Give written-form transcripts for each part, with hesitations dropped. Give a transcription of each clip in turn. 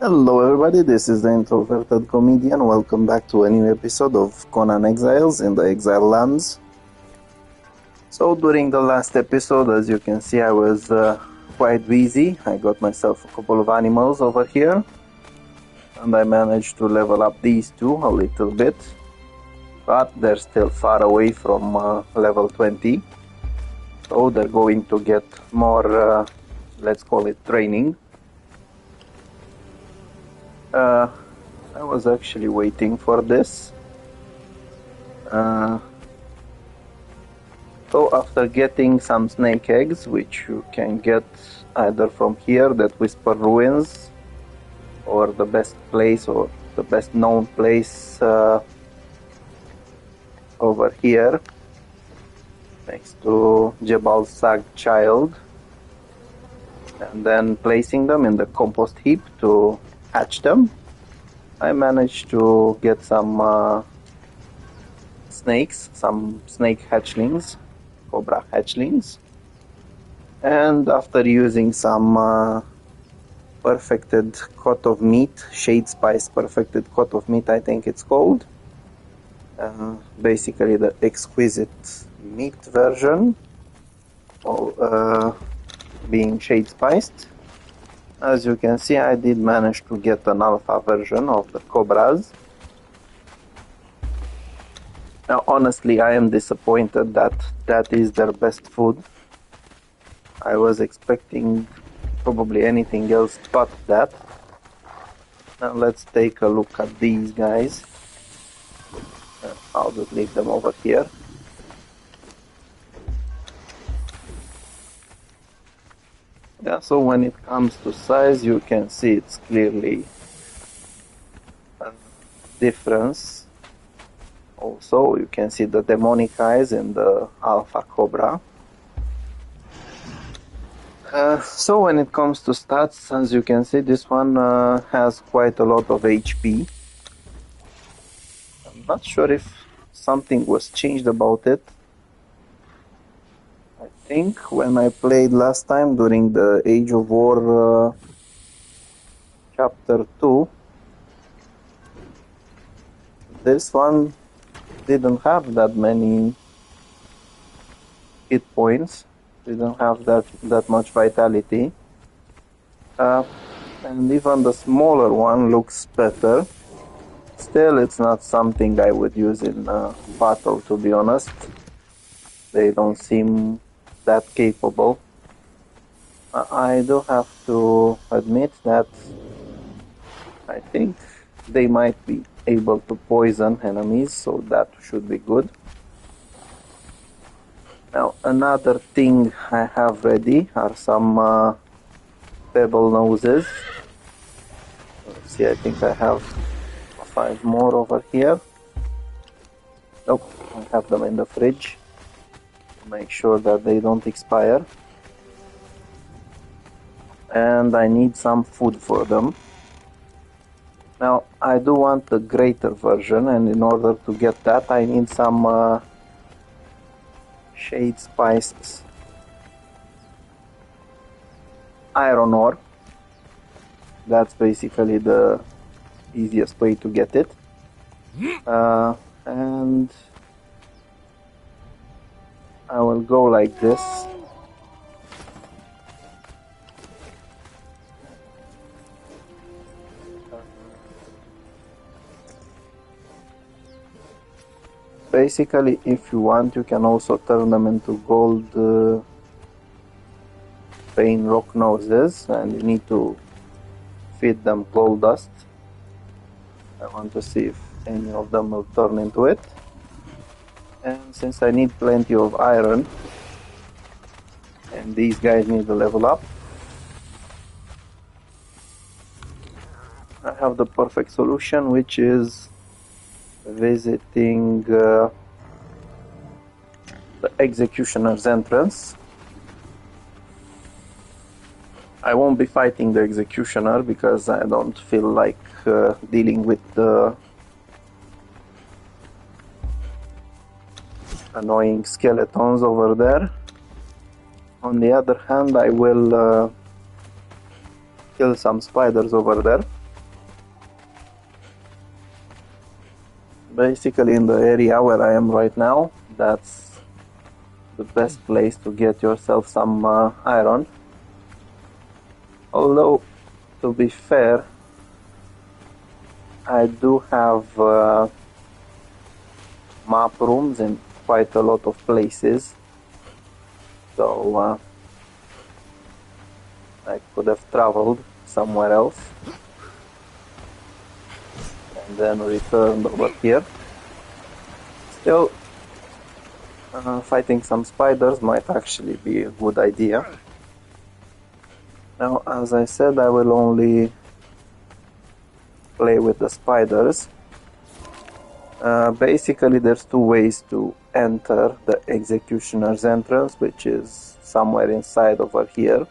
Hello everybody, this is the introverted comedian. Welcome back to a new episode of Conan Exiles in the Exiled Lands. So during the last episode, as you can see, I was quite busy. I got myself a couple of animals over here, and I managed to level up these two a little bit, but they're still far away from level 20. So they're going to get more, let's call it training. I was actually waiting for this. So after getting some snake eggs, which you can get either from here, that Whisper Ruins, or the best place or the best known place over here, next to Jebel Sag Child, and then placing them in the compost heap to hatch them, I managed to get some snakes, some snake hatchlings, cobra hatchlings, and after using some perfected cut of meat, shade spice perfected cut of meat, I think it's called, basically the exquisite meat version of being shade spiced. As you can see, I did manage to get an alpha version of the cobras. Now honestly, I am disappointed that that is their best food. I was expecting probably anything else but that. Now let's take a look at these guys. I'll just leave them over here. Yeah, so when it comes to size, you can see it's clearly a difference. Also, you can see the demonic eyes in the alpha cobra. So when it comes to stats, as you can see, this one has quite a lot of HP. I'm not sure if something was changed about it. I think when I played last time during the Age of War chapter 2, this one didn't have that many hit points, didn't have that much vitality, and even the smaller one looks better. Still, it's not something I would use in battle, to be honest. They don't seem that capable. I do have to admit that I think they might be able to poison enemies, so that should be good. Now, another thing I have ready are some pebble noses. Let's see, I think I have 5 more over here. Nope, I have them in the fridge to make sure that they don't expire. And I need some food for them. Now, I do want the greater version, and in order to get that, I need some shade spiced iron ore. That's basically the easiest way to get it. And I will go like this. Basically, if you want, you can also turn them into gold vein rock noses, and you need to feed them gold dust. I want to see if any of them will turn into it. And since I need plenty of iron, and these guys need to level up, I have the perfect solution, which is visiting the Executioner's entrance. I won't be fighting the Executioner because I don't feel like dealing with the annoying skeletons over there. On the other hand, I will kill some spiders over there. basically in the area where I am right now, that's the best place to get yourself some iron. Although, to be fair, I do have map rooms in quite a lot of places, so I could have traveled somewhere else and then returned over here. Still, fighting some spiders might actually be a good idea. Now, as I said, I will only play with the spiders. Basically, there's two ways to enter the Executioner's entrance, which is somewhere inside over here.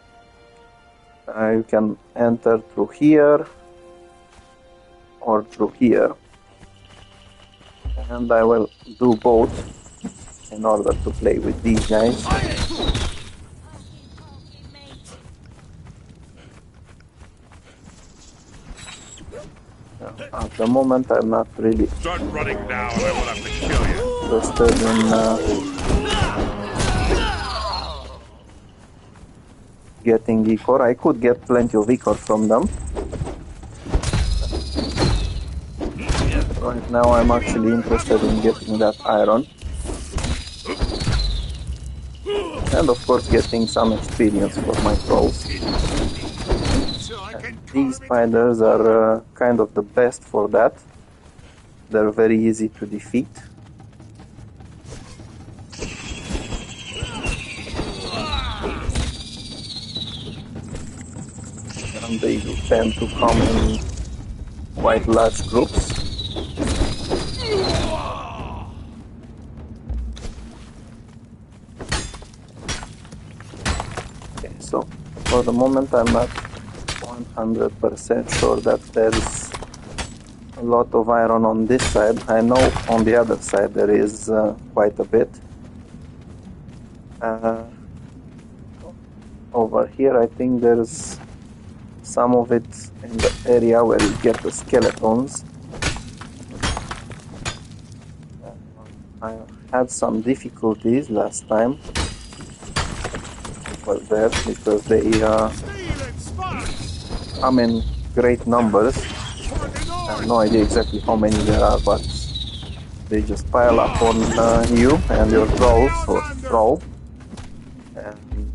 You can enter through here or through here, and I will do both in order to play with these guys. At the moment, I'm not really Start running now, and I will have to kill you. interested in getting ichor. I could get plenty of ichor from them. Right now, I'm actually interested in getting that iron. And of course, getting some experience for my thralls. These spiders are kind of the best for that. They're very easy to defeat. And they do tend to come in quite large groups. Okay, so for the moment I'm not 100% sure that there's a lot of iron on this side. I know on the other side there is quite a bit. Over here I think there's some of it in the area where you get the skeletons. I had some difficulties last time over there because they come in great numbers. I have no idea exactly how many there are, but they just pile up on you and your thralls or thrall, and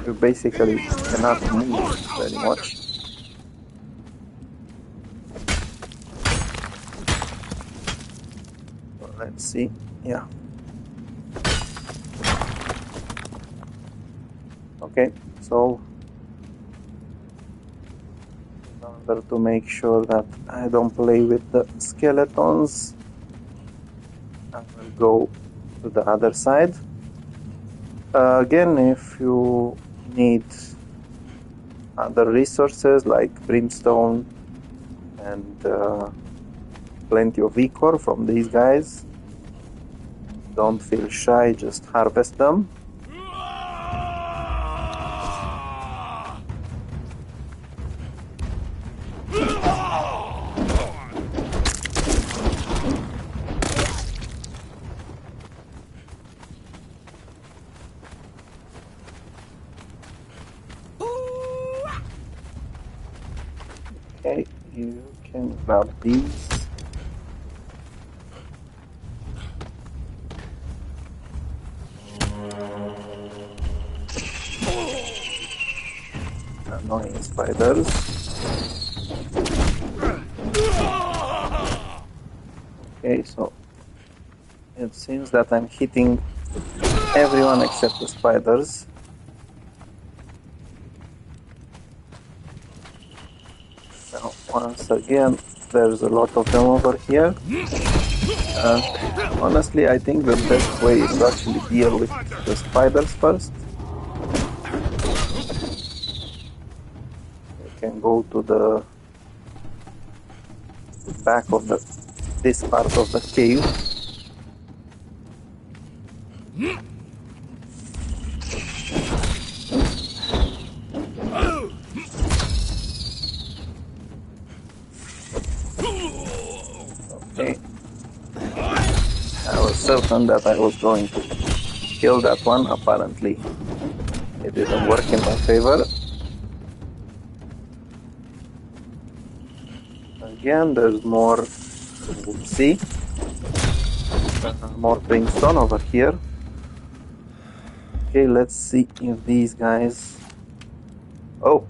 you basically cannot move very much. So let's see, yeah. Okay, so in order to make sure that I don't play with the skeletons, I will go to the other side. Again, if you need other resources like brimstone and plenty of ichor from these guys, don't feel shy, just harvest them. Okay, you can grab these. Annoying spiders. Okay, so it seems that I'm hitting everyone except the spiders. Now, once again, there's a lot of them over here. Honestly, I think the best way is to actually deal with the spiders first. You can go to the back of this part of the cave. Okay. certain that I was going to kill that one. Apparently, it didn't work in my favor. Again, there's more. Whoopsie. More brimstone over here. Okay, let's see if these guys. Oh.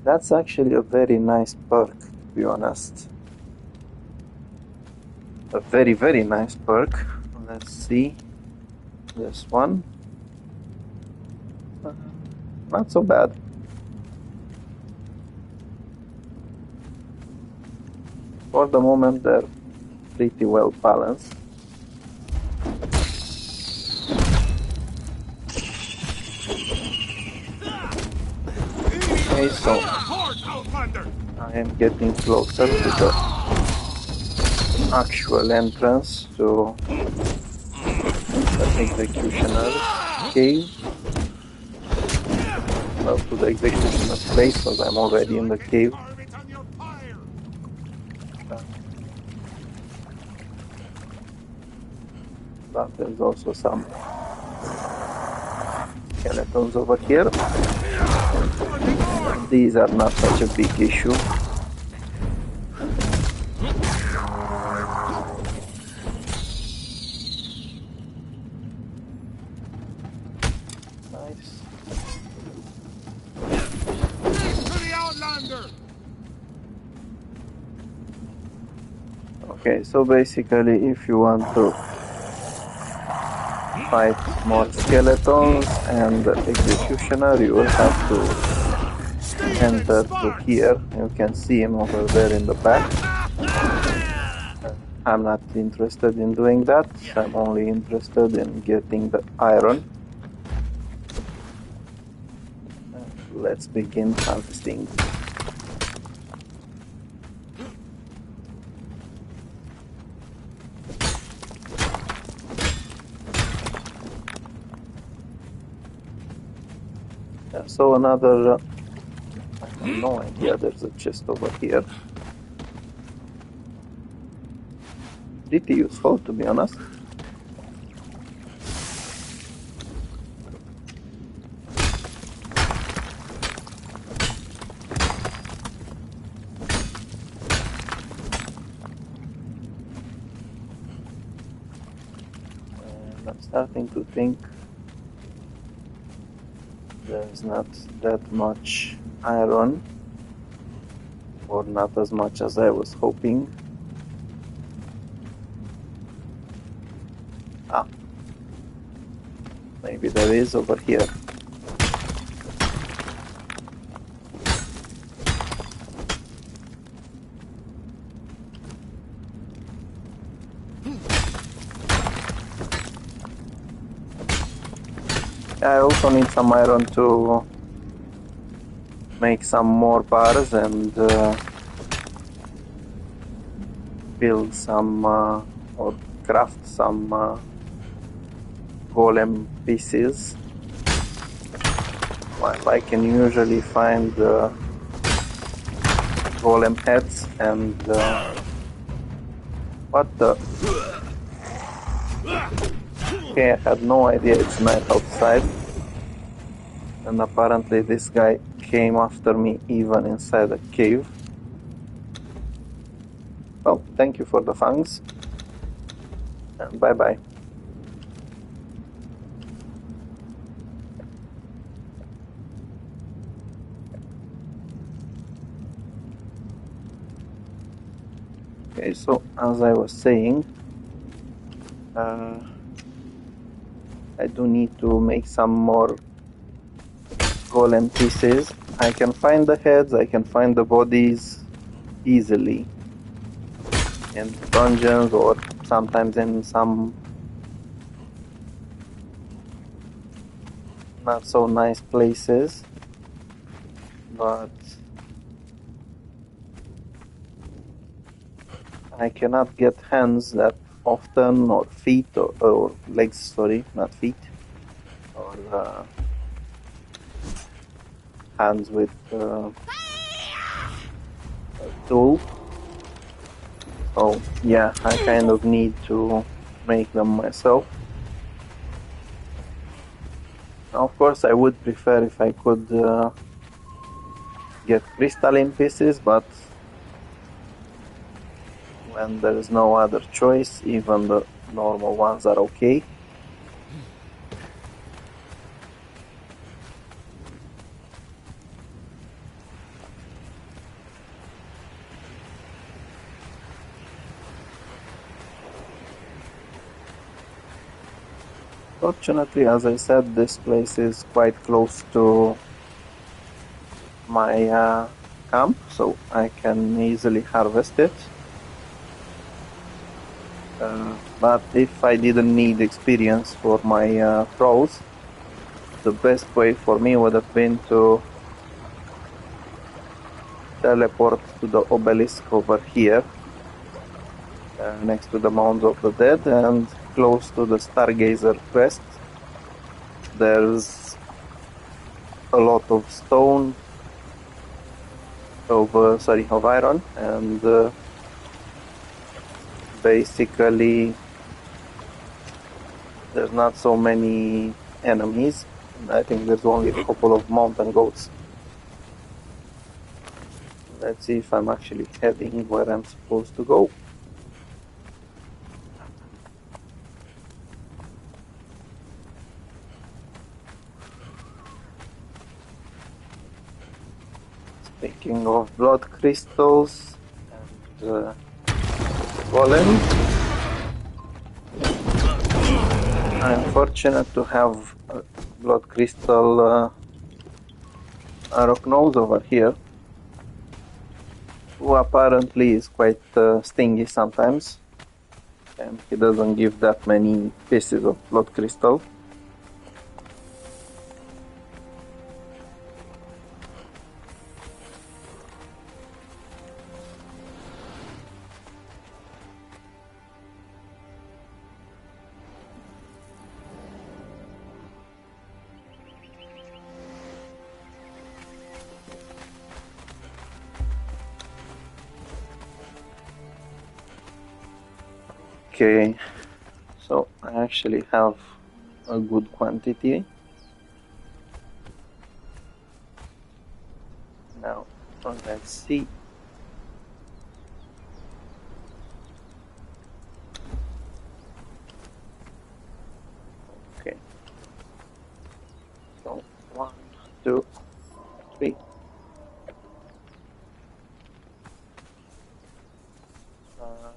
That's actually a very nice perk, to be honest. A very, very nice perk. Let's see. This one. Not so bad. For the moment, they're pretty well balanced. Okay, so I am getting closer to the actual entrance to the executioner's cave. Well, to the executioner's place, because I'm already in the cave. But there's also some skeletons over here. These are not such a big issue. Nice. Okay, so basically if you want to fight more skeletons and the executioner, you will have to enter to here. You can see him over there in the back. I'm not interested in doing that. I'm only interested in getting the iron. Let's begin harvesting. So another, I have no idea, there's a chest over here. Pretty useful, to be honest. And I'm starting to think there's not that much iron, or not as much as I was hoping. Ah, maybe there is over here. I also need some iron to make some more bars and build some or craft some golem pieces. Well, I can usually find golem heads and what the... Okay, I had no idea it's night outside, and apparently this guy came after me even inside the cave. Well, thank you for the fangs, and bye bye. Okay, so as I was saying, I do need to make some more golem pieces. I can find the heads, I can find the bodies easily in dungeons or sometimes in some not so nice places, but I cannot get hands that often, or feet, or legs, sorry, not feet, or hands with a tool. Oh yeah, I kind of need to make them myself. Of course, I would prefer if I could get crystalline pieces, but when there is no other choice, even the normal ones are okay. Fortunately, as I said, this place is quite close to my camp, so I can easily harvest it. But if I didn't need experience for my thralls, the best way for me would have been to teleport to the obelisk over here, next to the Mounds of the Dead and close to the Stargazer crest. There's a lot of stone, of iron, and basically there's not so many enemies. I think there's only a couple of mountain goats. Let's see if I'm actually heading where I'm supposed to go. Speaking of blood crystals and golem, I'm fortunate to have a blood crystal Arachnose over here, who apparently is quite stingy sometimes, and he doesn't give that many pieces of blood crystal. Okay, so I actually have a good quantity. Now, let's see. Okay, so 1, 2, 3.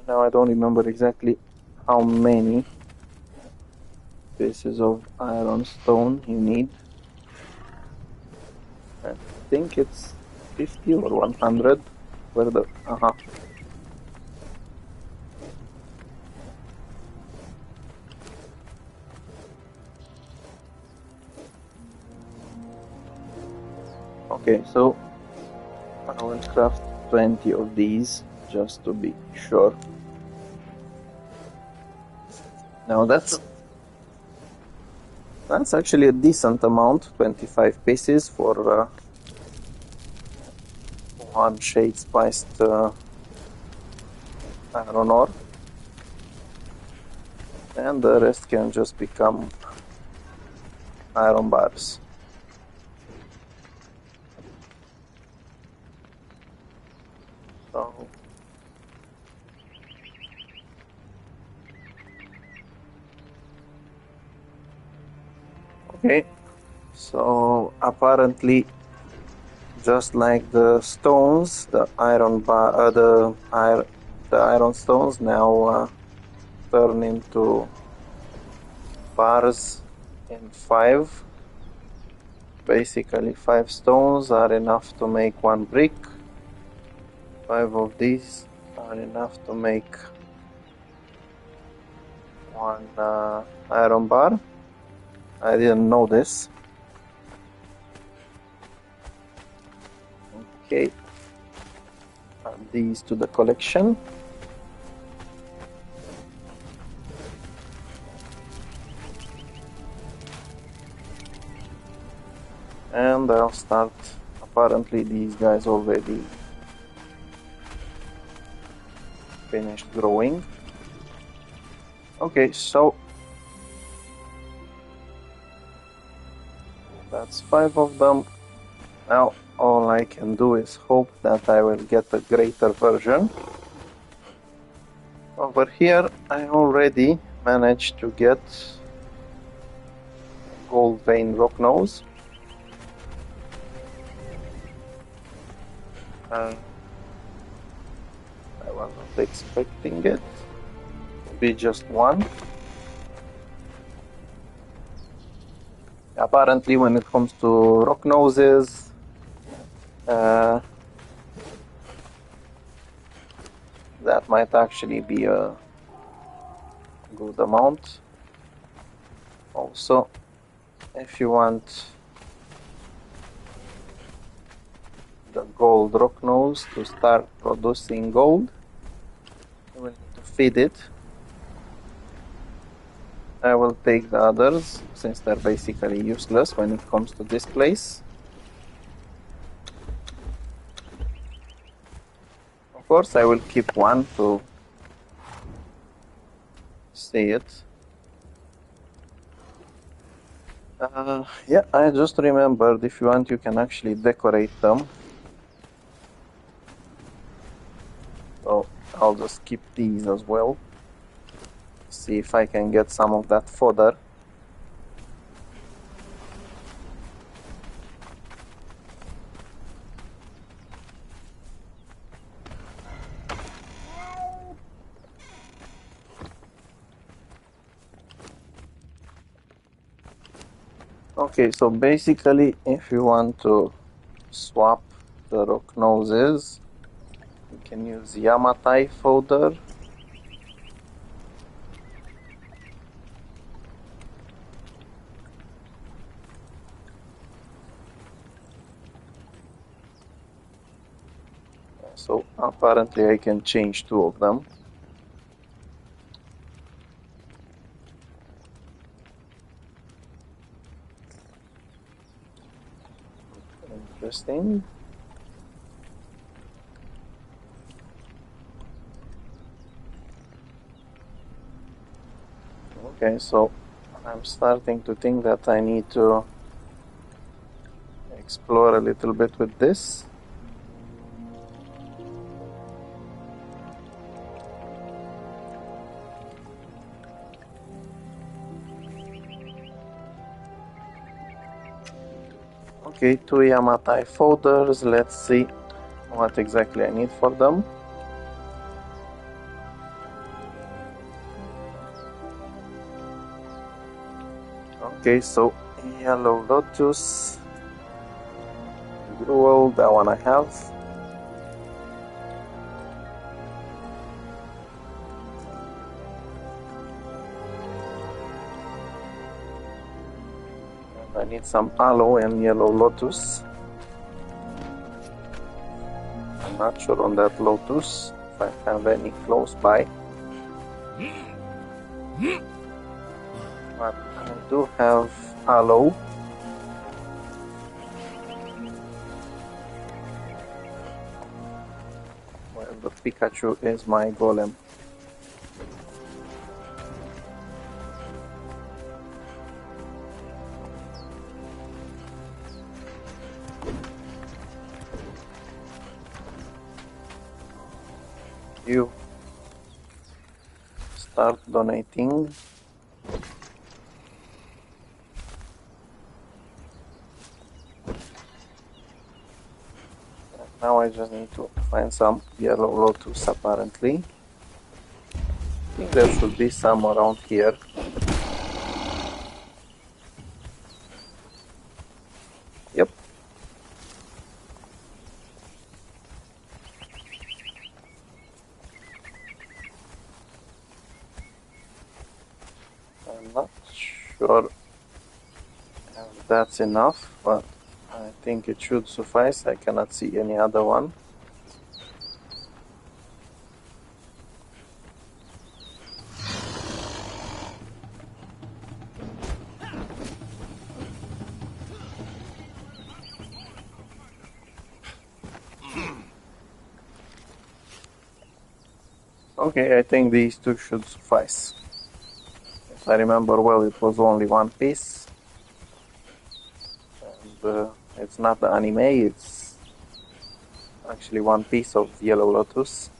Now I don't remember exactly how many pieces of iron stone you need. I think it's 50 or 100. Where the Okay, so I will craft 20 of these just to be sure. Now that's actually a decent amount, 25 pieces for one shade spiced iron ore, and the rest can just become iron bars. So okay, so apparently, just like the stones, the iron stones now turn into bars in 5. Basically, 5 stones are enough to make 1 brick. 5 of these are enough to make 1 iron bar. I didn't know this. Okay, add these to the collection. And I'll start. Apparently these guys already finished growing. Okay, so that's 5 of them. Now all I can do is hope that I will get a greater version. Over here I already managed to get gold vein rock nose. I was not expecting it to be just one. Apparently when it comes to rock noses, that might actually be a good amount. Also, if you want the gold rock nose to start producing gold, you will need to feed it. I will take the others since they're basically useless when it comes to this place. Of course, I will keep one to see it. Yeah, I just remembered, if you want, you can actually decorate them. So I'll just keep these as well. See if I can get some of that fodder. Okay, so basically, if you want to swap the rock noses, you can use Yamatai fodder. So apparently I can change 2 of them. Interesting. Okay, so I'm starting to think that I need to explore a little bit with this. Okay, 2 Yamatai folders. Let's see what exactly I need for them. Okay, so yellow lotus, gruel, that one I have. I need some aloe and yellow lotus. I'm not sure on that lotus if I have any close by. But I do have aloe. Well, the Pikachu is my golem. You start donating. Now I just need to find some yellow lotus apparently. I think there should be some around here. Yep. I'm not sure if that's enough, but I think it should suffice. I cannot see any other one. Okay, I think these two should suffice. If I remember well, it was only one piece. And it's not the anime, it's actually one piece of Yellow Lotus.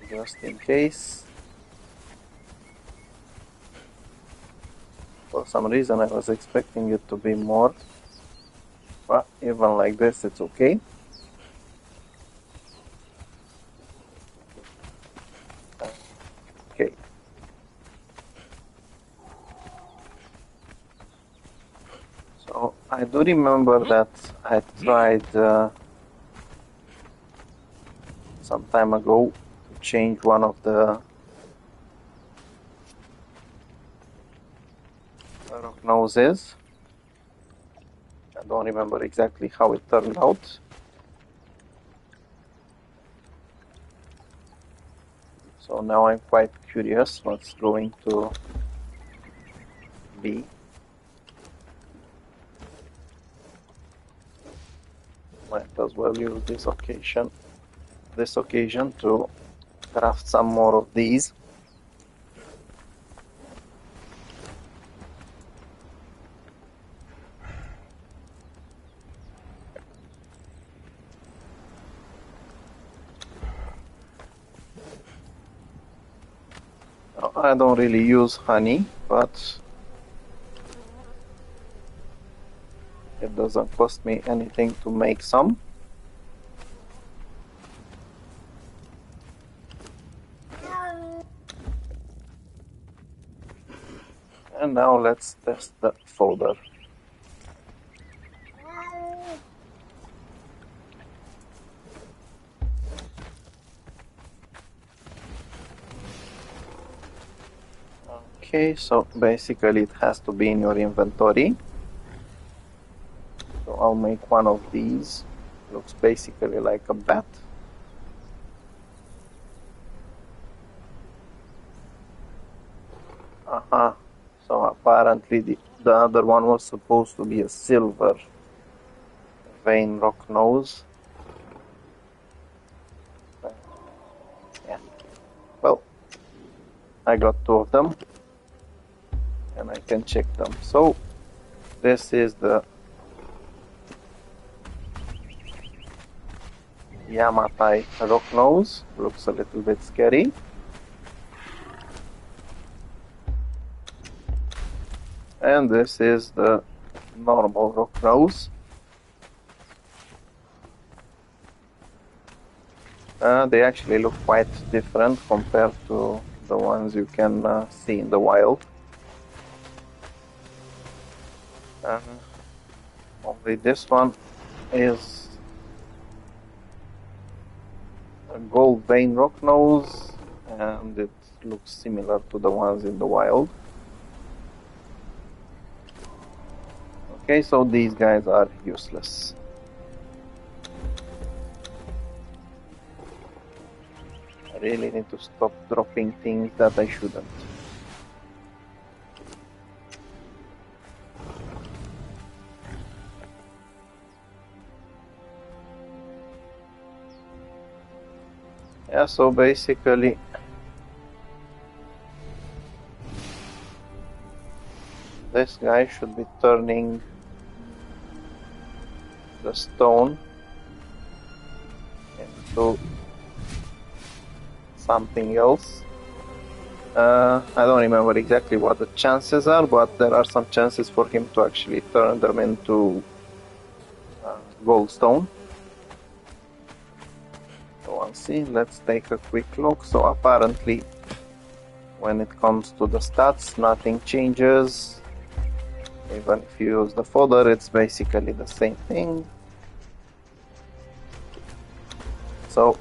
Just in case. For some reason I was expecting it to be more. But even like this, it's okay. Okay. So I do remember that I tried some time ago to change one of the rock noses. I don't remember exactly how it turned out. So now I'm quite curious what's going to be. Might as well use this occasion to craft some more of these. I don't really use honey, but it doesn't cost me anything to make some. And now let's test the folder. Okay, so basically it has to be in your inventory. So I'll make one of these. Looks basically like a bat. So apparently the other one was supposed to be a silver vein rock nose. Yeah. Well, I got two of them and I can check them. So this is the Yamatai rock nose. Looks a little bit scary. And this is the normal rock nose. They actually look quite different compared to the ones you can see in the wild. Only this one is a gold vein rock nose, and it looks similar to the ones in the wild. Okay, so these guys are useless. I really need to stop dropping things that I shouldn't. Yeah, so basically this guy should be turning the stone into something else. I don't remember exactly what the chances are, but there are some chances for him to actually turn them into goldstone. So I'll see, let's take a quick look. So apparently when it comes to the stats, nothing changes. Even if you use the fodder, it's basically the same thing. So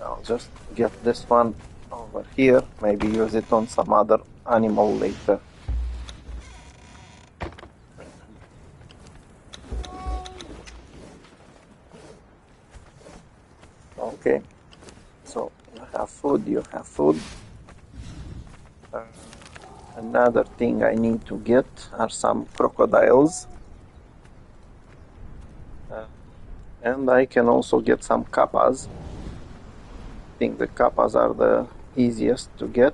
I'll just get this one over here, maybe use it on some other animal later. Okay, so you have food, you have food. Another thing I need to get are some crocodiles. And I can also get some kappas. I think the kappas are the easiest to get.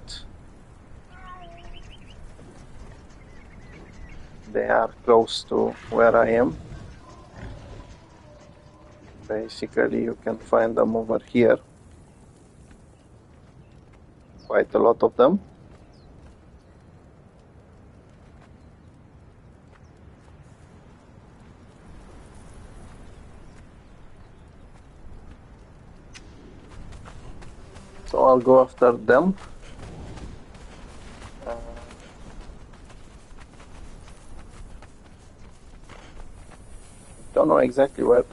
They are close to where I am. Basically, you can find them over here. Quite a lot of them. So I'll go after them. Don't know exactly where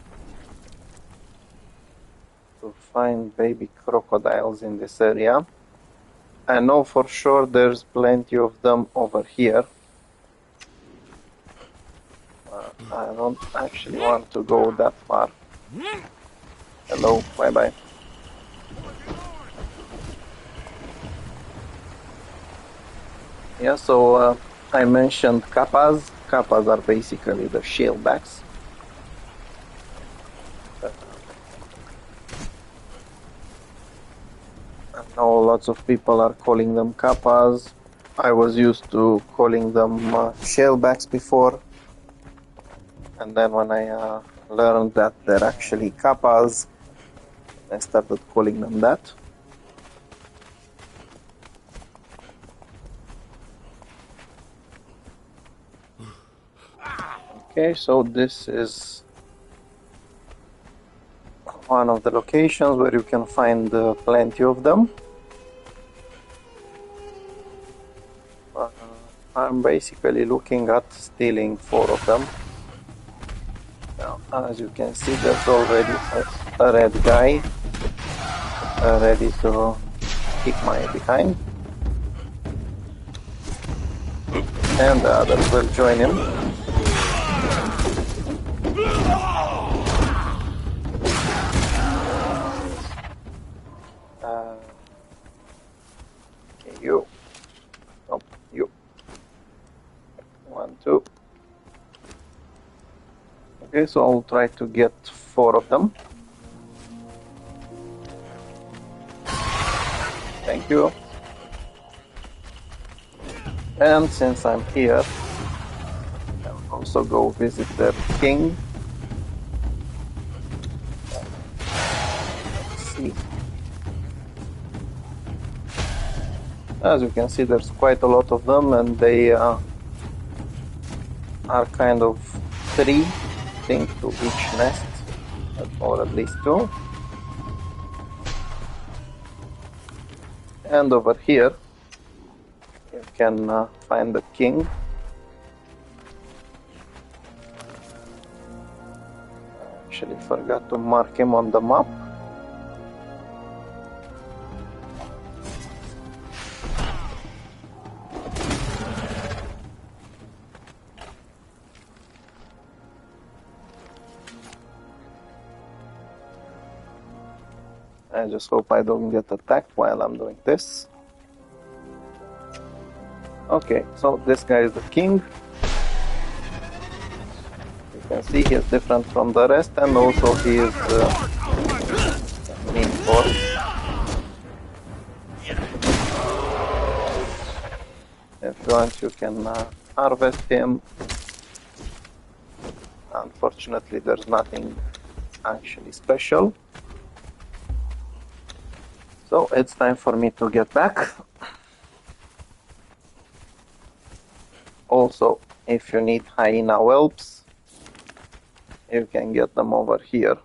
to find baby crocodiles in this area. I know for sure there's plenty of them over here. I don't actually want to go that far. Hello, bye-bye. Yeah, so I mentioned kappas. Kappas are basically the shellbacks. I know lots of people are calling them kappas. I was used to calling them shellbacks before. And then when I learned that they're actually kappas, I started calling them that. Okay, so this is one of the locations where you can find plenty of them. I'm basically looking at stealing 4 of them. Now, as you can see, there's already a red guy ready to kick my behind. And the others will join him. Okay, you. Oh, you. 1, 2. Okay, so I'll try to get 4 of them. Thank you. And since I'm here, I'll also go visit the king. Let's see. As you can see, there's quite a lot of them, and they are kind of 3, I think, to each nest, or at least 2. And over here, you can find the king. I actually forgot to mark him on the map. I just hope I don't get attacked while I'm doing this. Okay, so this guy is the king. You can see he is different from the rest, and also he is reinforced. If you want, you can harvest him. Unfortunately, there's nothing actually special. So it's time for me to get back. Also, if you need hyena whelps, you can get them over here.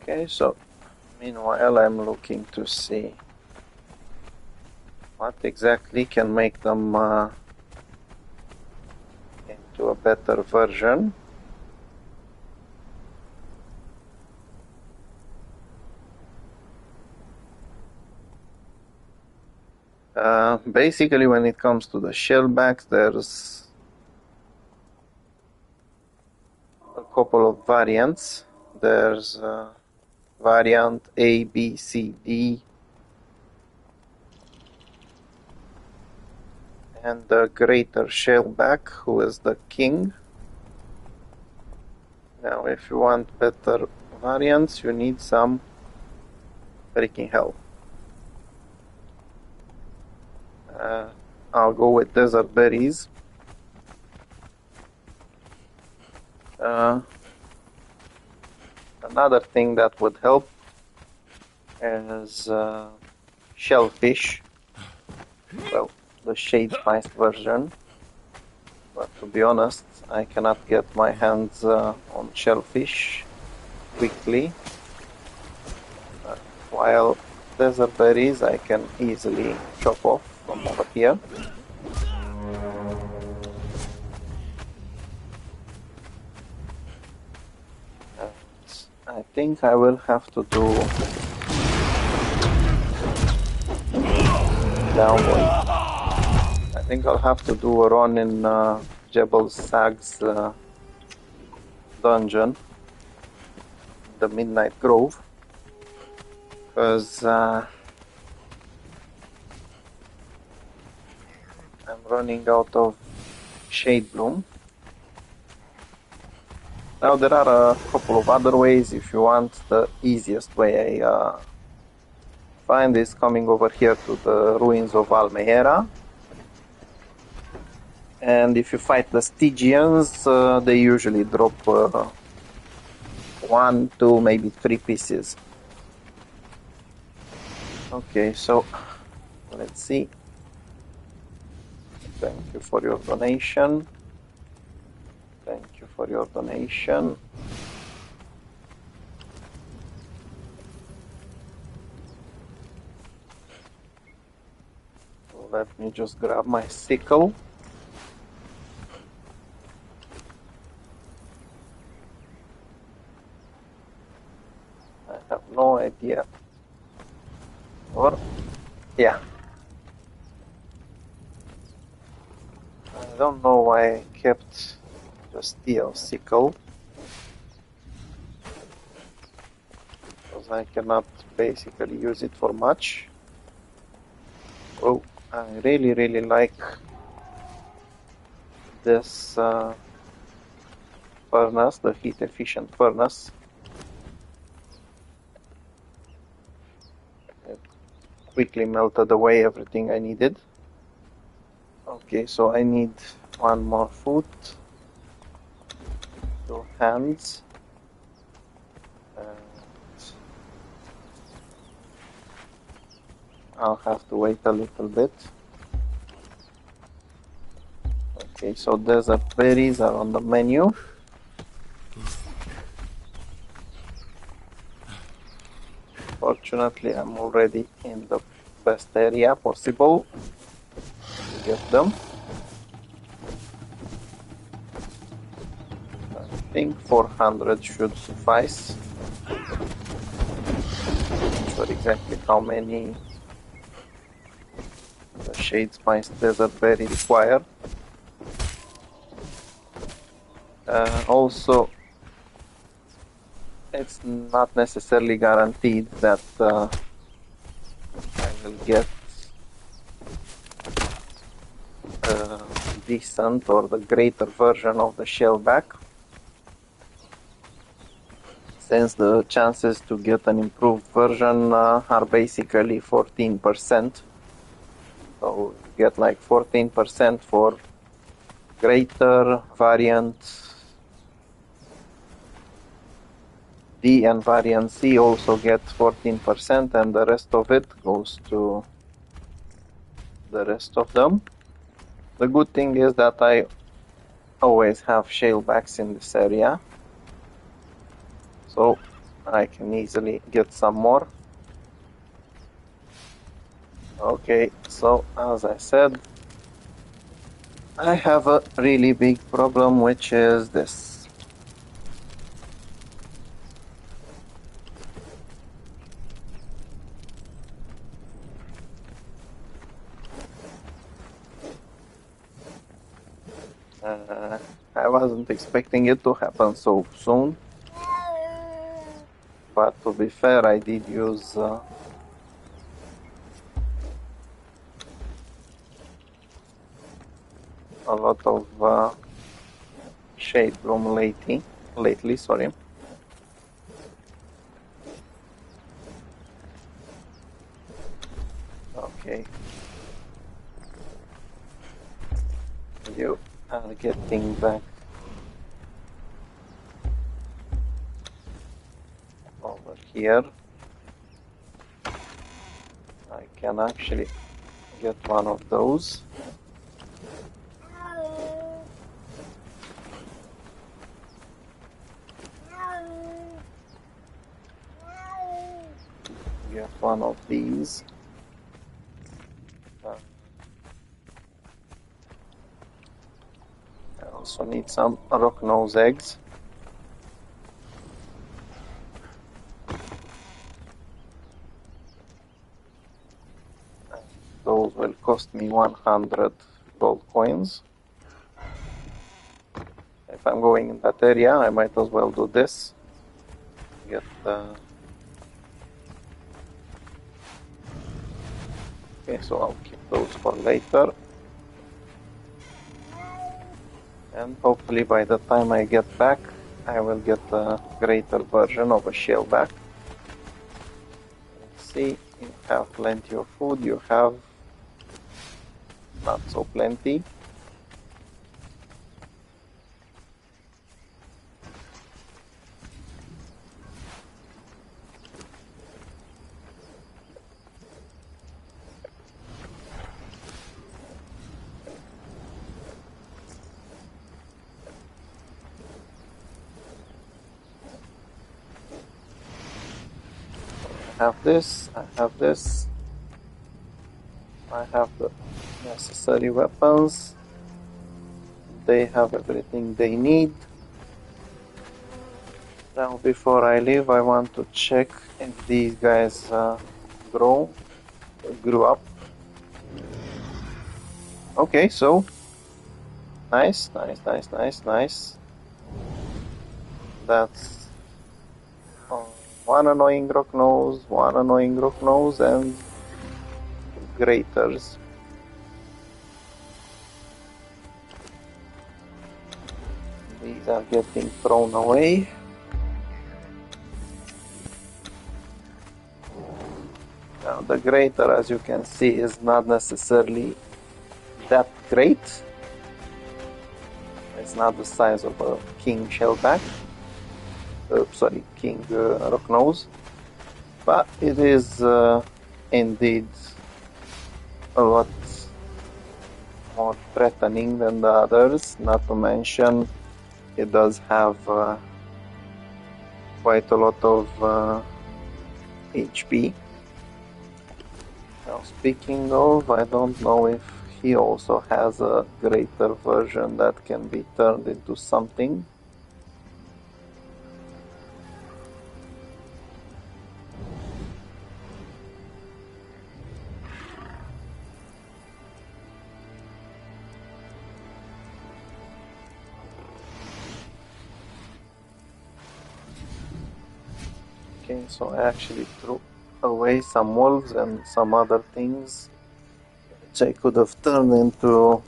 Okay, so meanwhile I'm looking to see what exactly can make them into a better version. Basically, when it comes to the shellbacks, there's couple of variants. There's variant A, B, C, D, and the greater shellback, who is the king. Now, if you want better variants, you need some freaking hell. I'll go with desert berries. Another thing that would help is shellfish. Well, the shade spiced version. But to be honest, I cannot get my hands on shellfish quickly. While desert berries I can easily chop off from over here. I think I will have to do downward. I think I'll have to do a run in Jebel Sag's dungeon, the Midnight Grove, because I'm running out of Shadebloom. Now there are a couple of other ways if you want. The easiest way I find is coming over here to the ruins of Almehera. And if you fight the Stygians, they usually drop 1, 2, maybe 3 pieces. Okay, so let's see. Thank you for your donation. Thank you for your donation. Let me just grab my sickle. I have no idea. Or, yeah. I don't know why I kept the steel sickle, because I cannot basically use it for much. Oh, I really like this furnace, the heat efficient furnace. It quickly melted away everything I needed. Okay, so I need one more foot. 2 hands, and I'll have to wait a little bit. Okay, so desert berries are on the menu. Fortunately, I'm already in the best area possible to get them. I think 400 should suffice. Not sure exactly how many the shade spiced desert berry require. Also, it's not necessarily guaranteed that I will get a decent or the greater version of the shellback, since the chances to get an improved version are basically 14%. So you get like 14% for greater variant D, and variant C also get 14%, and the rest of it goes to the rest of them. The good thing is that I always have shalebacks in this area, so I can easily get some more. Okay, so as I said, I have a really big problem, which is this. I wasn't wasn't expecting it to happen so soon. But to be fair, I did use a lot of Shadebloom lately, sorry. Okay. You are getting back over here. I can actually get one of those. Get one of these. I also need some rock nose eggs. Those will cost me 100 gold coins. If I'm going in that area, I might as well do this. Get okay, so I'll keep those for later. And hopefully by the time I get back, I will get a greater version of a shellback. Let's see, you have plenty of food, you have not so plenty. I have this, I have this. I have the necessary weapons. They have everything they need. Now before I leave, I want to check if these guys grew up. Okay, so nice. That's one annoying rock nose, and graters. These are getting thrown away. Now the grater, as you can see, is not necessarily that great. It's not the size of a king shellback. King rock nose. But it is indeed a lot more threatening than the others, not to mention it does have quite a lot of HP. Now speaking of, I don't know if he also has a greater version that can be turned into something. Okay, so I actually threw away some wolves and some other things which I could have turned into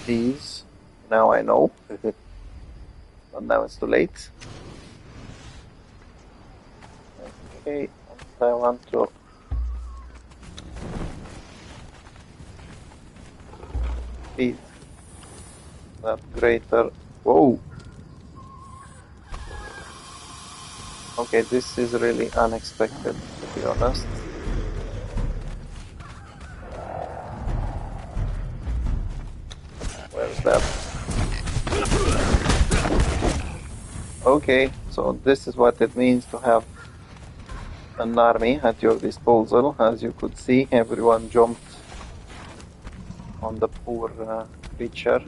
these. Now I know, but now it's too late. Okay, and I want to feed that greater. Whoa! Okay, this is really unexpected, to be honest. Where's that? Okay, so this is what it means to have an army at your disposal. As you could see, everyone jumped on the poor creature.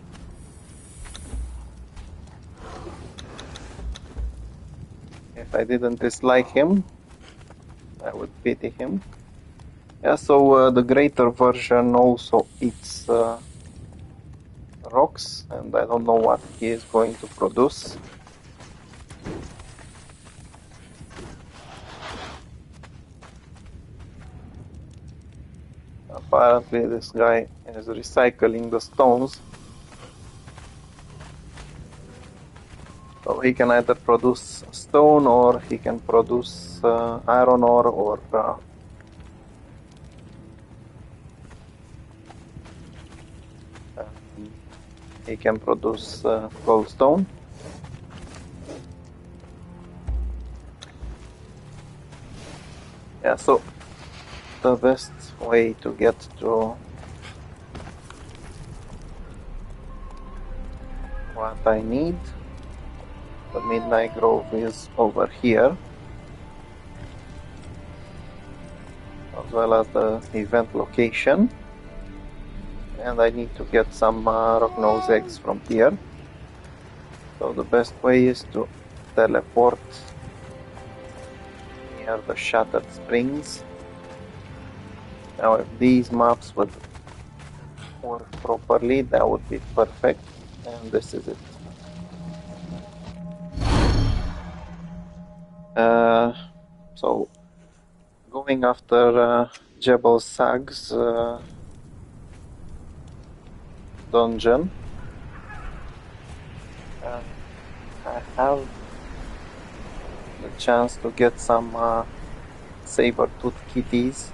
If I didn't dislike him, I would pity him. Yeah, so the greater version also eats rocks, and I don't know what he is going to produce. Apparently this guy is recycling the stones, so he can either produce stone or he can produce iron ore, or he can produce goldstone. Yeah, so the best way to get to what I need, the Midnight Grove, is over here, as well as the event location, and I need to get some rock nose eggs from here. So the best way is to teleport near the Shattered Springs. Now if these maps would work properly, that would be perfect, and this is it. So going after Jebel Sag's dungeon, I have the chance to get some saber-tooth kitties,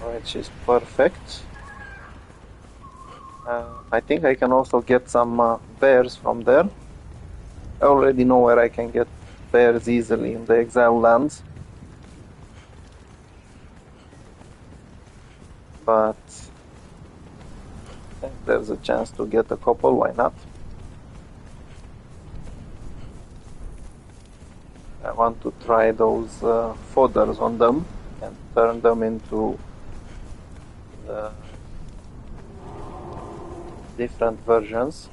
which is perfect. I think I can also get some bears from there. I already know where I can get bears easily in the Exiled Lands, but if there's a chance to get a couple, why not? I want to try those fodders on them and turn them into the different versions.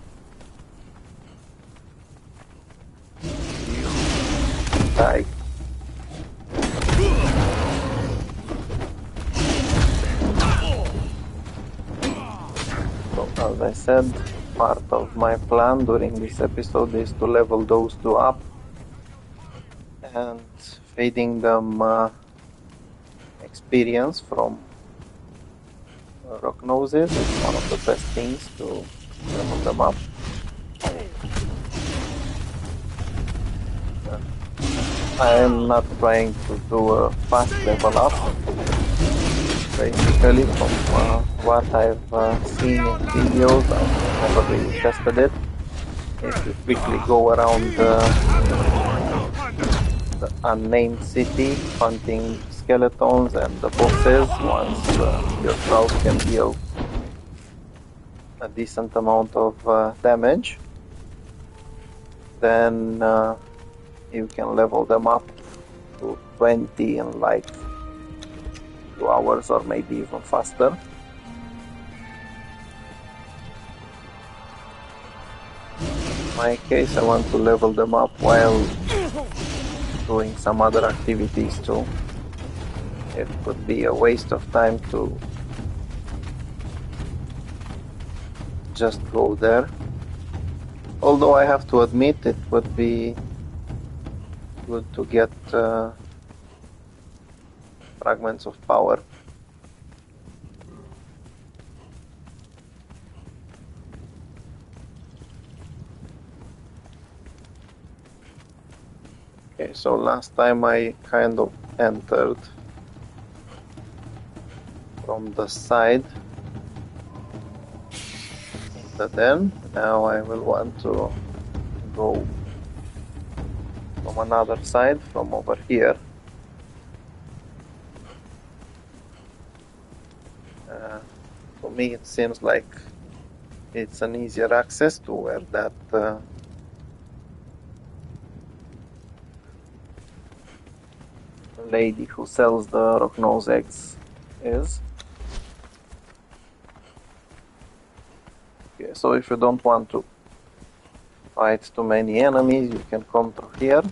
Die. So as I said, part of my plan during this episode is to level those two up, and feeding them experience from rock noses is one of the best things to level them up. I am not trying to do a fast level up. Basically, from what I've seen in videos, I've never really tested it. If you quickly go around the unnamed city hunting skeletons and the bosses, once your thralls can deal a decent amount of damage, then you can level them up to 20 in like 2 hours or maybe even faster. In my case, I want to level them up while doing some other activities too. It would be a waste of time to just go there. Although I have to admit, it would be good to get fragments of power. Okay, so last time I kind of entered from the side in the den. Now I will want to go from another side, from over here. To me it seems like it's an easier access to where that lady who sells the rock nose eggs is. Okay, so if you don't want to fight too many enemies, you can come through here.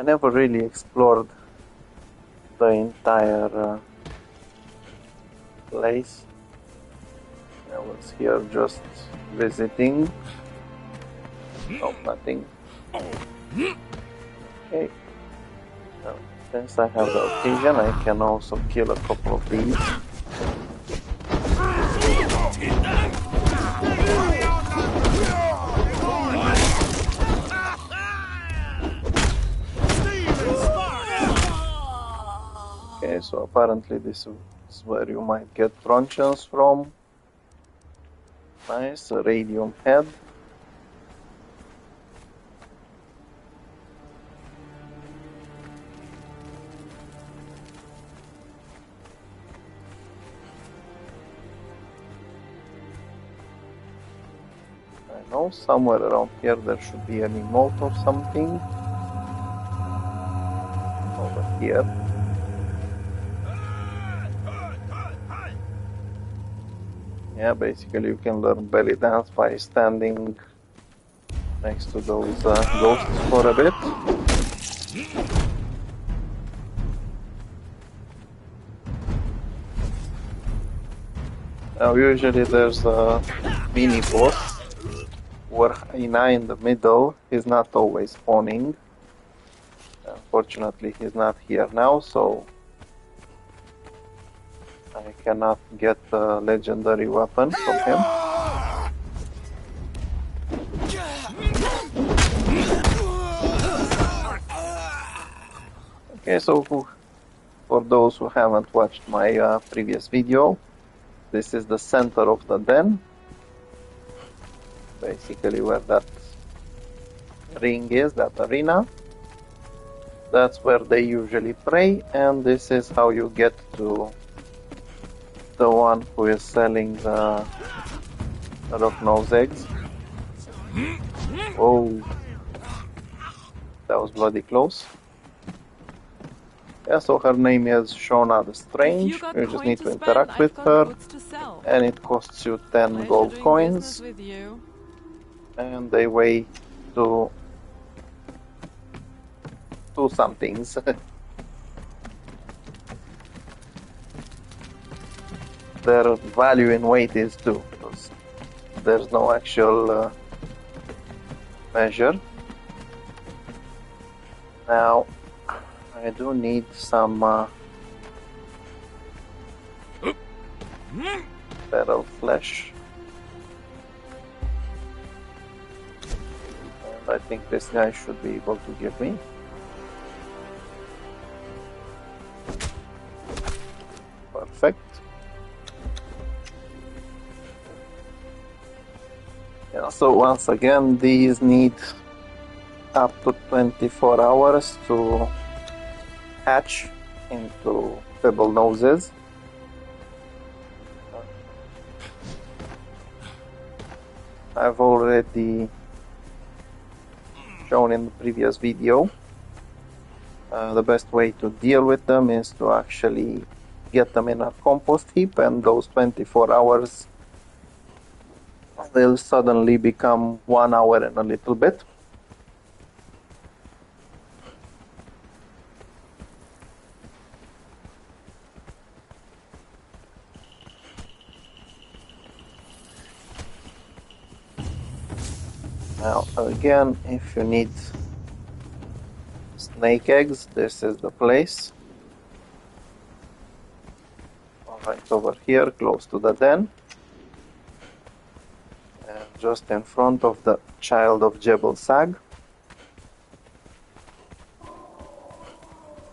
I never really explored the entire place. I was here just visiting. No, nothing. Okay. Now, since I have the occasion, I can also kill a couple of these. Okay, so apparently this is where you might get truncheons from. Nice, a radium head. I know somewhere around here there should be an emote or something. Over here. Yeah, basically you can learn belly dance by standing next to those ghosts for a bit. Now usually there's a mini boss where Hyena in the middle is not always spawning. Unfortunately he's not here now, so I cannot get a legendary weapon from him. Okay, so for those who haven't watched my previous video, this is the center of the den. Basically where that ring is, that arena. That's where they usually pray, and this is how you get to the one who is selling the rock-nosed eggs. Oh, that was bloody close. Yeah, so her name is Shona the Strange. You just need to interact with her, and it costs you 10 gold coins, and they weigh two somethings. Their value in weight is 2, because there's no actual measure. Now, I do need some feral flesh. And I think this guy should be able to give me. Perfect. Yeah, so once again, these need up to 24 hours to hatch into pebble noses. I've already shown in the previous video the best way to deal with them is to actually get them in a compost heap, and those 24 hours will suddenly become 1 hour and a little bit. Now again, if you need snake eggs, this is the place. Right over here, close to the den. And just in front of the Child of Jebel Sag.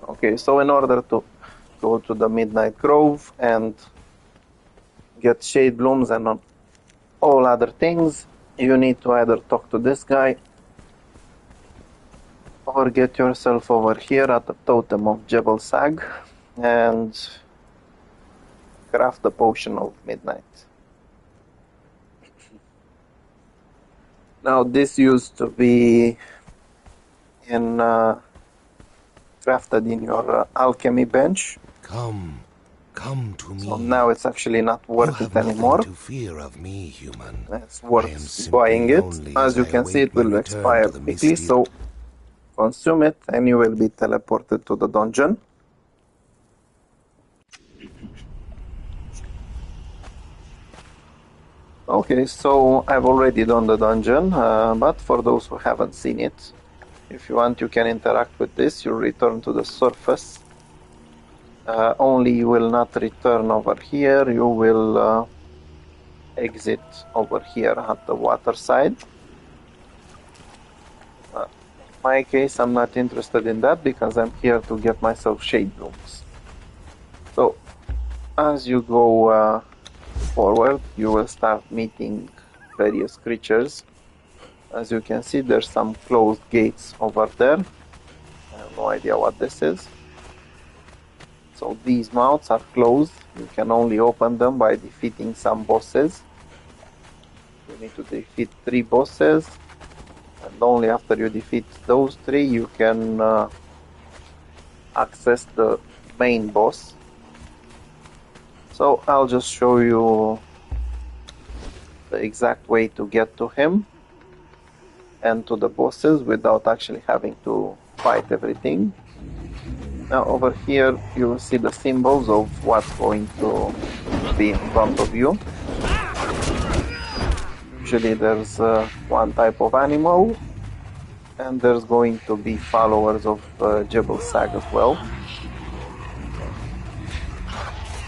Okay, so in order to go to the Midnight Grove and get Shadeblooms and all other things, you need to either talk to this guy or get yourself over here at the Totem of Jebel Sag and craft the Potion of Midnight. Now this used to be crafted in your alchemy bench. Come to me. So now it's actually not worth it anymore. To fear of me, human. It's worth buying it. As you can see, it will expire quickly, so consume it, and you will be teleported to the dungeon. Okay, so I've already done the dungeon, but for those who haven't seen it, if you want, you can interact with this. You return to the surface. Only you will not return over here. You will exit over here at the water side. In my case, I'm not interested in that because I'm here to get myself Shadeblooms. So, as you go forward, you will start meeting various creatures. As you can see, there's some closed gates over there. I have no idea what this is. So these mouths are closed. You can only open them by defeating some bosses. You need to defeat 3 bosses, and only after you defeat those 3 you can access the main boss. So I'll just show you the exact way to get to him and to the bosses without actually having to fight everything. Now over here you will see the symbols of what's going to be in front of you. Usually there's one type of animal, and there's going to be followers of Jebel Sag as well.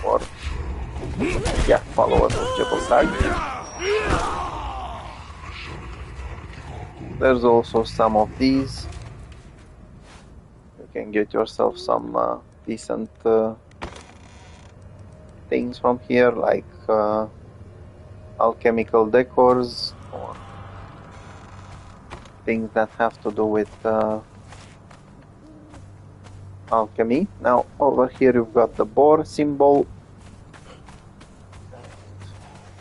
Or, yeah, followers of Jebel Sag. There's also some of these. You can get yourself some decent things from here, like alchemical decors or things that have to do with alchemy. Now over here you've got the boar symbol,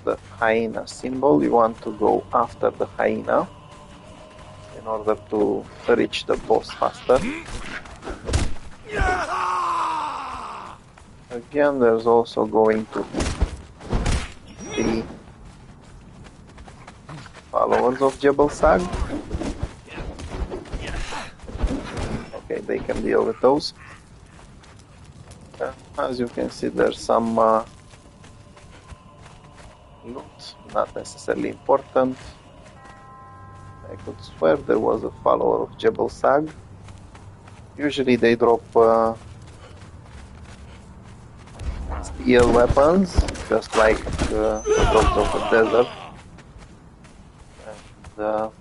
the hyena symbol. You want to go after the hyena in order to reach the boss faster. Again, there's also going to be followers of Jebel Sag. Okay, they can deal with those. As you can see, there's some loot, not necessarily important. I could swear there was a follower of Jebel Sag. Usually they drop steel weapons, just like the dogs of the desert. And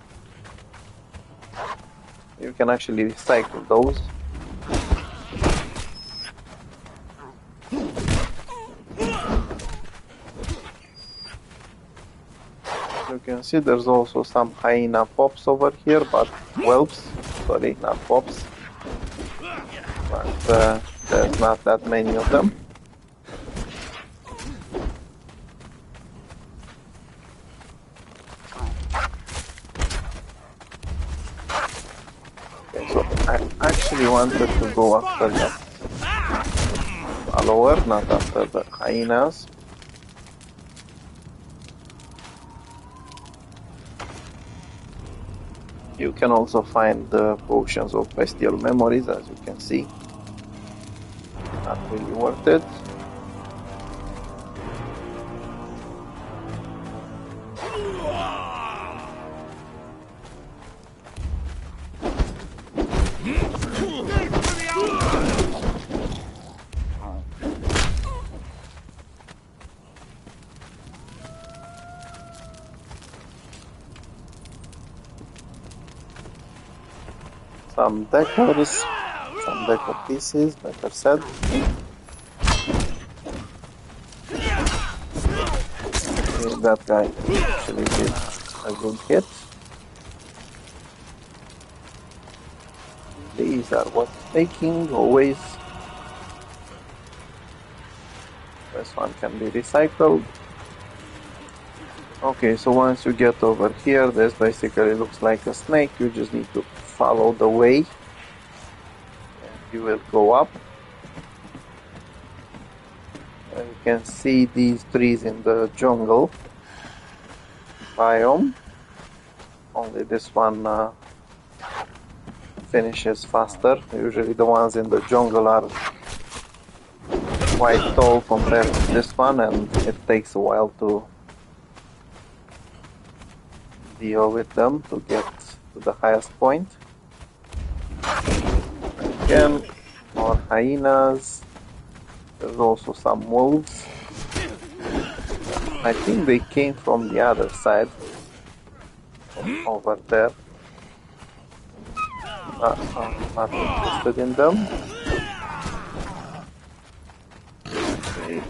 you can actually recycle those. As you can see, there's also some hyena pops over here, but whelps, sorry, not pops. But there's not that many of them. Okay, so I actually wanted to go after that follower, not after the hyenas. You can also find the potions of bestial memories, as you can see. Not really worth it. Some decors, some decor pieces, better said. Okay, that guy actually did a good hit. These are worth taking, always. This one can be recycled. Okay, so once you get over here, this basically looks like a snake. You just need to follow the way and you will go up. And you can see these trees in the jungle biome. Only this one finishes faster. Usually the ones in the jungle are quite tall compared to this one, and it takes a while to deal with them to get to the highest point. Again, more hyenas. There's also some wolves. I think they came from the other side, over there. I'm not interested in them. Okay.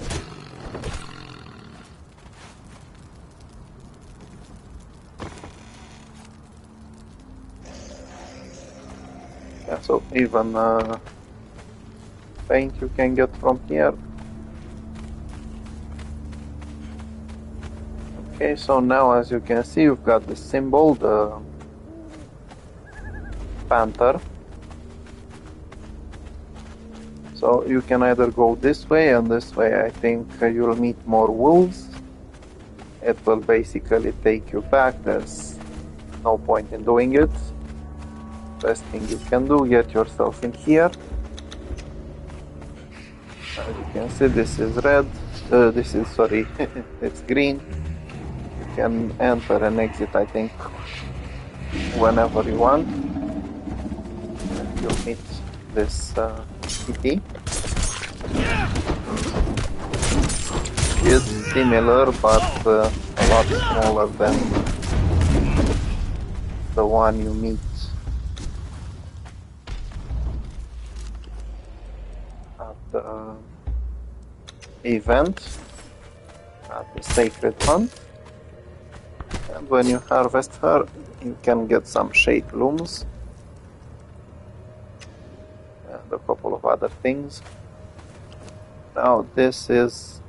Yeah, so even paint you can get from here. Okay, so now as you can see, you've got the symbol, the panther. So you can either go this way and this way. I think you'll meet more wolves. It will basically take you back. There's no point in doing it. Best thing you can do, get yourself in here. As you can see, this is red. This is, sorry, it's green. You can enter and exit, I think, whenever you want. You'll meet this kitty. It's similar, but a lot smaller than the one you meet at the event, at the sacred hunt. And when you harvest her, you can get some Shadeblooms and a couple of other things. Now this is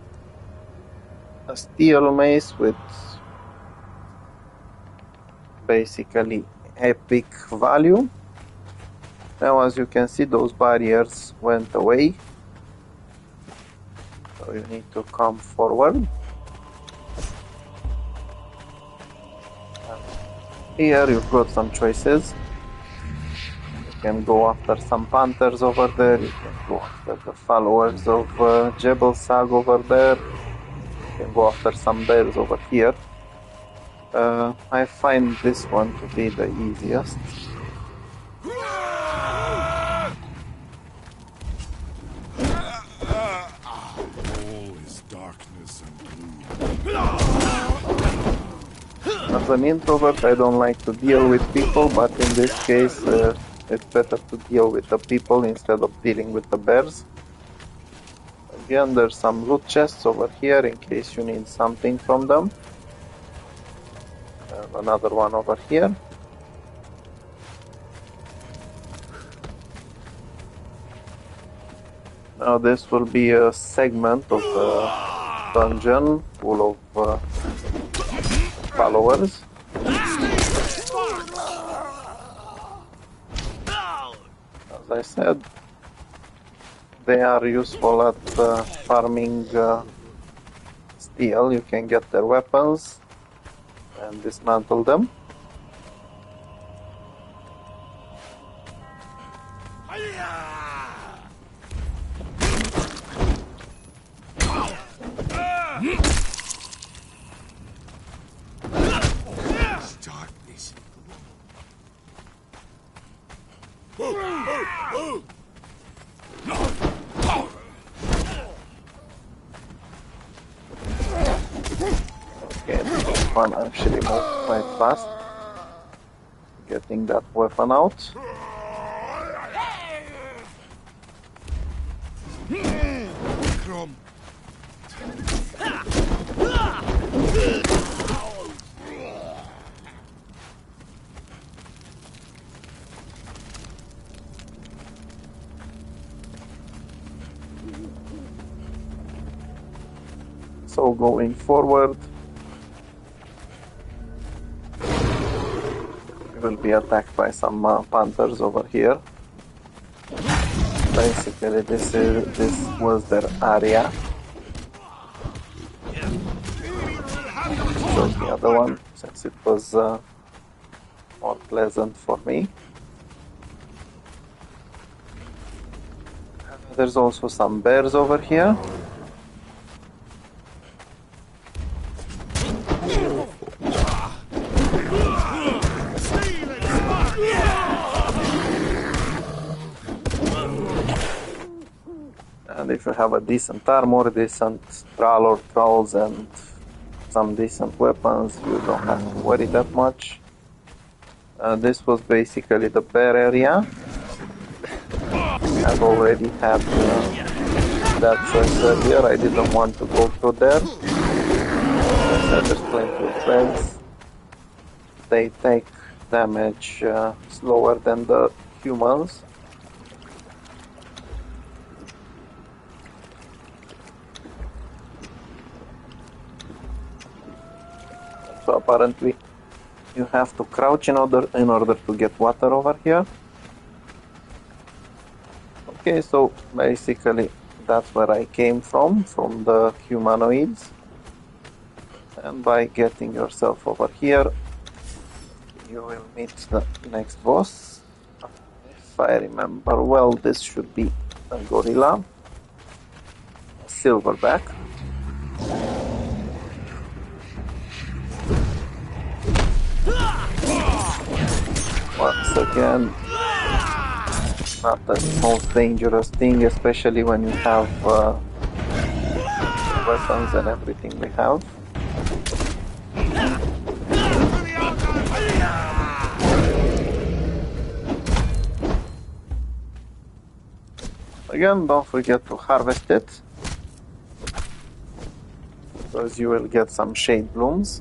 a steel mace with basically epic value. Now as you can see, those barriers went away. So you need to come forward. Here you've got some choices. You can go after some panthers over there, you can go after the followers of Jebel Sag over there, you can go after some bears over here. I find this one to be the easiest. All is darkness and gloom. As an introvert, I don't like to deal with people, but in this case, it's better to deal with the people instead of dealing with the bears. Again, there's some loot chests over here in case you need something from them. And another one over here. Now this will be a segment of the dungeon full of followers. As I said, they are useful at farming steel. You can get their weapons and dismantle them. Okay, this one actually moves quite fast. Getting that weapon out. So going forward, we will be attacked by some panthers over here. Basically, this was their area. Chose the other one since it was more pleasant for me. There's also some bears over here. And if you have a decent armor, decent thrall or thralls, and some decent weapons, you don't have to worry that much. This was basically the bear area. I've already had that choice earlier. I didn't want to go through there. There's plenty of bears. They take damage slower than the humans. So apparently you have to crouch in order to get water over here. Okay, so basically that's where I came from the humanoids. And by getting yourself over here, you will meet the next boss. If I remember well, this should be a gorilla, a silverback. Once again, not the most dangerous thing, especially when you have weapons and everything we have. Again, don't forget to harvest it, because you will get some Shadeblooms.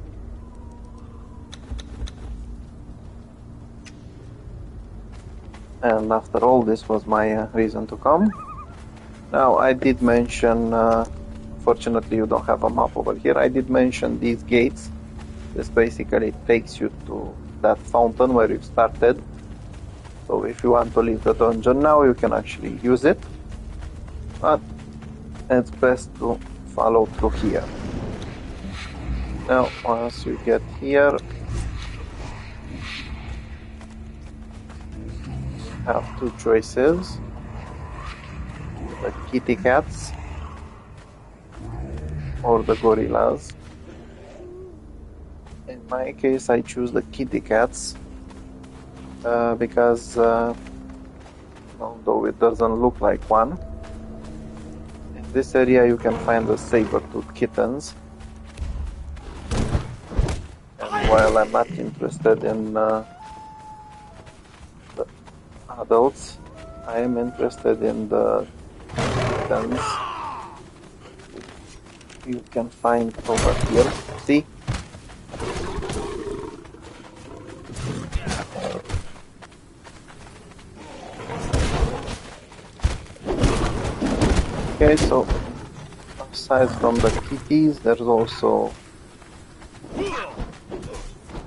And after all, this was my reason to come. Now, I did mention, fortunately you don't have a map over here, I did mention these gates. This basically takes you to that fountain where you started. So if you want to leave the dungeon now, you can actually use it. But it's best to follow through here. Now, once you get here, have two choices: the kitty cats or the gorillas. In my case, I choose the kitty cats because although it doesn't look like one, in this area you can find the saber-tooth kittens. And while I'm not interested in adults, I am interested in the kittens you can find over here. See? Okay, so aside from the kitties, there's also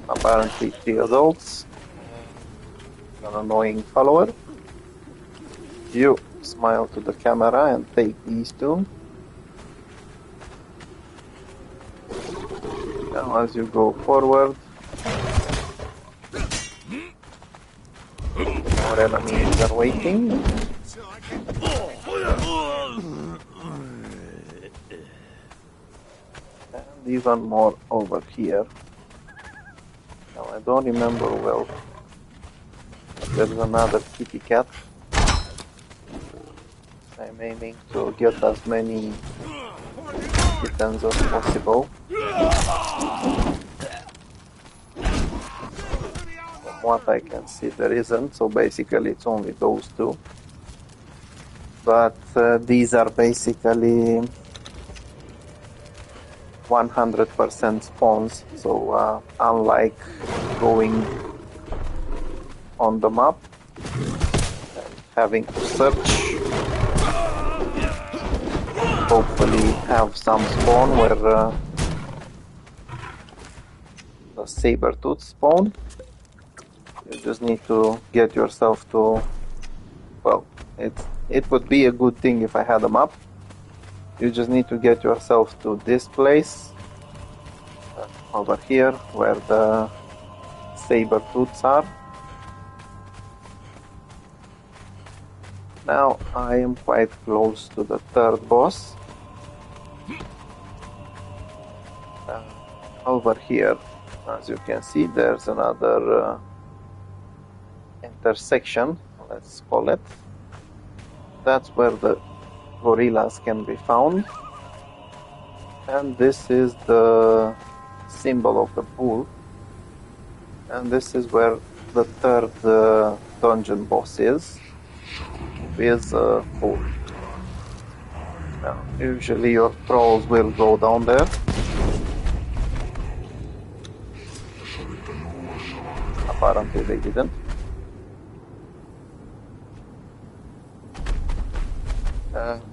apparently 3 adults. An annoying follower. You smile to the camera and take these 2. Now as you go forward, more enemies are waiting. And even more over here. Now I don't remember well. There's another kitty cat. I'm aiming to get as many kittens as possible. From what I can see, there isn't, so basically it's only those 2. But these are basically 100% spawns, so unlike going on the map and having to search, hopefully have some spawn where the saber-tooth spawn. You just need to get yourself to, well, it would be a good thing if I had a map. You just need to get yourself to this place over here where the saber-tooths are. Now I am quite close to the third boss. Over here, as you can see, there's another intersection, let's call it. That's where the gorillas can be found. And this is the symbol of the bull. And this is where the third dungeon boss is, with a bull. Now, usually your thralls will go down there. Apparently they didn't.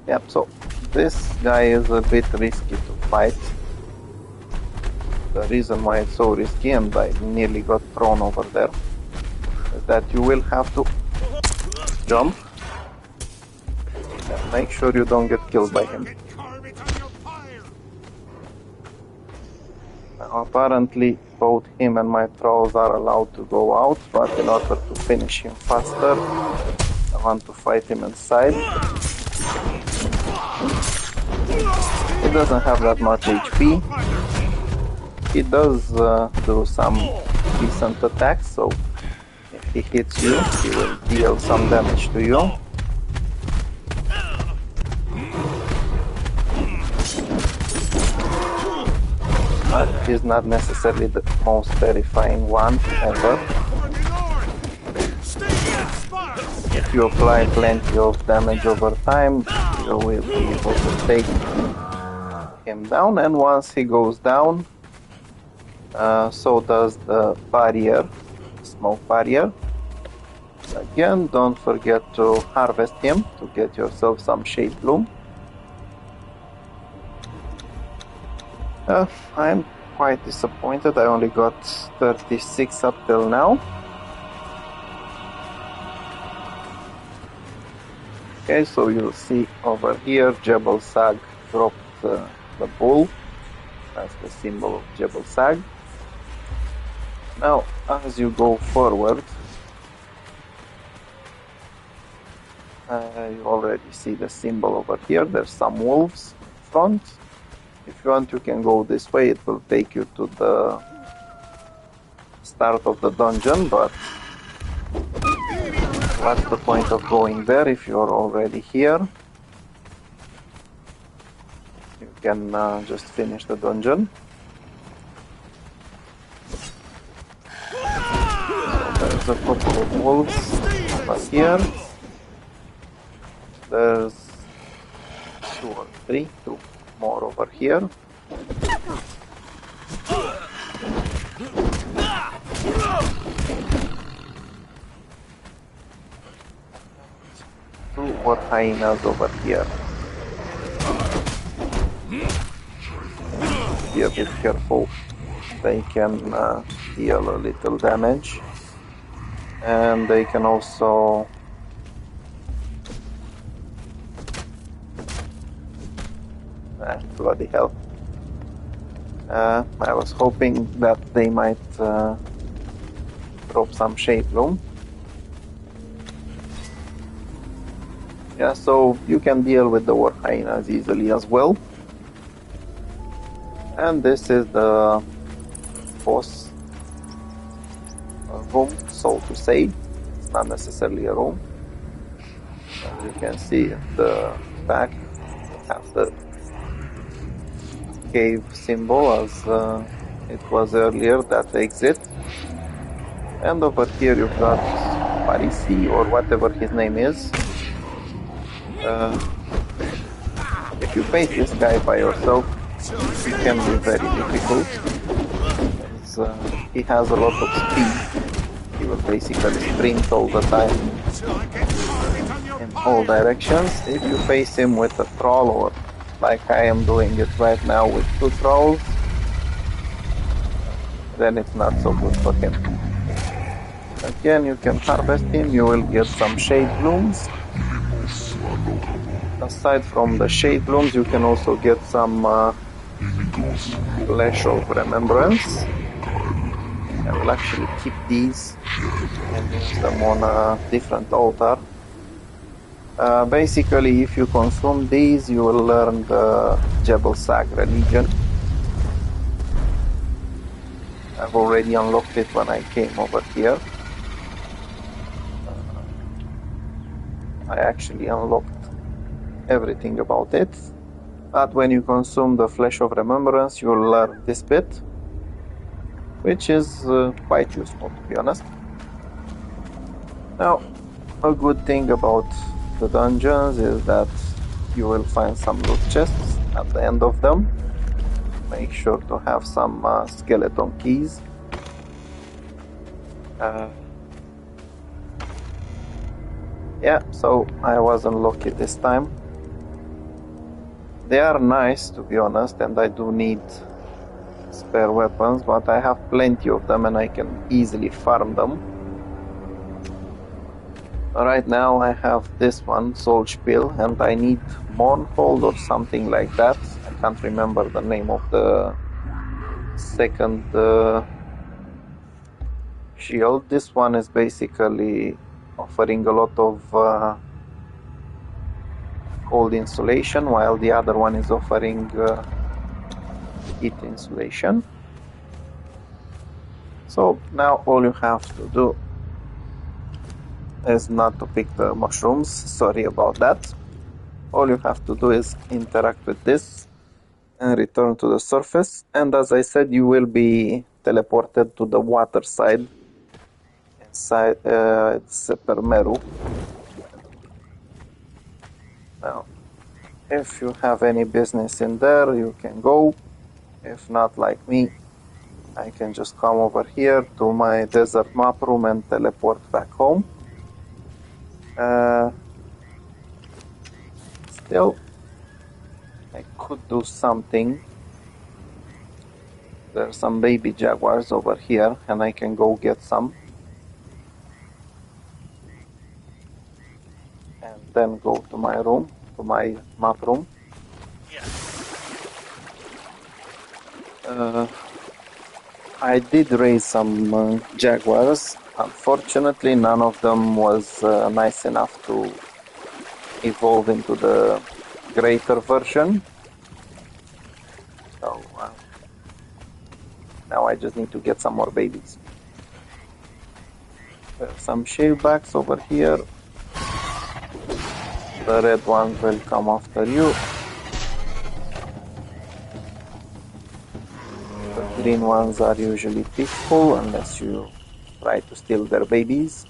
Yep, so this guy is a bit risky to fight. The reason why it's so risky, and I nearly got thrown over there, is that you will have to jump and make sure you don't get killed by him. Now, apparently both him and my thralls are allowed to go out, but in order to finish him faster, I want to fight him inside. He doesn't have that much HP. He does do some decent attacks, so if he hits you, he will deal some damage to you. But he's not necessarily the most terrifying one ever. If you apply plenty of damage over time, you will be able to take him down, and once he goes down, so does the barrier, smoke barrier. Again, don't forget to harvest him to get yourself some Shadebloom. I'm quite disappointed, I only got 36 up till now. Okay, so you'll see over here, Jebel Sag dropped the bull. That's the symbol of Jebel Sag. Now, as you go forward, you already see the symbol over here. There's some wolves in front. If you want, you can go this way. It will take you to the start of the dungeon, but what's the point of going there if you're already here? You can just finish the dungeon. So there's a couple of wolves over here. There's two more over here. Two more hyenas over here. Be a bit careful. They can deal a little damage, and they can also bloody hell. I was hoping that they might drop some Shadebloom. Yeah, so you can deal with the war hyenas easily as well. And this is the boss room, so to say. It's not necessarily a room. As you can see at the back, it has the cave symbol as it was earlier, that exit. And over here you've got Parisi, or whatever his name is. If you face this guy by yourself, it can be very difficult. He has a lot of speed. He will basically sprint all the time in all directions. If you face him with a thrall, or like I am doing it right now with two thralls, then it's not so good for him. Again, you can harvest him, you will get some Shadeblooms. Aside from the Shadeblooms, you can also get some Flesh of Remembrance. I will actually keep these and use them on a different altar Basically, if you consume these, you will learn the Jebel Sag religion. I've already unlocked it when I came over here. I actually unlocked everything about it. But when you consume the Flesh of Remembrance, you will learn this bit, which is quite useful, to be honest. Now, a good thing about the dungeons is that you will find some loot chests at the end of them. Make sure to have some skeleton keys. Yeah, so I wasn't lucky this time. They are nice, to be honest, and I do need spare weapons, but I have plenty of them and I can easily farm them. Right now I have this one, Soul Spiel, and I need Mournhold or something like that. I can't remember the name of the second shield. This one is basically offering a lot of cold insulation, while the other one is offering heat insulation. So now all you have to do is not to pick the mushrooms, sorry about that. All you have to do is interact with this and return to the surface, and as I said, you will be teleported to the water side inside Sepermeru. Now, if you have any business in there, you can go. If not, like me, I can just come over here to my desert map room and teleport back home. Still, I could do something. There are some baby jaguars over here, and I can go get some. And then go to my room, to my map room. I did raise some jaguars. Unfortunately, none of them was nice enough to evolve into the greater version. So now I just need to get some more babies. There are some shavebacks over here. The red ones will come after you. The green ones are usually peaceful unless you try to steal their babies.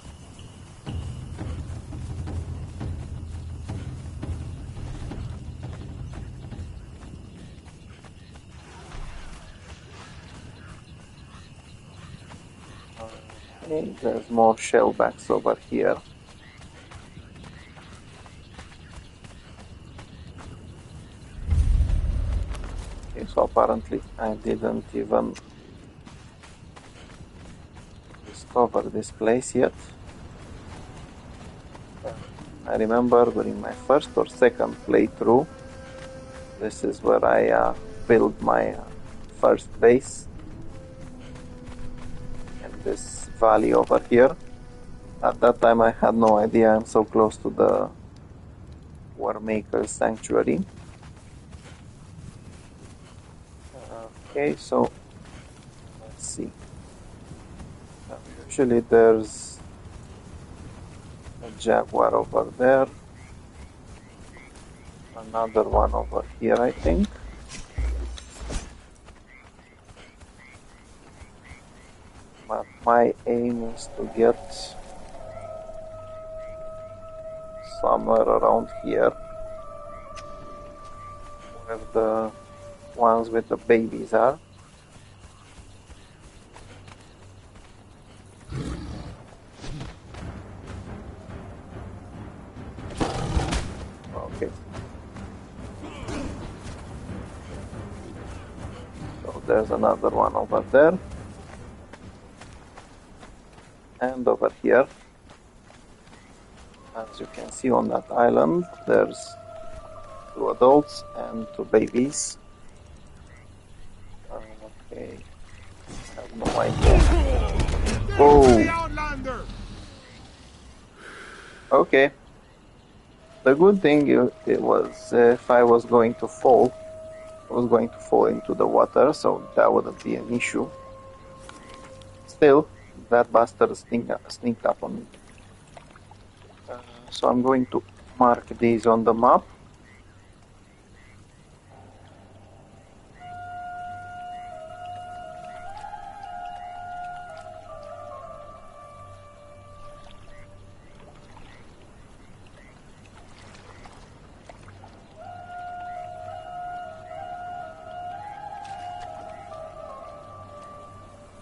Okay, there's more shellbacks over here. Okay, so apparently I didn't even discover this place yet. I remember during my first or second playthrough, this is where I built my first base. In this valley over here. At that time I had no idea I'm so close to the Warmaker's Sanctuary. Okay, so let's see. Usually there's a jaguar over there. Another one over here, I think. But my aim is to get somewhere around here where the ones with the babies are. Okay. So there's another one over there. And over here, as you can see on that island, there's 2 adults and 2 babies. Okay, I have no idea. Oh! Okay. The good thing it was if I was going to fall, I was going to fall into the water, so that wouldn't be an issue. Still, that bastard sneaked up on me. So I'm going to mark these on the map.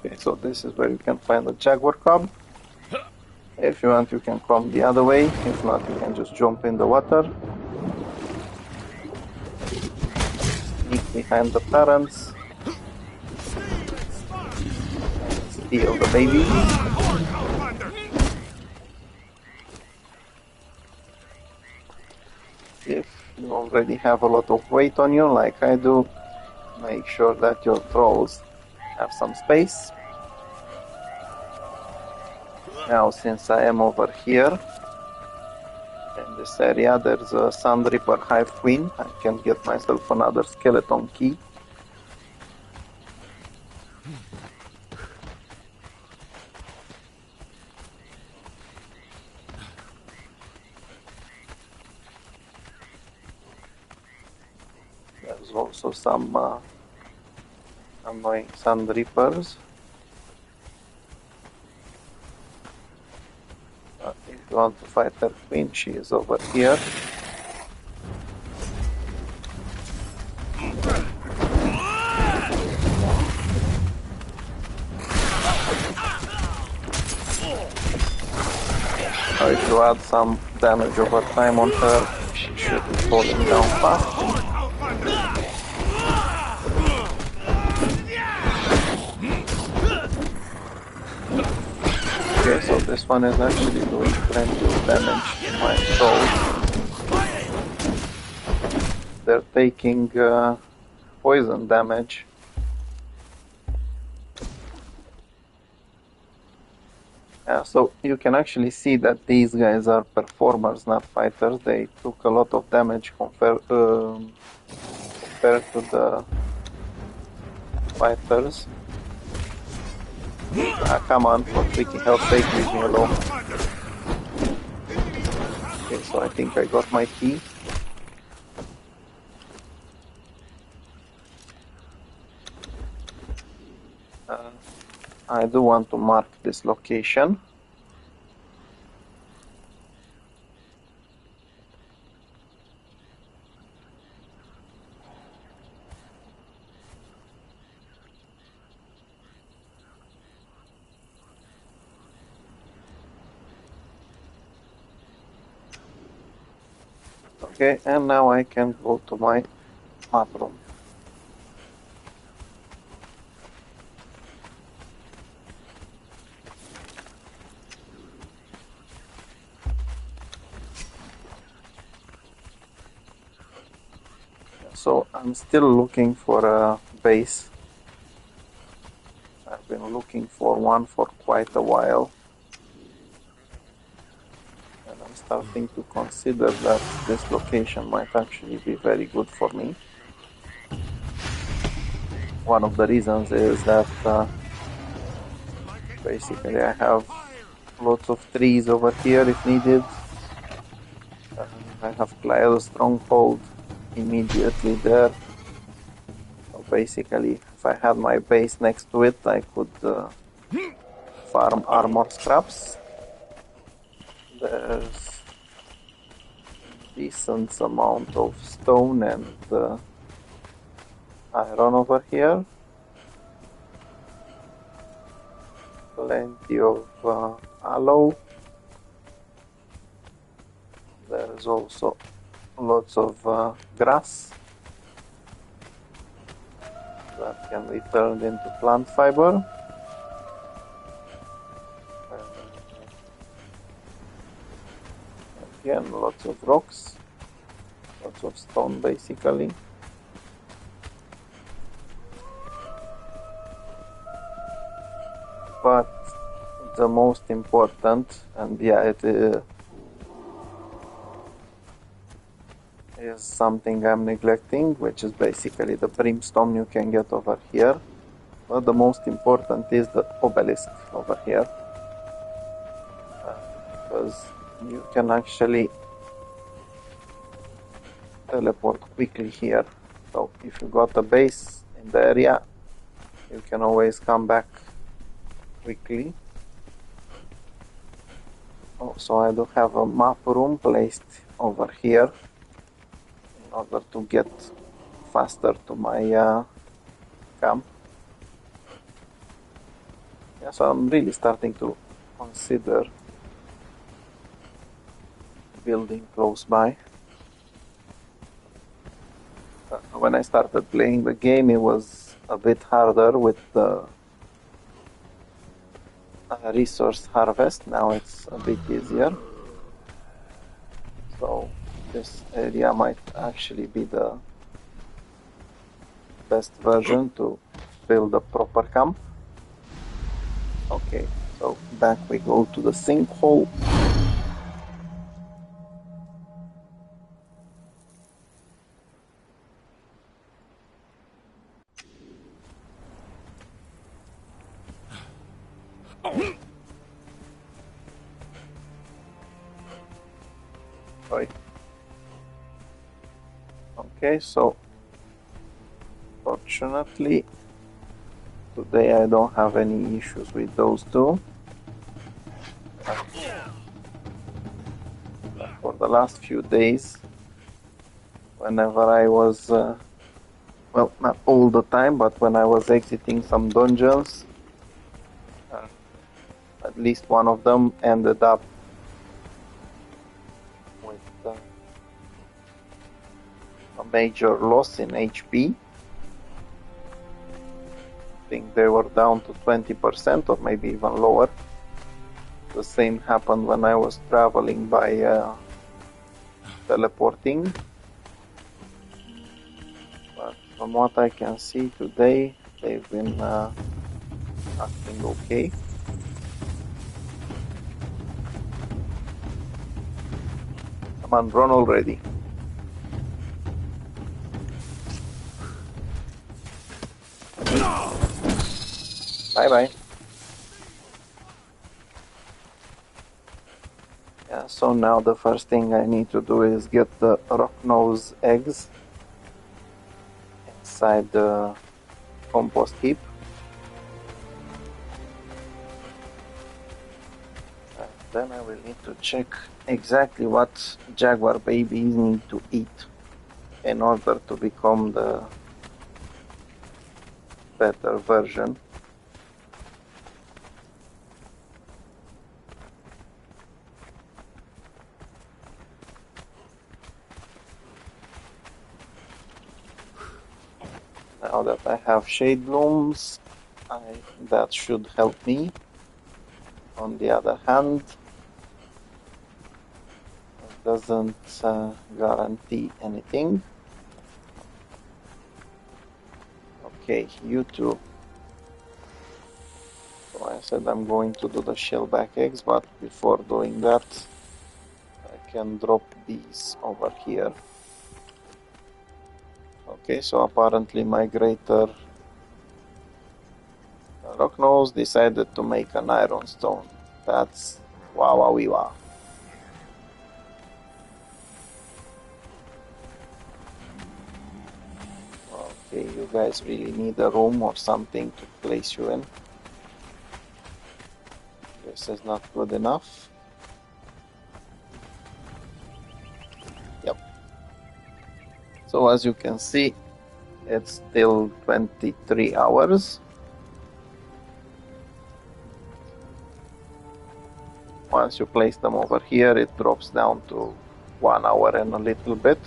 Okay, so this is where you can find the jaguar cub. If you want, you can come the other way. If not, you can just jump in the water. Sneak behind the parents. Steal the baby. If you already have a lot of weight on you, like I do, make sure that your thralls have some space. Now, since I am over here, in this area, there's a Sun Reaper Hive Queen. I can get myself another skeleton key. There's also some annoying Sun Reapers. If you want to fight her queen, she is over here. If you add some damage over time on her, she should be falling down fast. Okay, so this one is actually doing plenty of damage to my trolls. They're taking poison damage. Yeah, so you can actually see that these guys are performers, not fighters. They took a lot of damage compared to the fighters. Ah, come on, for freaking hell's sake, leave me alone. Okay, so I think I got my key. I do want to mark this location. Okay, and now I can go to my map room. So I'm still looking for a base. I've been looking for one for quite a while. And I'm starting to consider that this location might actually be very good for me. One of the reasons is that basically I have lots of trees over here if needed. I have Clio Stronghold immediately there. So basically, if I had my base next to it, I could farm armor scraps. There's decent amount of stone and iron over here. Plenty of aloe. There's also lots of grass that can be turned into plant fiber. Again, lots of rocks, lots of stone basically. But the most important, and yeah, There's something I'm neglecting, which is basically the brimstone you can get over here. But the most important is the obelisk over here. Because you can actually teleport quickly here. So if you got a base in the area, you can always come back quickly. Also, I do have a map room placed over here in order to get faster to my camp. Yeah, so I'm really starting to consider building close by. When I started playing the game, it was a bit harder with the resource harvest. Now it's a bit easier. So this area might actually be the best version to build a proper camp. Okay, so back we go to the sinkhole. Right. Okay, so fortunately today I don't have any issues with those two. For the last few days, whenever I was, well, not all the time, but when I was exiting some dungeons, at least one of them ended up with a major loss in HP. I think they were down to 20% or maybe even lower. The same happened when I was traveling by teleporting. But from what I can see today, they've been acting okay. Come on, run already. Bye-bye. Yeah, so now the first thing I need to do is get the rock nose eggs inside the compost heap. And then I will need to check exactly what jaguar babies need to eat in order to become the better version. Now that I have Shadeblooms, that should help me. On the other hand, it doesn't guarantee anything. Okay, you two. So I said I'm going to do the shellback eggs, but before doing that, I can drop these over here. Okay, so apparently my greater rocknose decided to make an iron stone. That's wow. Okay, you guys really need a room or something to place you in. This is not good enough. Yep. So as you can see, it's still 23 hours. Once you place them over here, it drops down to 1 hour and a little bit,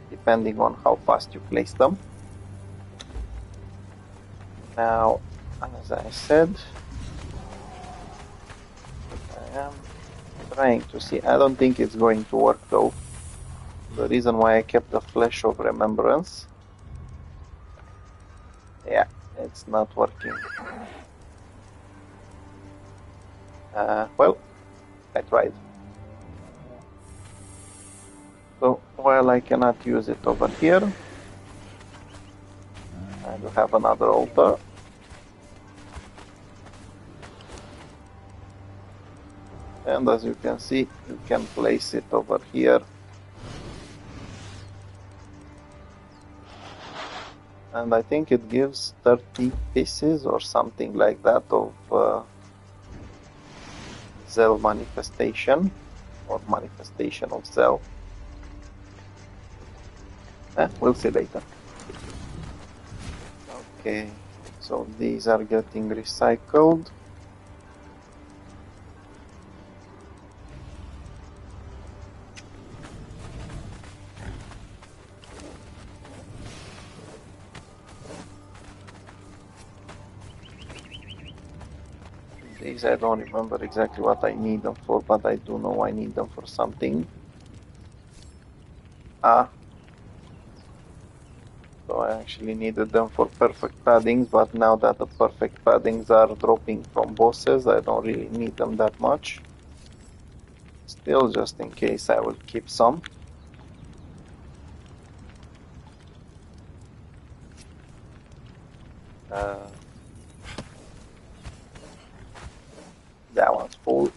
depending on how fast you place them. Now, as I said, I am trying to see. I don't think it's going to work though. The reason why I kept the Flesh of Remembrance. Yeah, it's not working. Well, I tried. So Well, I cannot use it over here. I do have another altar. And as you can see, you can place it over here. And I think it gives 30 pieces or something like that of Zell manifestation, or manifestation of Zell. We'll see later. Okay, so these are getting recycled. These I don't remember exactly what I need them for, but I do know I need them for something. So I actually needed them for perfect paddings, but now that the perfect paddings are dropping from bosses, I don't really need them that much. Still, just in case, I will keep some. That one's full.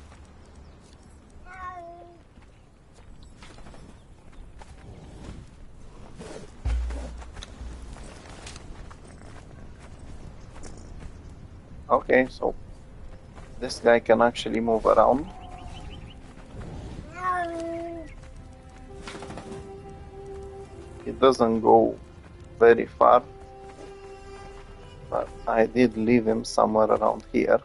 Okay, so this guy can actually move around. It doesn't go very far, but I did leave him somewhere around here.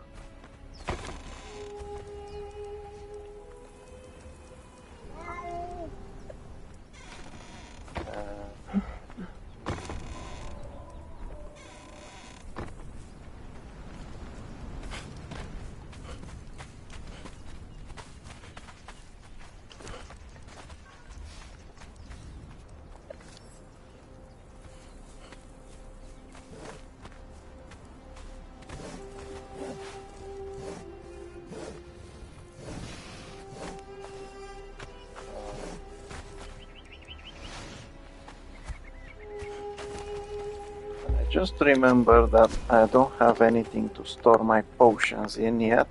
Just remember that I don't have anything to store my potions in yet.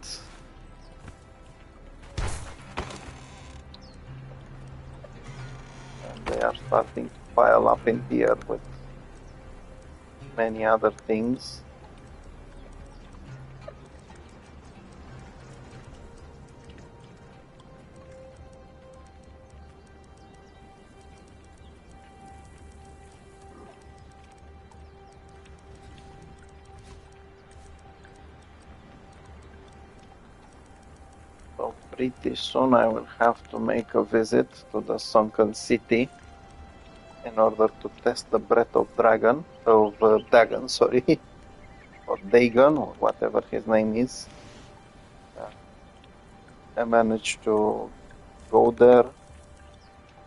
And they are starting to pile up in here with many other things. So pretty soon I will have to make a visit to the sunken city in order to test the breath of Dagon, sorry, or Dagon, or whatever his name is. I managed to go there,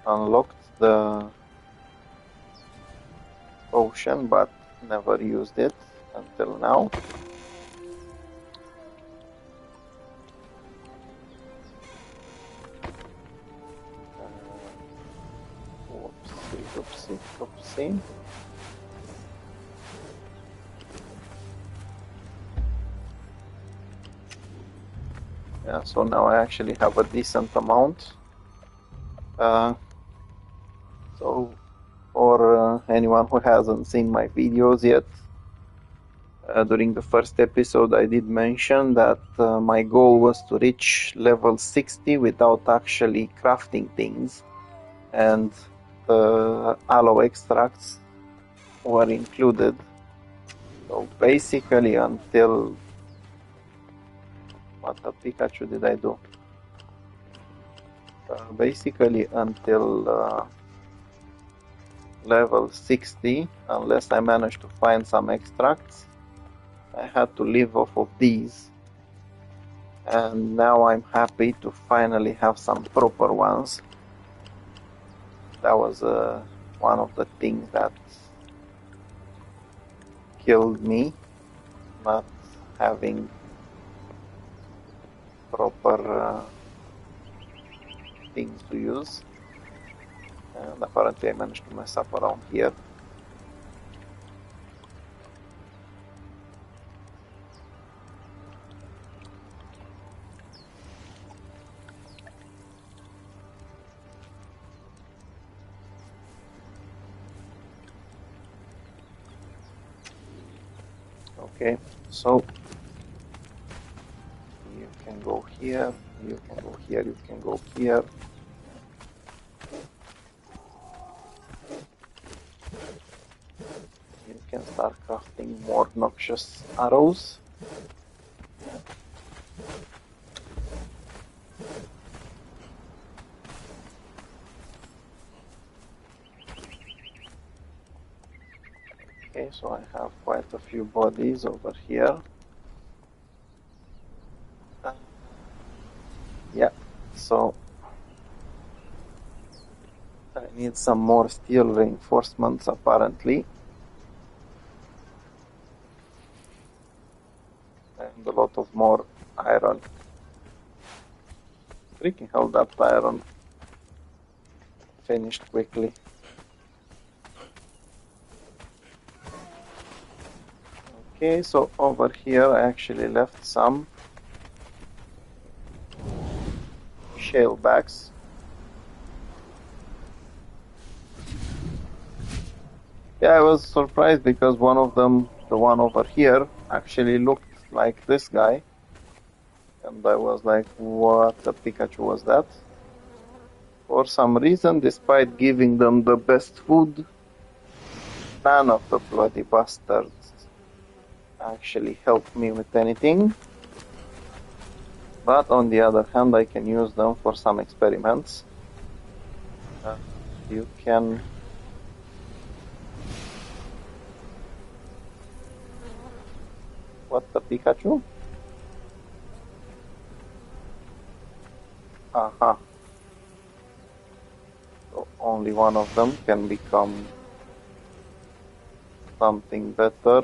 unlocked the potion, but never used it until now. Oopsie. Yeah, so now I actually have a decent amount. So for anyone who hasn't seen my videos yet, during the first episode I did mention that my goal was to reach level 60 without actually crafting things, and the aloe extracts were included. So basically until... What the Pikachu did I do? Basically until level 60, unless I managed to find some extracts, I had to live off of these. And now I'm happy to finally have some proper ones. That was one of the things that killed me, not having proper things to use. And apparently I managed to mess up around here. Okay, so you can go here, you can go here, you can go here. You can start crafting more noxious arrows. Okay, so I have quite a few bodies over here. Yeah, so I need some more steel reinforcements apparently. And a lot of more iron. Freaking hell, that iron finished quickly. Okay, so over here I actually left some shale backs. Yeah, I was surprised because one of them, the one over here, actually looked like this guy. And I was like, what the Pikachu was that? For some reason, despite giving them the best food, none of the bloody bastards actually helped me with anything. But on the other hand, I can use them for some experiments. You can... What, the Pikachu? Aha. So only one of them can become something better.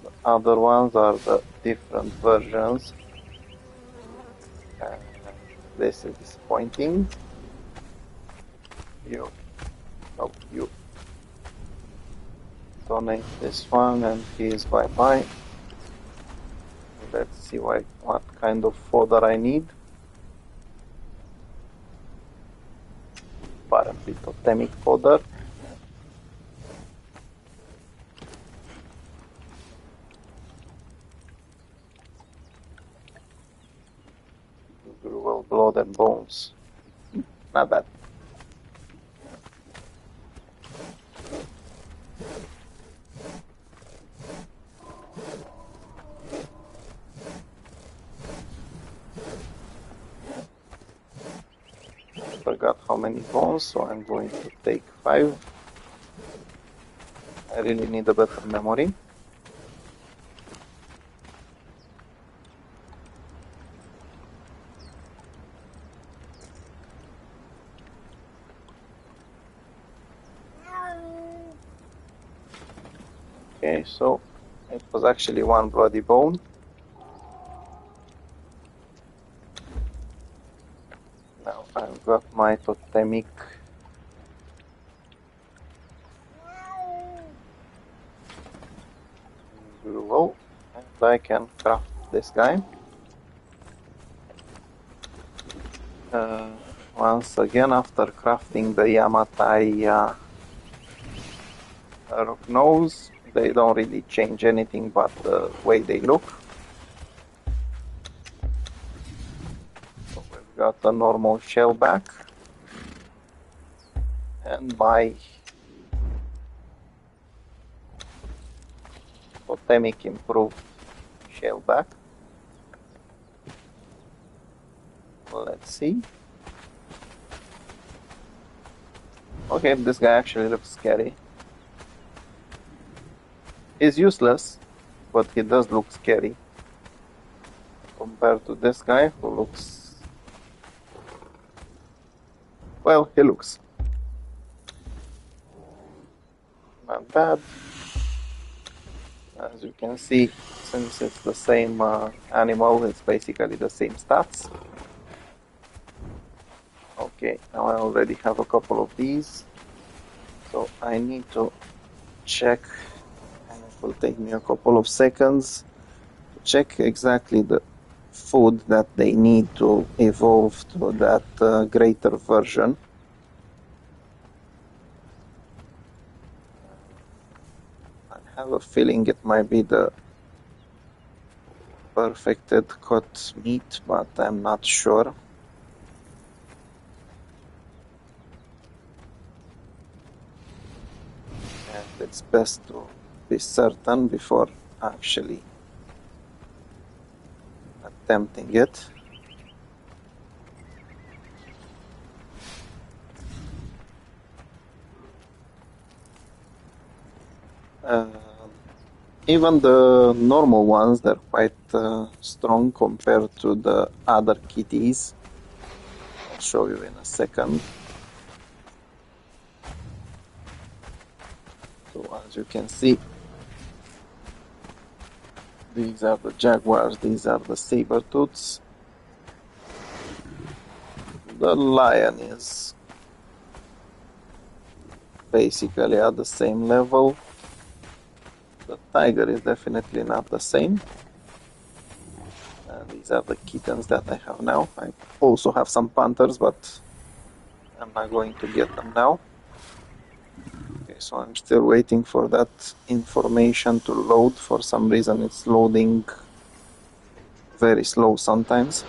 The other ones are the different versions. This is disappointing. You. Oh, you. Donate this one and he is bye-bye. Let's see what kind of fodder I need. Apparently totemic fodder. Gruel, blood and bones. Not bad. Forgot how many bones, so I'm going to take 5. I really need a better memory. Okay, so it was actually one bloody bone. Now I've got my totemic gruel, and I can craft this guy. Once again, after crafting the Yamatai rock nose, they don't really change anything but the way they look. So we've got a normal shellback and my totemic improved shellback. Let's see. Okay, this guy actually looks scary. He's useless, but he does look scary compared to this guy who looks... Well, he looks not bad. As you can see, since it's the same animal, it's basically the same stats. Okay, now I already have a couple of these, so I need to check, and it will take me a couple of seconds to check exactly the food that they need to evolve to that greater version. I have a feeling it might be the perfected cut meat, but I'm not sure. And it's best to be certain before actually attempting it. Even the normal ones, they're quite strong compared to the other kitties. I'll show you in a second. So as you can see, these are the jaguars, these are the saber-tooths. The lion is basically at the same level. The tiger is definitely not the same. These are the kittens that I have now. I also have some panthers, but I'm not going to get them now. Okay, so I'm still waiting for that information to load. For some reason it's loading very slow sometimes.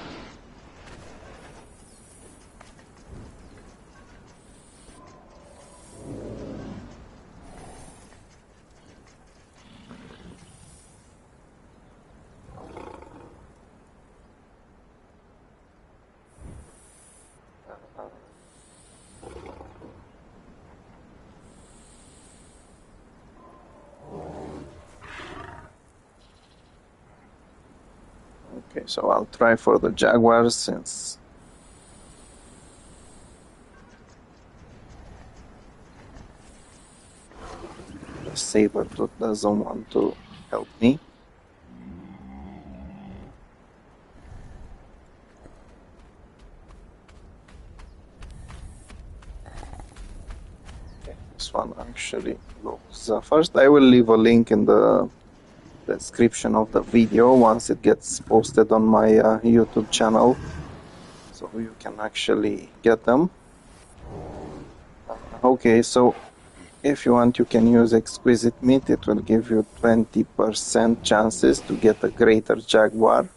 Okay, so I'll try for the jaguars since the saber-tooth doesn't want to help me. Okay, this one actually goes first. I will leave a link in the description of the video once it gets posted on my YouTube channel, so you can actually get them. Okay, so if you want, you can use exquisite meat. It will give you 20% chances to get a greater jaguar.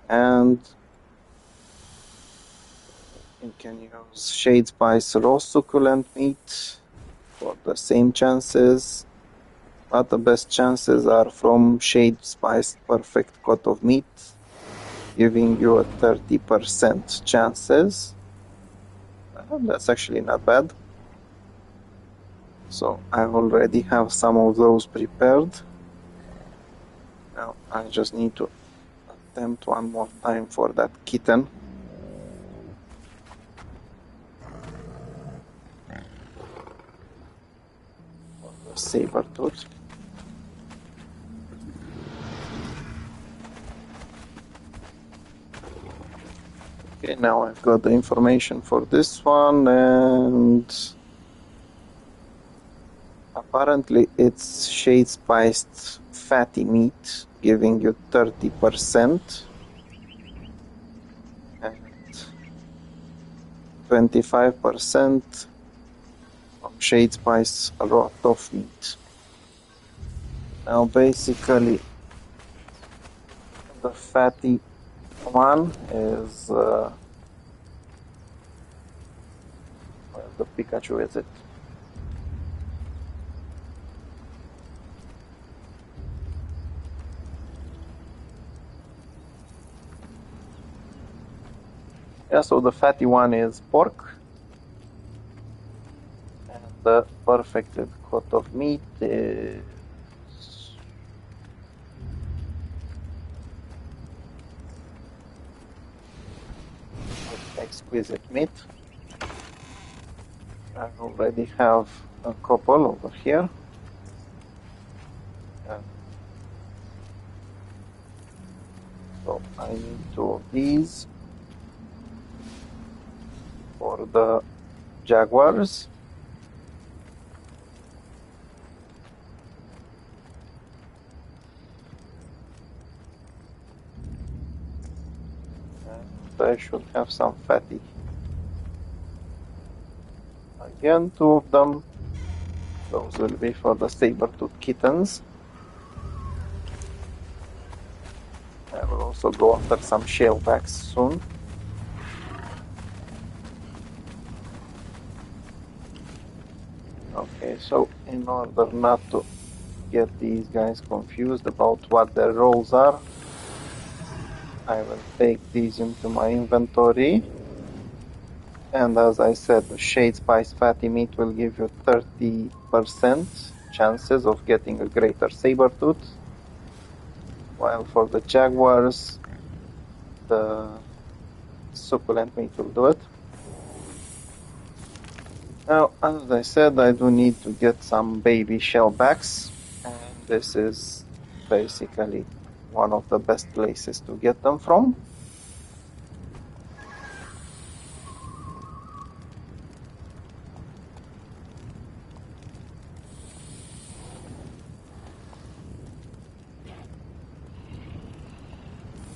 And you can use shade spice raw succulent meat for the same chances. But the best chances are from shade spiced perfect cut of meat, giving you a 30% chances. That's actually not bad. So I already have some of those prepared. Now I just need to attempt one more time for that kitten. For the saber-tooth. Okay, now I've got the information for this one, and apparently it's shade spiced fatty meat, giving you 30%, and 25% from shade spice raw tough meat. Now basically the fatty one is where the Pikachu is it? Yeah, so the fatty one is pork, and the perfected cut of meat is exquisite meat. I already have a couple over here. So I need two of these. for the jaguars. And I should have some fatty. Again, 2 of them. Those will be for the saber-tooth kittens. I will also go after some shellbacks soon. Okay, so in order not to get these guys confused about what their roles are, I will take these into my inventory. And as I said, the Shade Spice Fatty Meat will give you 30% chances of getting a greater saber-tooth. While for the jaguars, the succulent meat will do it. Now, as I said, I do need to get some baby shellbacks, and this is basically one of the best places to get them from.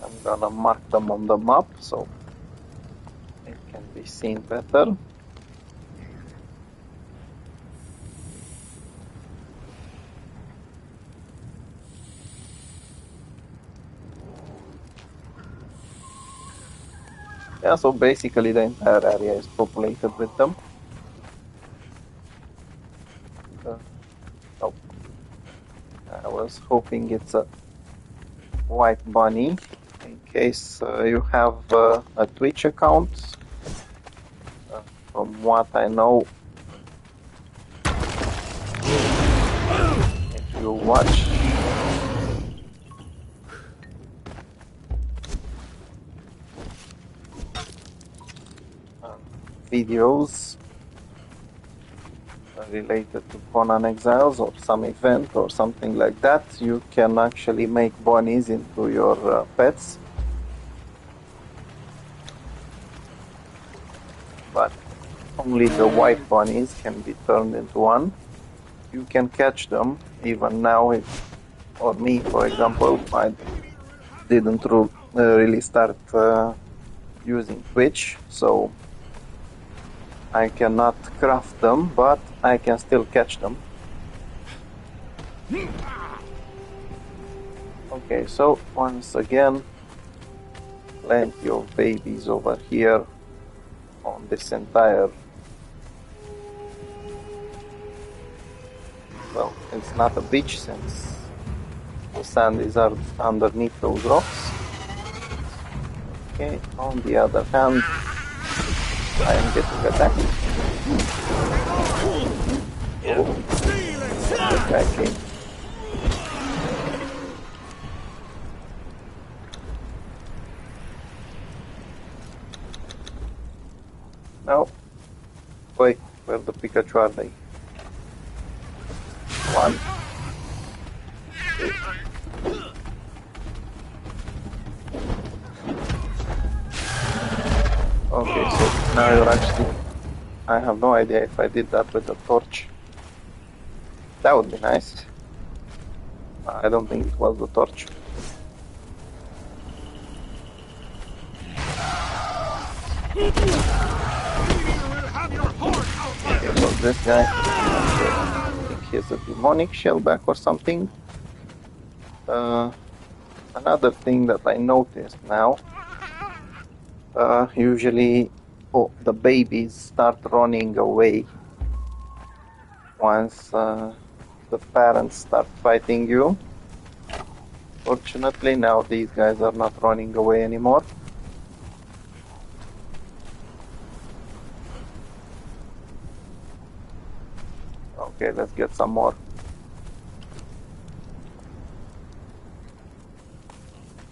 I'm gonna mark them on the map so it can be seen better. Yeah, so basically the entire area is populated with them. Oh, I was hoping it's a white bunny. In case you have a Twitch account, from what I know, if you watch videos related to Conan Exiles or some event or something like that, you can actually make bunnies into your pets. But only the white bunnies can be turned into one. You can catch them even now, or me, for example, I didn't really start using Twitch, so I cannot craft them, but I can still catch them. Okay, so once again, plenty of babies over here on this entire... Well, it's not a beach since the sand is underneath those rocks. Okay, on the other hand, I am getting attacked. Oh, the guy came. Now, wait, where the Pikachu are they? 1, 2. Okay, so now you're actually... I have no idea if I did that with a torch. That would be nice. I don't think it was the torch. Okay, so this guy, I think he has a demonic shellback or something. Another thing that I noticed now, usually the babies start running away once the parents start fighting you. Fortunately, now these guys are not running away anymore. Okay, let's get some more.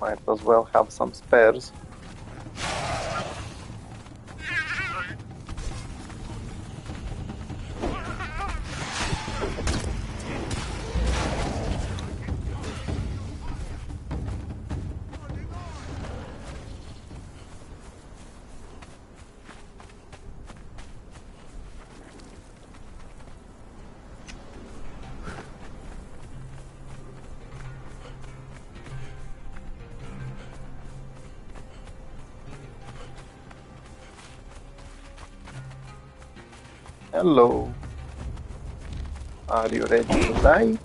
Might as well have some spares. Hello. Are you ready to die?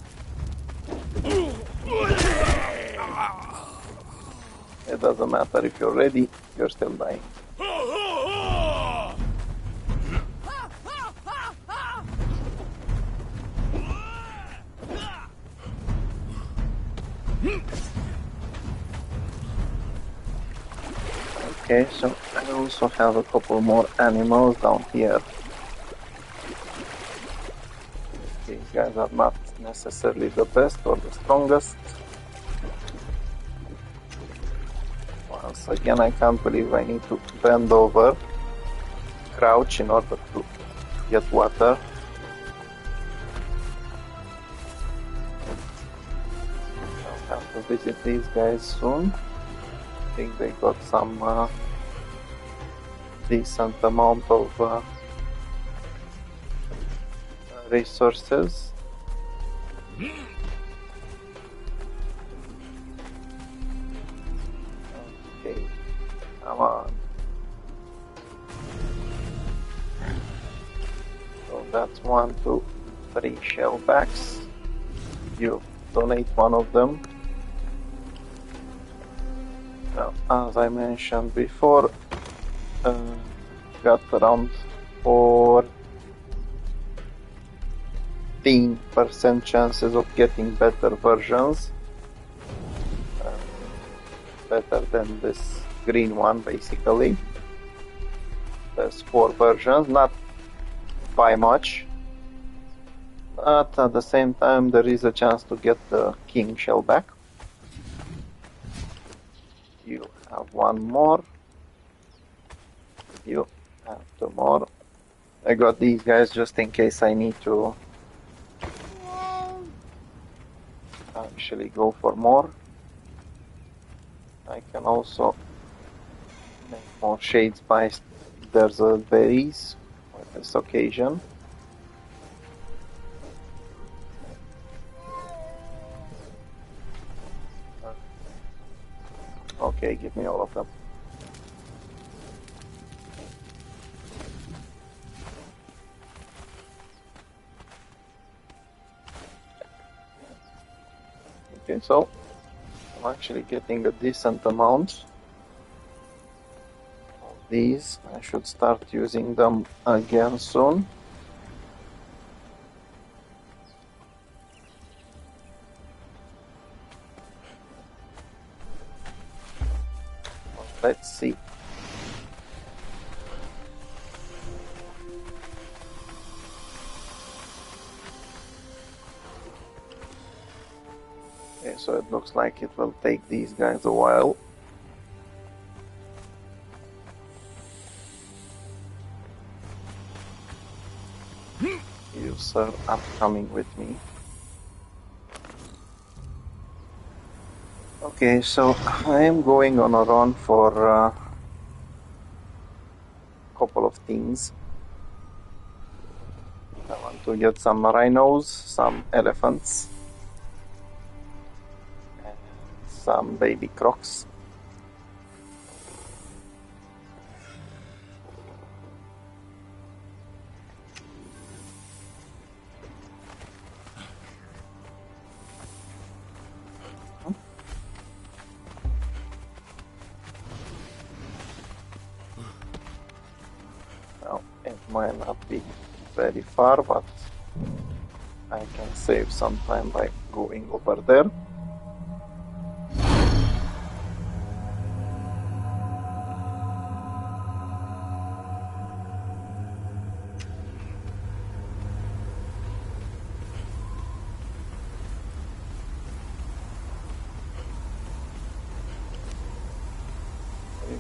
It doesn't matter if you're ready, you're still dying. Okay, so I also have a couple more animals down here. These guys are not necessarily the best or the strongest. Once again, I can't believe I need to bend over, crouch in order to get water. I'll have to visit these guys soon. I think they got some decent amount of resources. Okay, come on. So that's 1, 2, 3 shellbacks. You donate one of them. Now, as I mentioned before, got around 14% chances of getting better versions. Better than this green one, basically. There's 4 versions, not by much. But at the same time, there is a chance to get the king shellback. You have 1 more. You have 2 more. I got these guys just in case I need to actually go for more. I can also make more shade spice desert berries for this occasion. Okay, give me all of them. Okay, so I'm actually getting a decent amount of these. I should start using them again soon. Let's see. Okay, so it looks like it will take these guys a while. You, sir, are coming with me. Okay, so I am going on a run for a couple of things. I want to get some rhinos, some elephants, and some baby crocs. Well, it might not be very far, but I can save some time by going over there.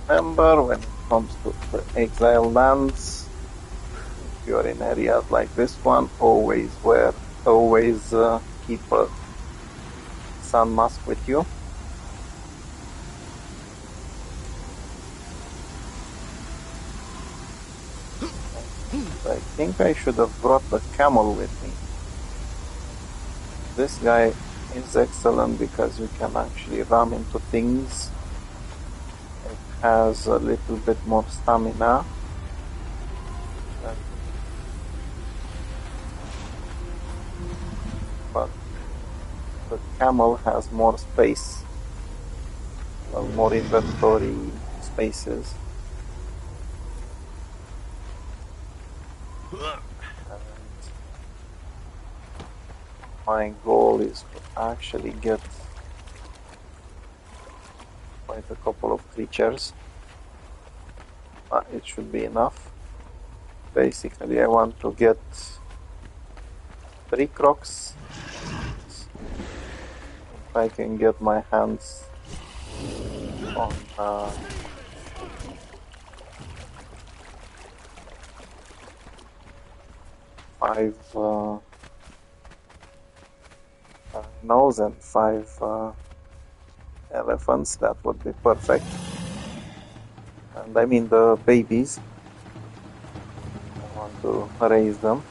Remember, when it comes to the Exiled Lands, if you're in areas like this one, always keep a sun mask with you. I think I should have brought the camel with me. This guy is excellent because you can actually ram into things. It has a little bit more stamina. the camel has more space, well, more inventory spaces. And my goal is to actually get quite a couple of creatures. It should be enough. Basically, I want to get 3 crocs. If I can get my hands on 5 rhinos and 5 elephants, that would be perfect. And I mean the babies. I want to raise them.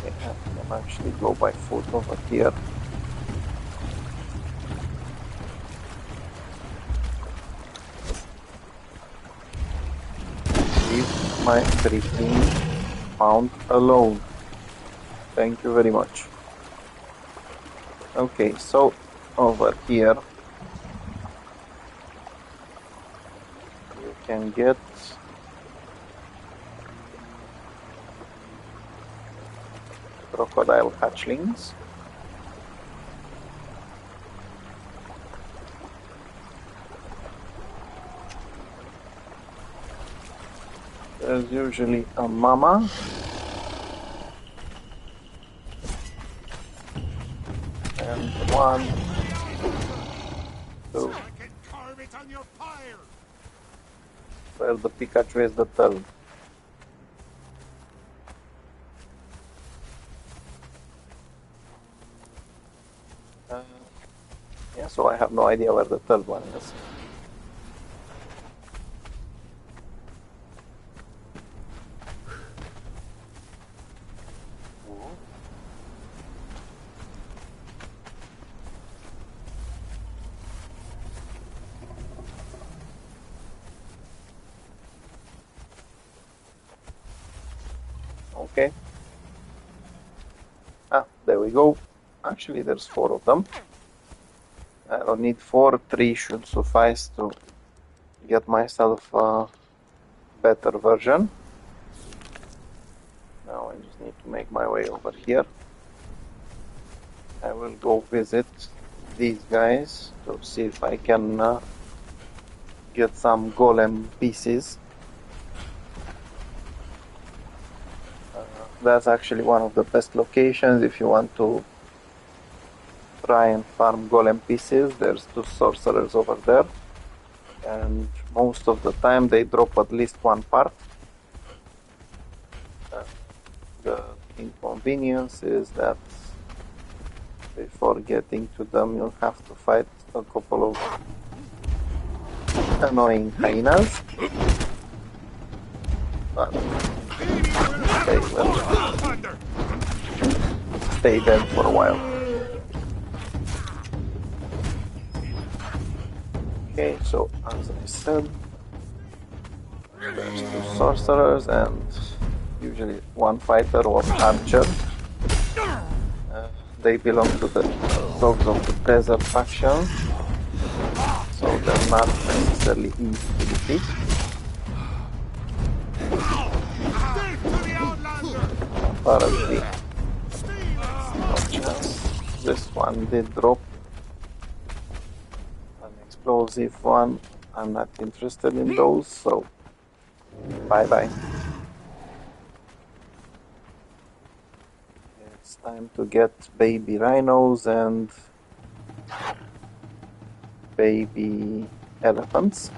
Okay, I can actually go by foot over here. Leave my freaking mount alone. Thank you very much. Okay, so over here you can get crocodile hatchlings. There's usually a mama. And 1, 2. Where the Pikachu is the third. Yeah, so I have no idea where the third one is. Okay. There we go. Actually, there's 4 of them. I don't need 4, 3 should suffice to get myself a better version. Now I just need to make my way over here. I will go visit these guys to see if I can get some golem pieces. That's actually one of the best locations if you want to try and farm golem pieces. There's 2 sorcerers over there, and most of the time they drop at least 1 part. The inconvenience is that before getting to them you'll have to fight a couple of annoying hyenas. But they will stay dead for a while. Okay, so as I said, there's 2 sorcerers and usually 1 fighter or archer. They belong to the dogs of the desert faction, so they're not necessarily easy to defeat. Apparently, no chance. This one did drop an explosive one. I'm not interested in those, so bye-bye. It's time to get baby rhinos and baby elephants.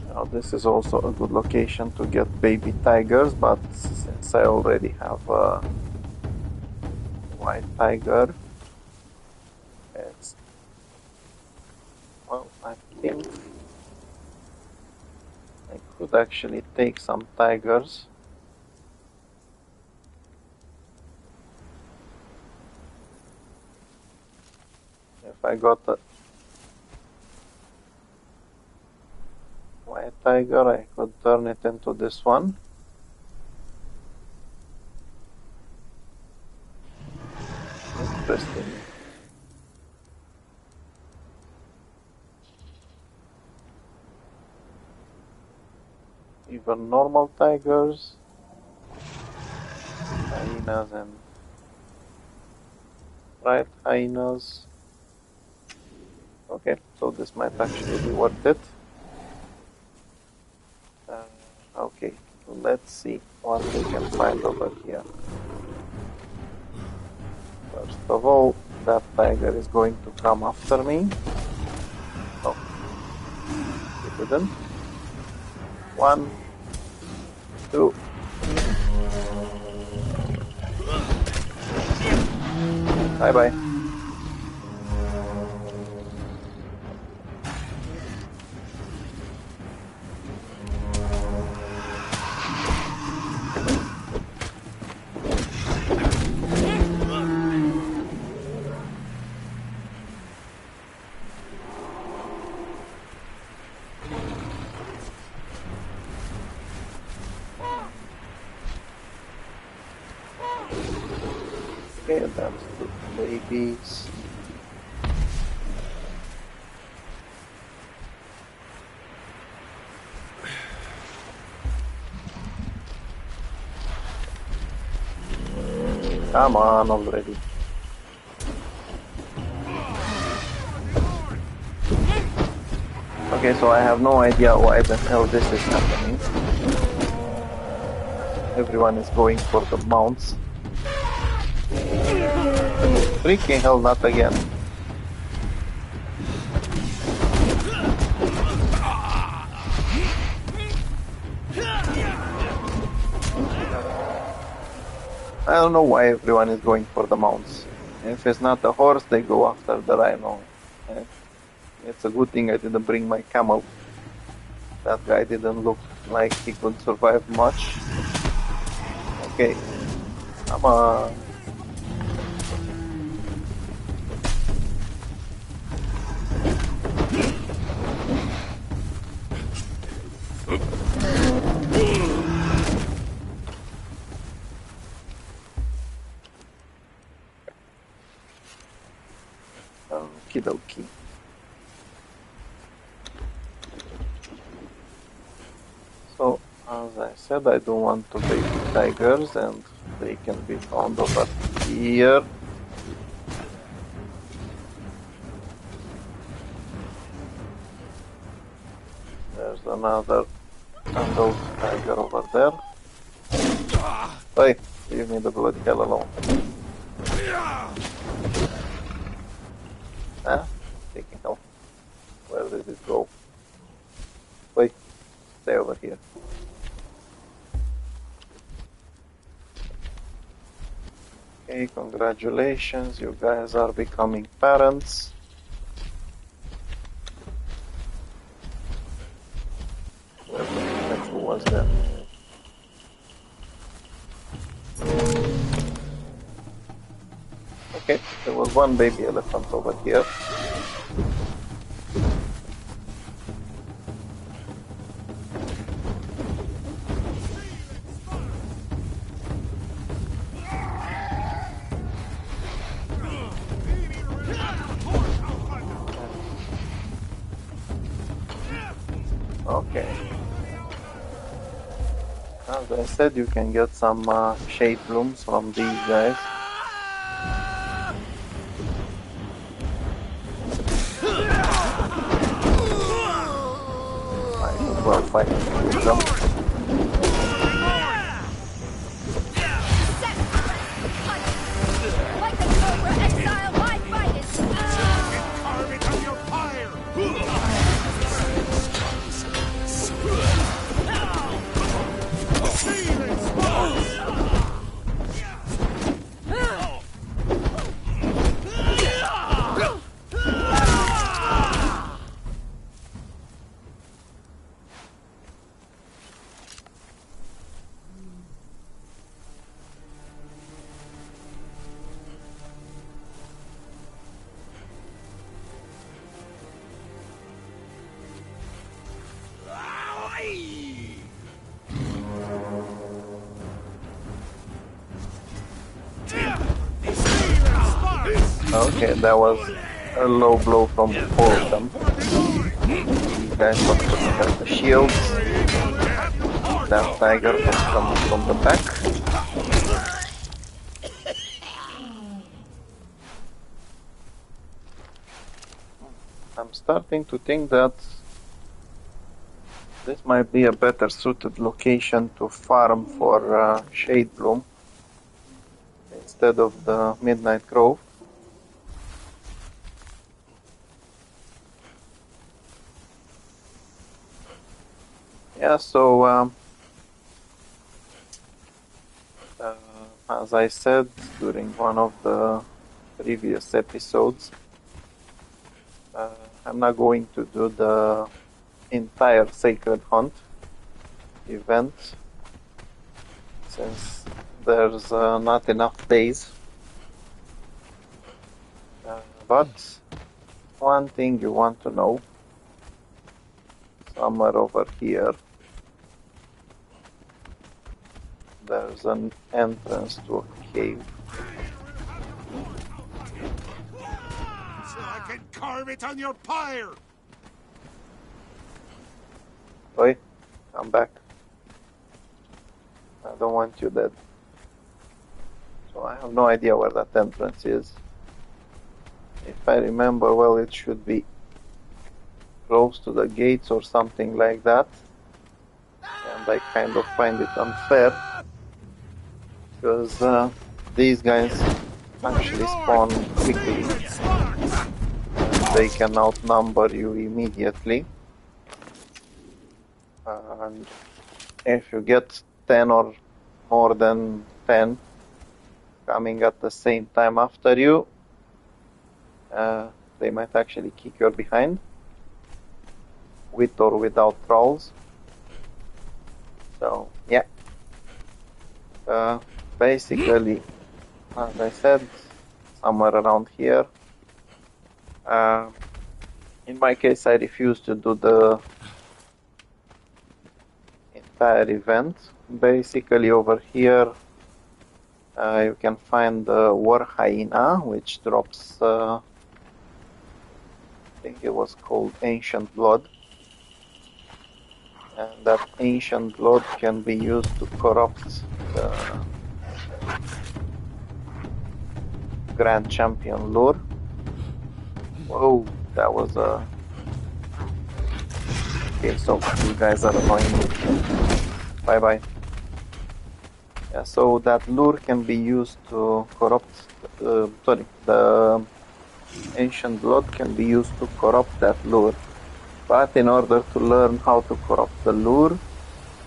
Now this is also a good location to get baby tigers, but since I already have a white tiger, it's, well, I think I could actually take some tigers. If I got a white tiger, I could turn it into this one. Interesting. Even normal tigers, hyenas and right hyenas. Okay, so this might actually be worth it. Okay, let's see what we can find over here. First of all, that tiger is going to come after me. Oh, he didn't. 1, 2. Bye-bye. Okay, that's the babies. Come on already. Okay, so I have no idea why the hell this is happening. Everyone is going for the mounts. Freaking hell, not again. I don't know why everyone is going for the mounts. If it's not the horse, they go after the rhino. It's a good thing I didn't bring my camel. That guy didn't look like he could survive much. Okay, come on. Okie dokie. So, as I said, I don't want to baby tigers, and they can be found over here. There's another adult tiger over there. Hey, leave me the bloody hell alone. Ah, taking hell. Where did it go? Wait, stay over here. Okay, congratulations, you guys are becoming parents. Where the heck was that? Okay, there was one baby elephant over here. Okay. As I said, you can get some Shadeblooms from these guys. Might as well fight with them. Like the Cobra Exile, my fight is Okay, that was a low blow from all of them. The guys from putting up the shields. That tiger was coming from the back. I'm starting to think that this might be a better suited location to farm for Shadebloom instead of the Midnight Grove. Yeah, so as I said during one of the previous episodes, I'm not going to do the entire Sacred Hunt event since there's not enough days. But one thing you want to know, somewhere over here, there's an entrance to a cave. So I can carve it on your pyre! Oi, come back. I don't want you dead. So I have no idea where that entrance is. If I remember well, it should be close to the gates or something like that. And I kind of find it unfair because these guys actually spawn quickly and they can outnumber you immediately. And if you get 10 or more than 10 coming at the same time after you, they might actually kick your behind, with or without thralls. So yeah, basically, as I said, somewhere around here. In my case, I refuse to do the entire event. Basically, over here, you can find the War Hyena, which drops, I think it was called Ancient Blood. And that Ancient Blood can be used to corrupt the Grand Champion lure. Whoa, that was a... Okay, so you guys are annoying me. Bye bye. Yeah, so that lure can be used to corrupt... the Ancient Blood can be used to corrupt that lure. But in order to learn how to corrupt the lure,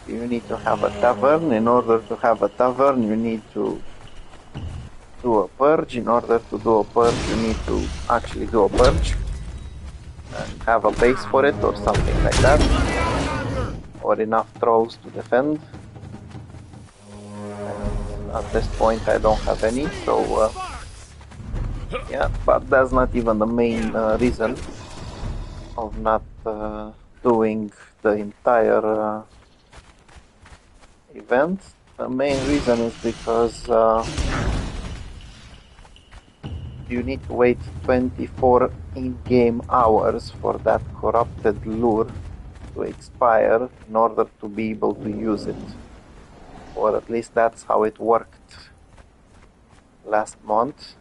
you need to have a tavern. In order to have a tavern, you need to do a purge. In order to do a purge, you need to actually do a purge and have a base for it or something like that, or enough trolls to defend. And at this point I don't have any, so yeah, but that's not even the main reason of not doing the entire event. The main reason is because you need to wait 24 in-game hours for that corrupted lure to expire in order to be able to use it. Or at least that's how it worked last month.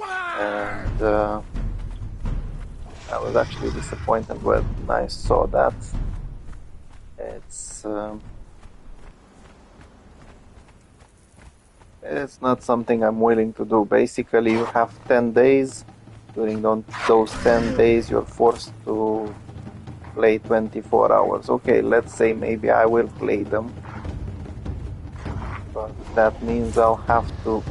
And I was actually disappointed when I saw that. It's not something I'm willing to do. Basically, you have 10 days. During those 10 days, you're forced to play 24 hours. Okay, let's say maybe I will play them. But that means I'll have to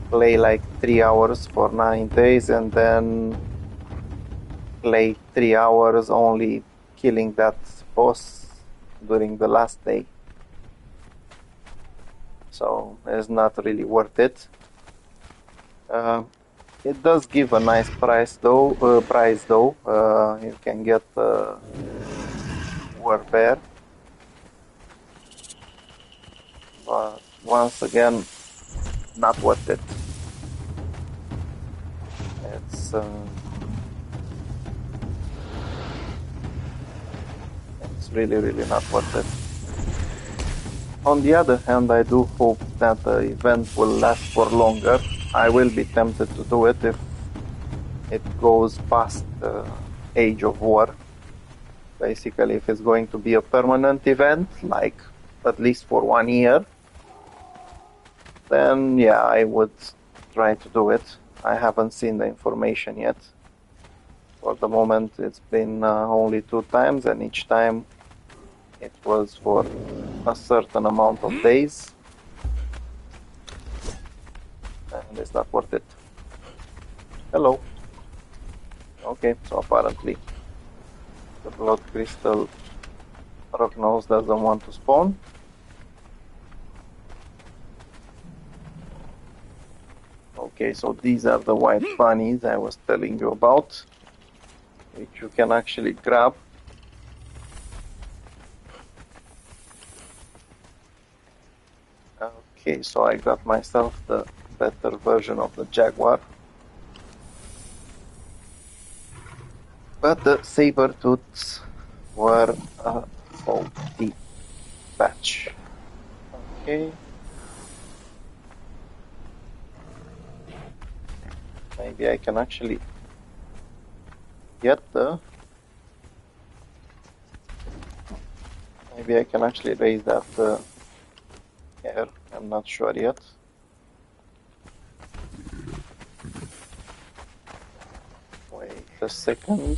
play like 3 hours for 9 days and then play 3 hours only killing that boss during the last day. So it's not really worth it. It does give a nice price though. You can get War Bear, but once again, not worth it. It's really not worth it. On the other hand, I do hope that the event will last for longer. I will be tempted to do it if it goes past the age of war. Basically, if it's going to be a permanent event, like at least for 1 year, then yeah, I would try to do it. I haven't seen the information yet. For the moment, it's been only 2 times, and each time it was for a certain amount of days, and it's not worth it. Hello. Okay, so apparently the blood crystal rock nose doesn't want to spawn. Okay, so these are the white bunnies I was telling you about, which you can actually grab. Okay, so I got myself the better version of the jaguar. But the saber-tooths were a faulty batch. Okay. Maybe I can actually get the... Maybe I can actually raise that air. I'm not sure yet. Wait a second.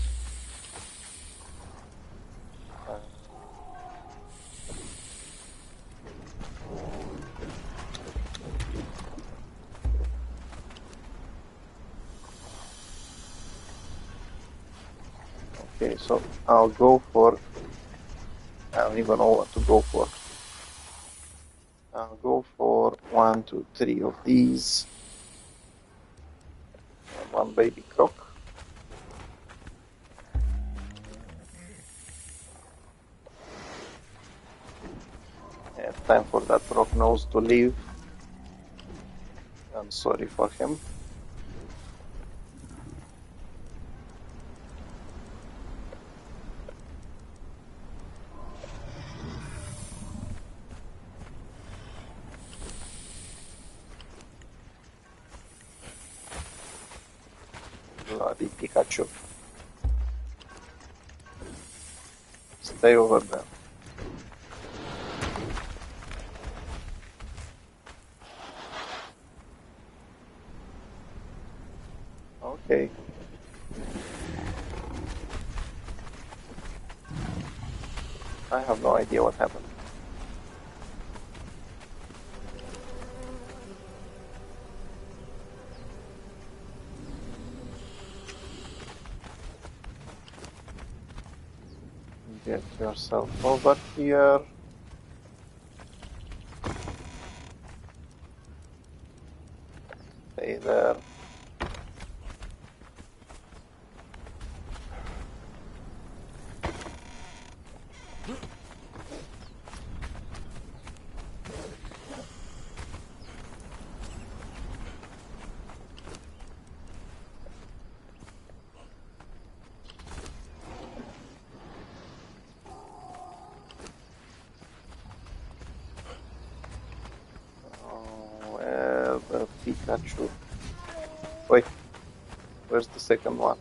Okay, so I'll go for... I don't even know what to go for. I'll go for 1, 2, 3 of these. And 1 baby croc. Yeah, time for that rock nose to leave. I'm sorry for him. Bloody Pikachu. Stay over there. Okay. I have no idea what happened. Get yourself over here. Stay there. Where the Pikachu? Wait, where's the second one?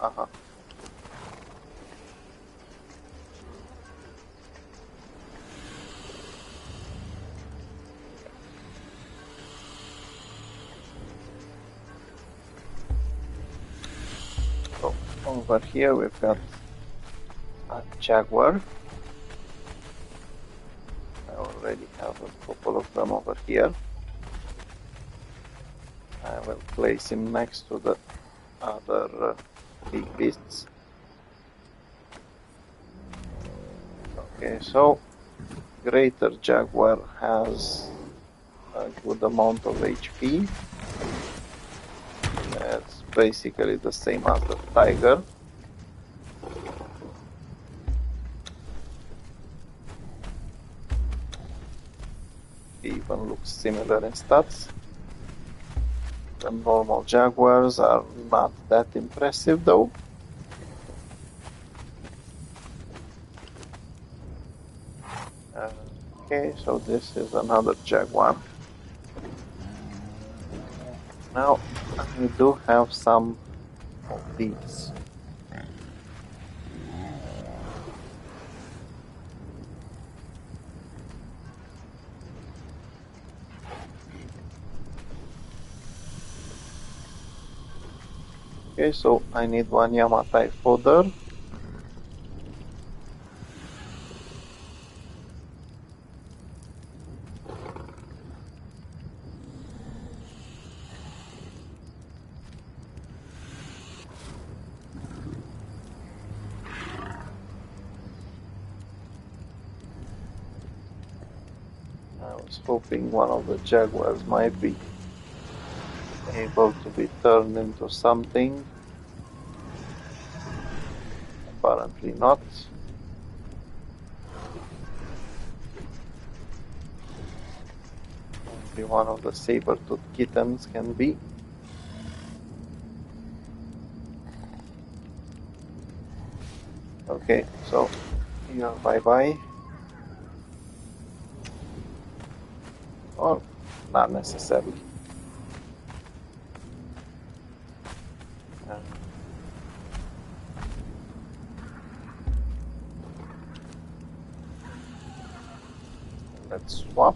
Uh-huh. So over here we've got a jaguar. I already have a couple of them over here. I will place him next to the other big beasts. Okay, so Greater Jaguar has a good amount of HP. That's basically the same as the Tiger. even looks similar in stats. The normal jaguars are not that impressive though. Okay, so this is another jaguar. Now I do have some of these. Okay, so I need one Yamatai fodder. I was hoping one of the jaguars might be able to be turned into something. Apparently not. Only one of the saber-toothed kittens can be. Okay, so here, bye-bye. Or not necessarily. Let's swap.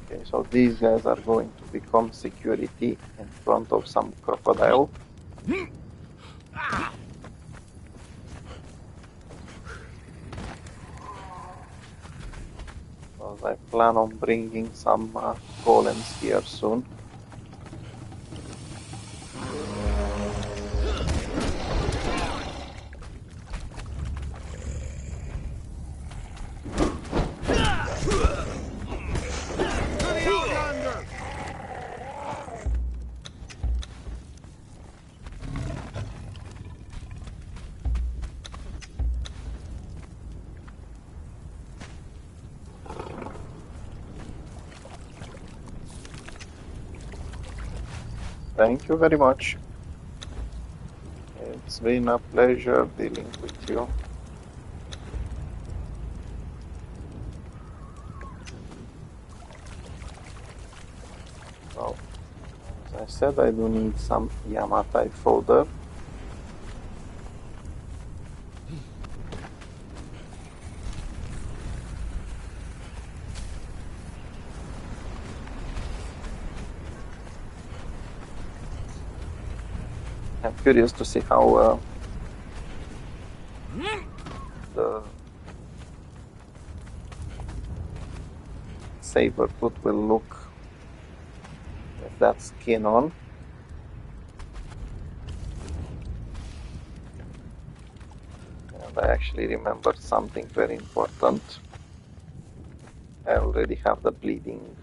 Okay, so these guys are going to become security in front of some crocodile. Because I plan on bringing some golems here soon. Thank you very much. It's been a pleasure dealing with you. So, as I said, I do need some Yamatai fodder. I'm curious to see how the saber-tooth will look with that skin on. And I actually remembered something very important. I already have the bleeding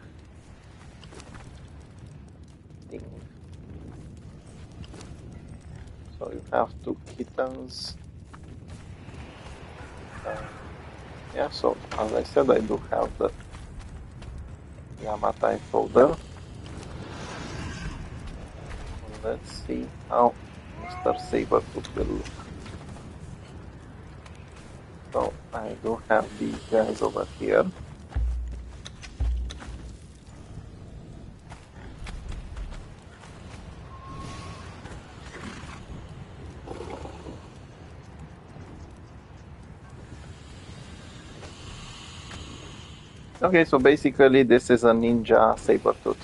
thing. So you have 2 kittens. Yeah, so as I said, I do have the Yamatai folder. Let's see how Mr. Sabertooth will look. So I do have these guys over here. Okay, so basically this is a ninja sabertooth.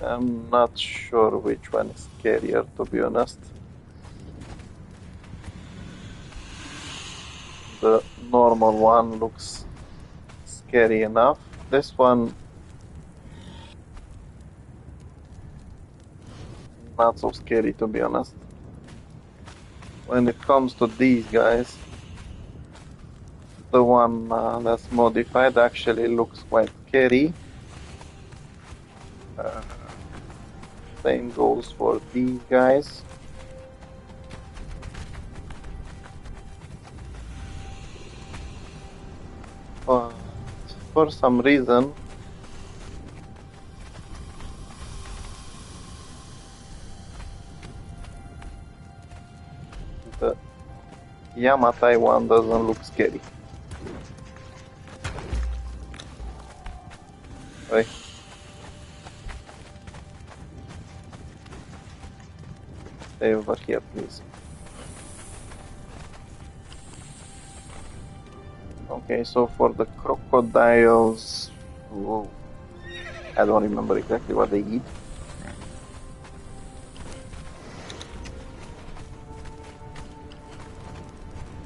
I'm not sure which one is scarier, to be honest. The normal one looks scary enough. This one, not so scary, to be honest. When it comes to these guys, the one that's modified actually looks quite scary. Same goes for these guys. But for some reason, the Yamatai one doesn't look scary. Right? Stay over here, please. Okay, so for the crocodiles, whoa, I don't remember exactly what they eat.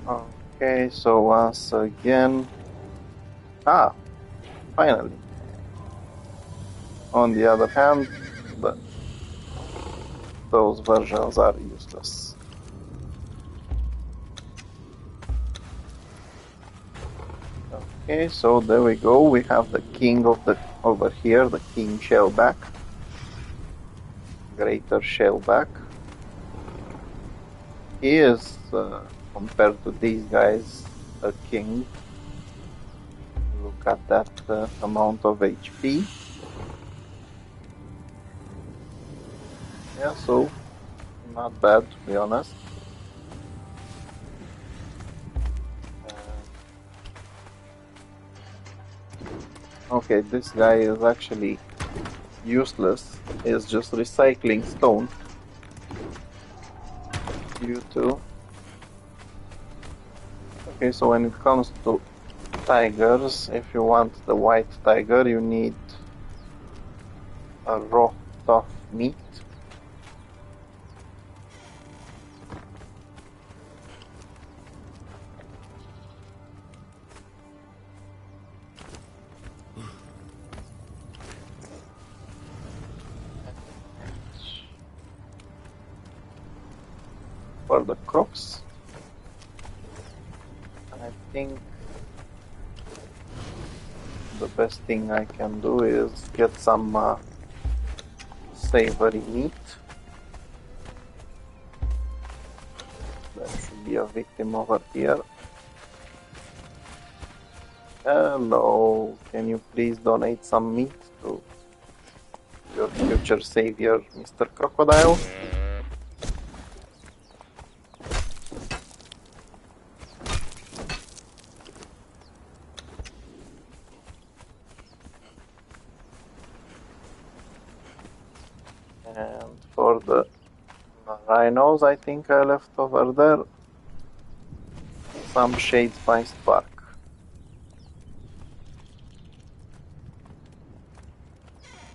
Okay, so once again, finally. On the other hand, those versions are useless. Okay, so there we go. We have the king of the over here, the king shellback, greater shellback. He is compared to these guys a king. Look at that amount of HP. Yeah, so not bad to be honest. Okay, this guy is actually useless. He's just recycling stone. You too. Okay, so when it comes to tigers, if you want the white tiger, you need a raw, tough meat. For the crocs, I think the best thing I can do is get some savory meat. There should be a victim over here. Hello, can you please donate some meat to your future savior, Mr. Crocodile? And for the rhinos, I think I left over there some shade spiced bark.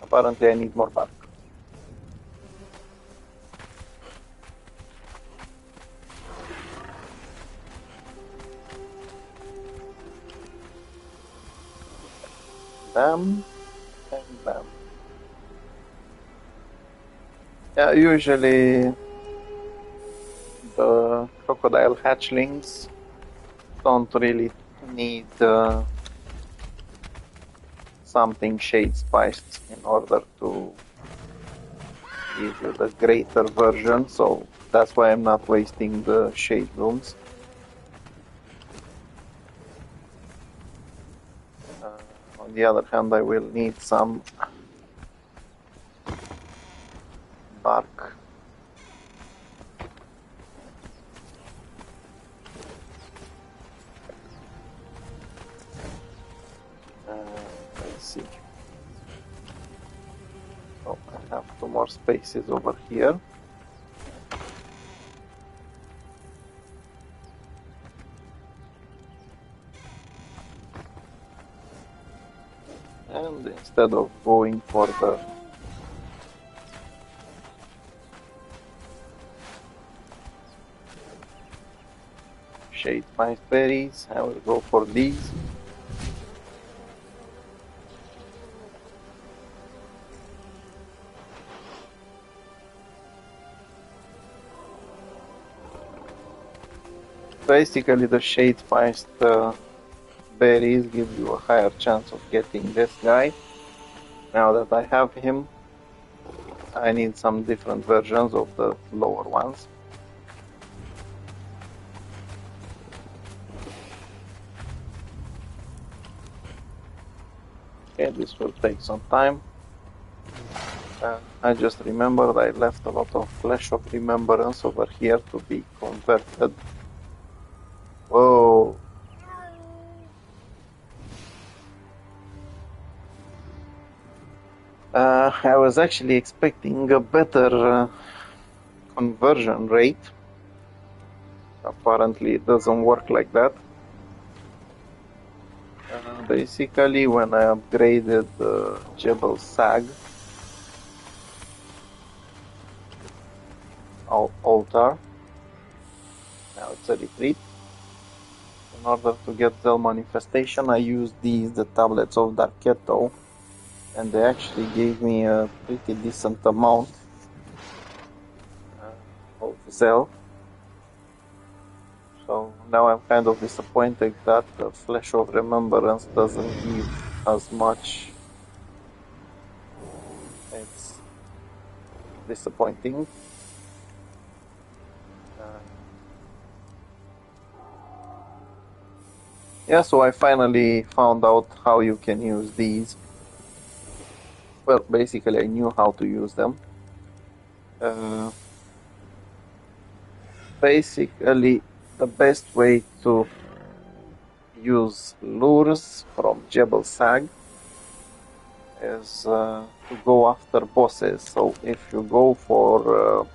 Apparently I need more bark. Bam and bam. Yeah, usually the crocodile hatchlings don't really need something shade spiced in order to give you the greater version, so that's why I'm not wasting the Shadeblooms. On the other hand, I will need some bark. Let's see. Oh, I have 2 more spaces over here. And instead of going for the shade spiced berries, I will go for these. Basically, the shade spiced berries give you a higher chance of getting this guy. Now that I have him, I need some different versions of the lower ones. Okay, this will take some time. I just remembered I left a lot of Flash of Remembrance over here to be converted. Whoa! I was actually expecting a better conversion rate. Apparently it doesn't work like that. Basically, when I upgraded the Jebel Sag altar, now it's a retreat. In order to get the manifestation, I used the tablets of Darketo, and they actually gave me a pretty decent amount of Zell. So now I'm kind of disappointed that the Flash of Remembrance doesn't give as much. It's disappointing. Yeah, so I finally found out how you can use these. Well, basically I knew how to use them. Basically, the best way to use lures from Jebel Sag is to go after bosses. So if you go for,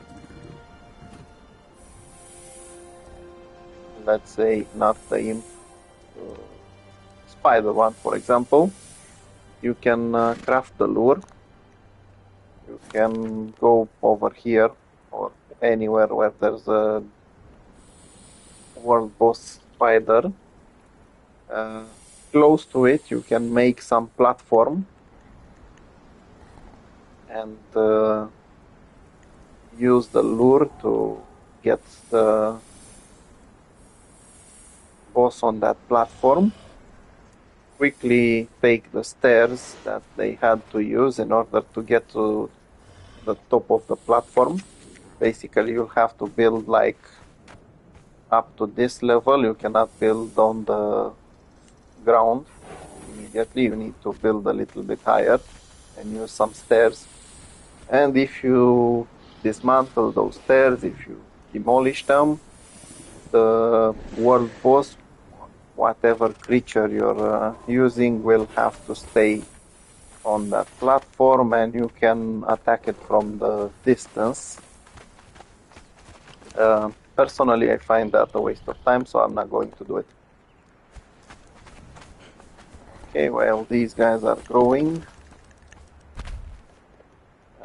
let's say, not the spider one, for example, you can craft the lure. You can go over here or anywhere where there's a world boss spider. Close to it, you can make some platform and use the lure to get the boss on that platform. Quickly take the stairs that they had to use in order to get to the top of the platform. Basically, you'll have to build like up to this level. You cannot build on the ground immediately. You need to build a little bit higher and use some stairs. And if you dismantle those stairs, if you demolish them, the world boss, whatever creature you're using, will have to stay on that platform, and you can attack it from the distance. Personally, I find that a waste of time, so I'm not going to do it. Okay, while these guys are growing,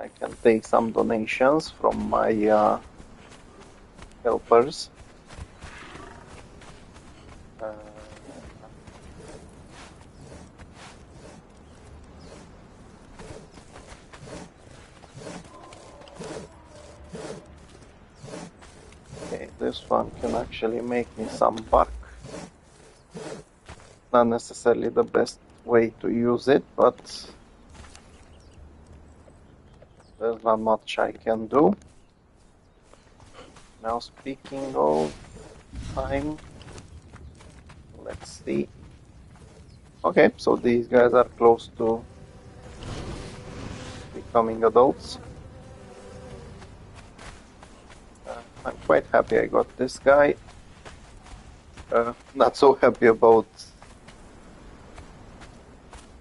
I can take some donations from my helpers. Okay, this one can actually make me some bark. Not necessarily the best way to use it, but there's not much I can do. Now, speaking of time, let's see. Okay, so these guys are close to becoming adults. I'm quite happy I got this guy. Not so happy about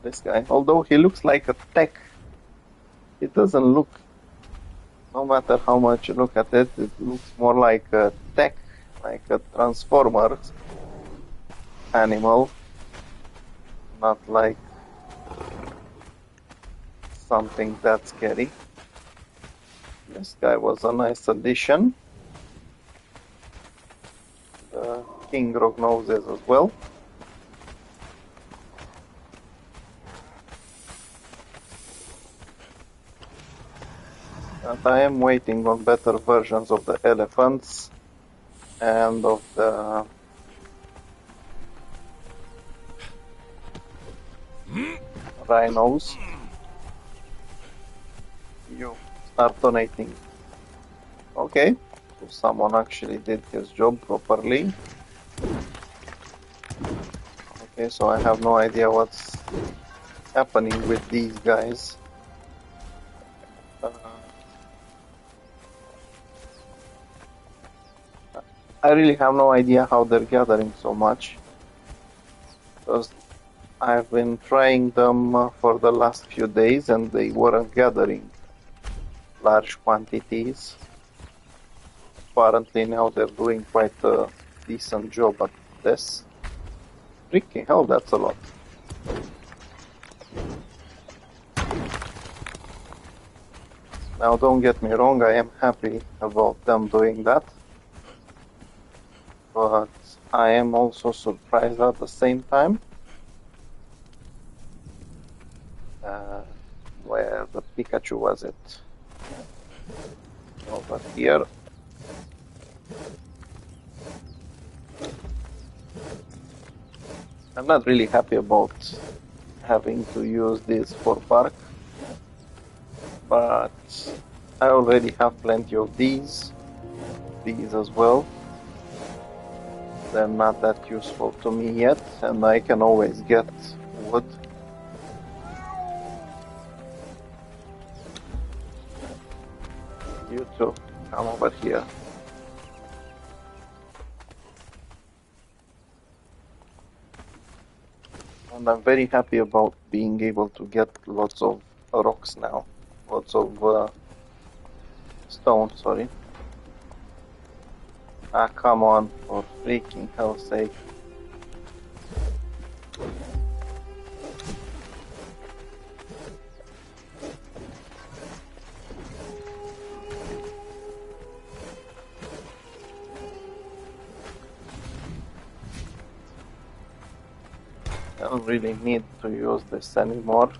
this guy. Although he looks like a tech, it doesn't look, no matter how much you look at it, it looks more like a tech, like a transformer animal, not like something that scary. This guy was a nice addition. The King Rock Noses as well. And I am waiting on better versions of the elephants and of the rhinos. You are donating. Okay, so someone actually did his job properly. Okay, so I have no idea what's happening with these guys. I really have no idea how they're gathering so much, because I've been trying them for the last few days and they weren't gathering large quantities. Apparently now they're doing quite a decent job at this. Freaking hell, that's a lot. Now don't get me wrong, I am happy about them doing that. But I am also surprised at the same time. Where the Pikachu was it? Over here. I'm not really happy about having to use this for bark, but I already have plenty of these as well. They're not that useful to me yet, and I can always get wood. You too, come over here. And I'm very happy about being able to get lots of rocks now. Lots of stone, sorry. Ah, come on, for freaking hell's sake. I don't really need to use this anymore.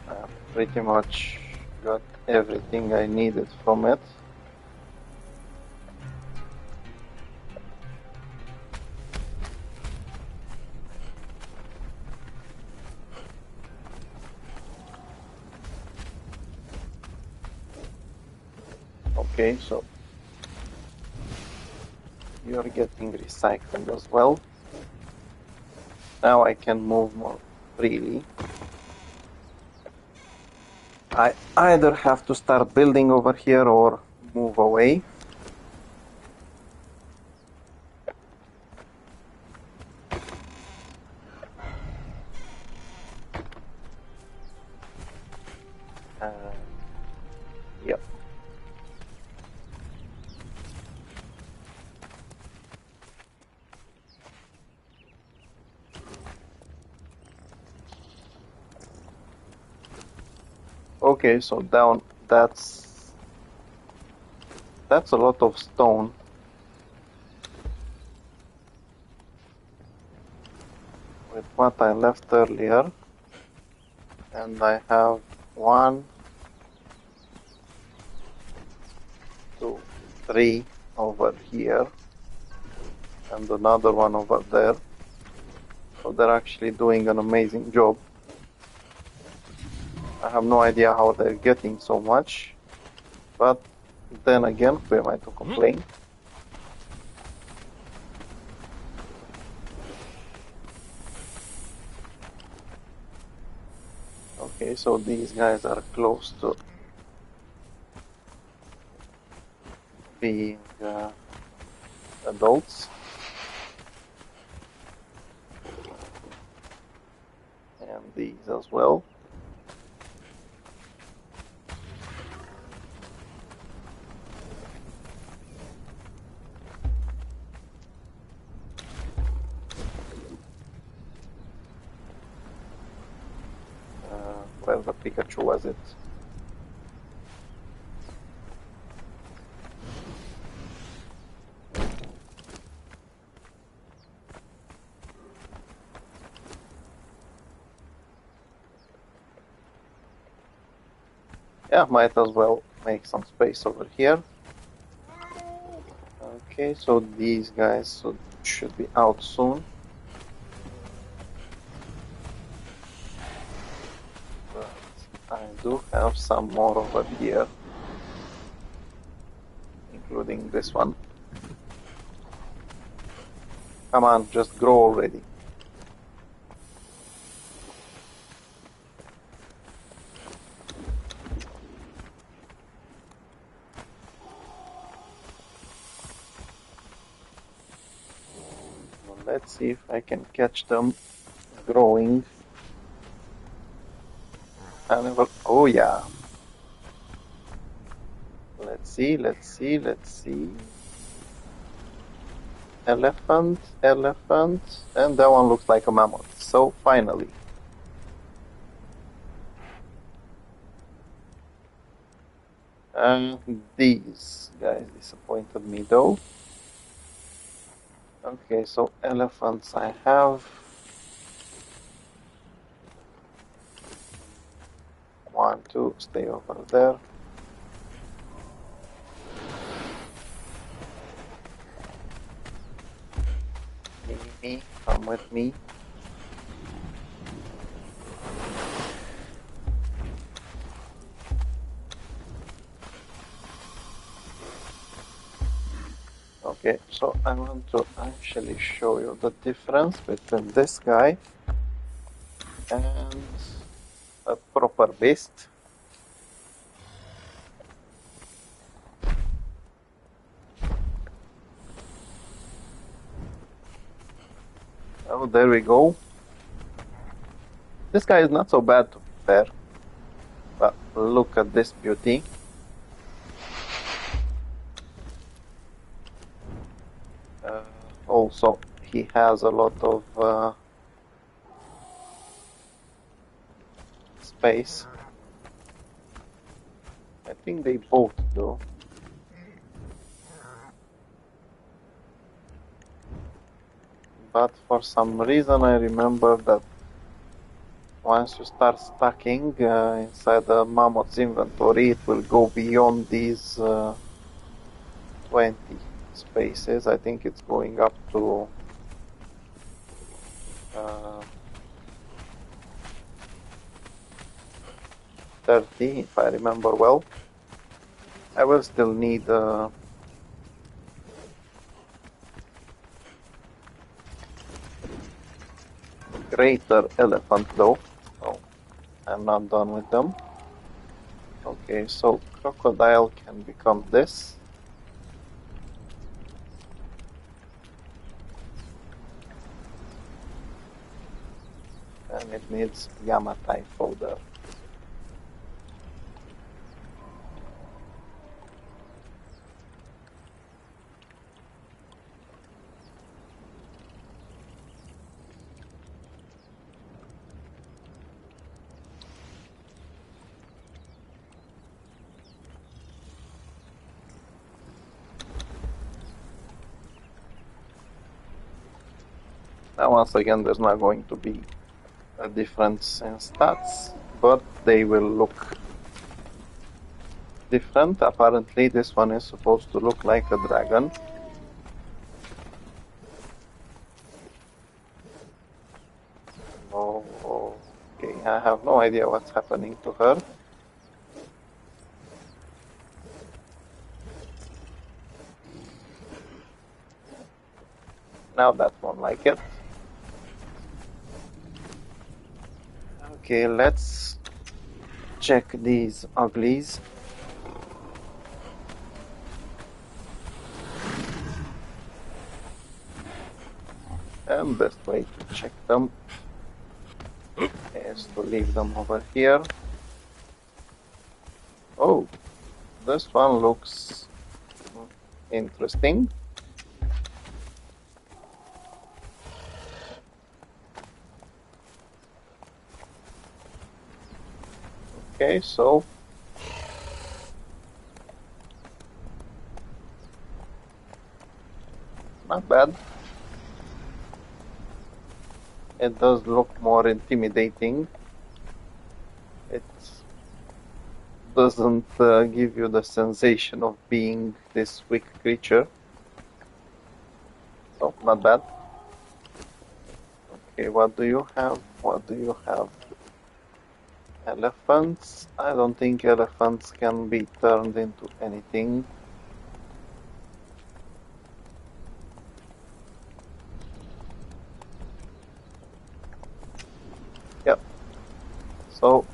I pretty much got everything I needed from it. Okay, so you're getting recycled as well. Now I can move more freely. I either have to start building over here or move away. Yep. Okay, so down, that's a lot of stone. With what I left earlier. And I have 1, 2, 3 over here. And another one over there. So they're actually doing an amazing job. I have no idea how they're getting so much, but then again, who am I to complain? Okay, so these guys are close to being adults. And these as well. Where the Pikachu was it? Yeah, might as well make some space over here. Okay, so these guys should be out soon. But I do have some more over here, including this one. Come on, just grow already. Well, let's see if I can catch them growing. Oh yeah. Let's see. Elephant, and that one looks like a mammoth. So finally. And these guys disappointed me though. Okay, so elephants I have. One, two, stay over there. Me, come with me. Okay, so I want to actually show you the difference between this guy and a proper beast. Oh, there we go. This guy is not so bad to be fair, but look at this beauty. Also, he has a lot of space. I think they both do. But for some reason I remember that once you start stacking inside the mammoth's inventory, it will go beyond these 20 spaces. I think it's going up to 30, if I remember well. I will still need greater elephant though, so I'm not done with them. Okay, so crocodile can become this. And it needs Yamatai fodder. Now once again there's not going to be a difference in stats, but they will look different. Apparently this one is supposed to look like a dragon. Oh, okay, I have no idea what's happening to her. Now that won't like it. Okay, let's check these uglies. And best way to check them is to leave them over here. Oh, this one looks interesting. Okay, so not bad. It does look more intimidating. It doesn't give you the sensation of being this weak creature. So, not bad. Okay, what do you have? What do you have? Elephants. I don't think elephants can be turned into anything. Yep. So,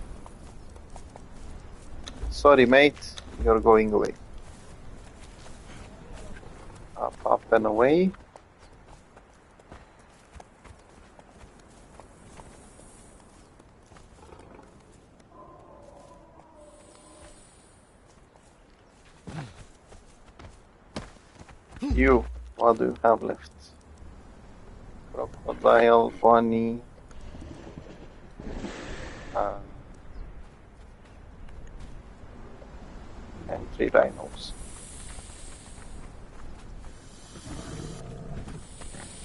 sorry mate, you're going away. Up and away. You, what do you have left? Crocodile, bunny, and 3 rhinos.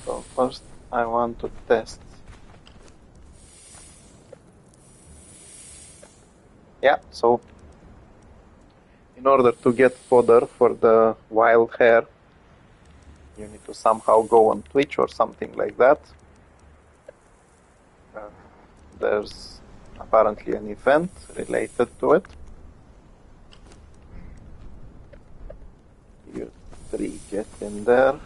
So first I want to test. Yeah, so in order to get fodder for the wild hare, you need to somehow go on Twitch or something like that. There's apparently an event related to it. You 3 get in there.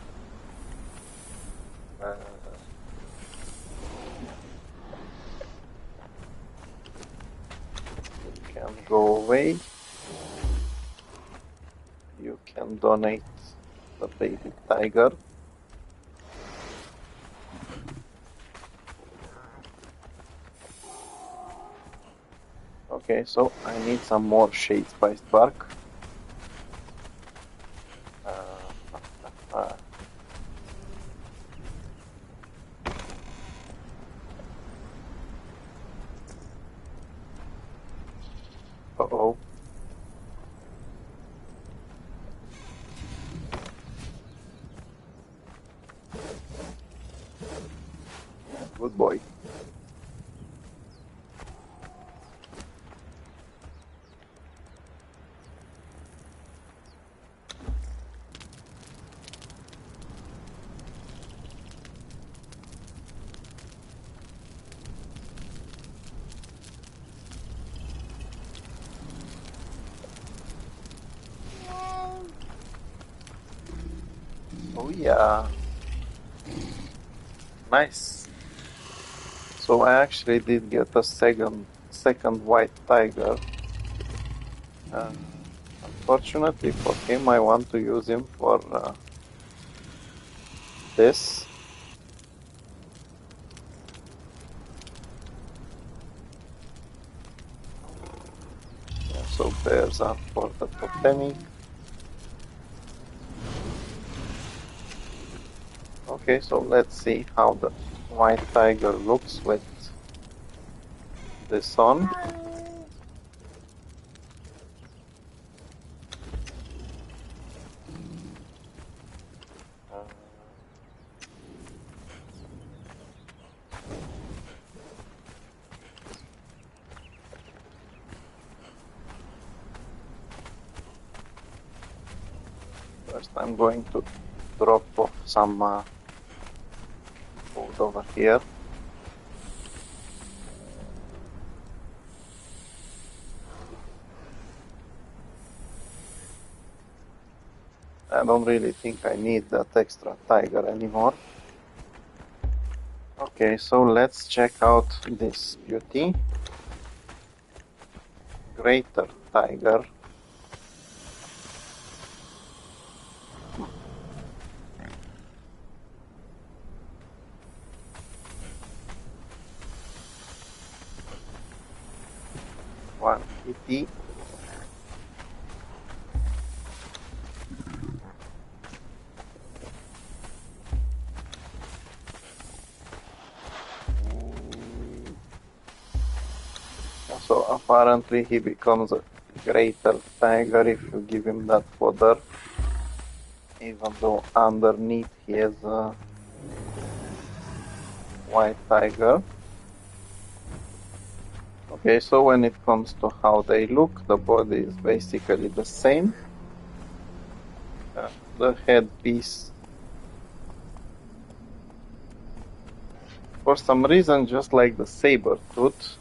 You can go away. You can donate the baby tiger. Okay, so I need some more shade spiced bark. Uh-oh. Good boy. Oh yeah. Nice. So I actually did get a second white tiger. Unfortunately for him, I want to use him for this. Yeah, so bears are for the totemic. Okay, so let's see how the white tiger looks with this on. First I'm going to drop off some food over here. I don't really think I need that extra tiger anymore. Okay, so let's check out this beauty. Greater tiger. One kitty. So apparently he becomes a greater tiger if you give him that fodder, even though underneath he has a white tiger. Okay, so when it comes to how they look, the body is basically the same. The headpiece, for some reason, just like the saber tooth,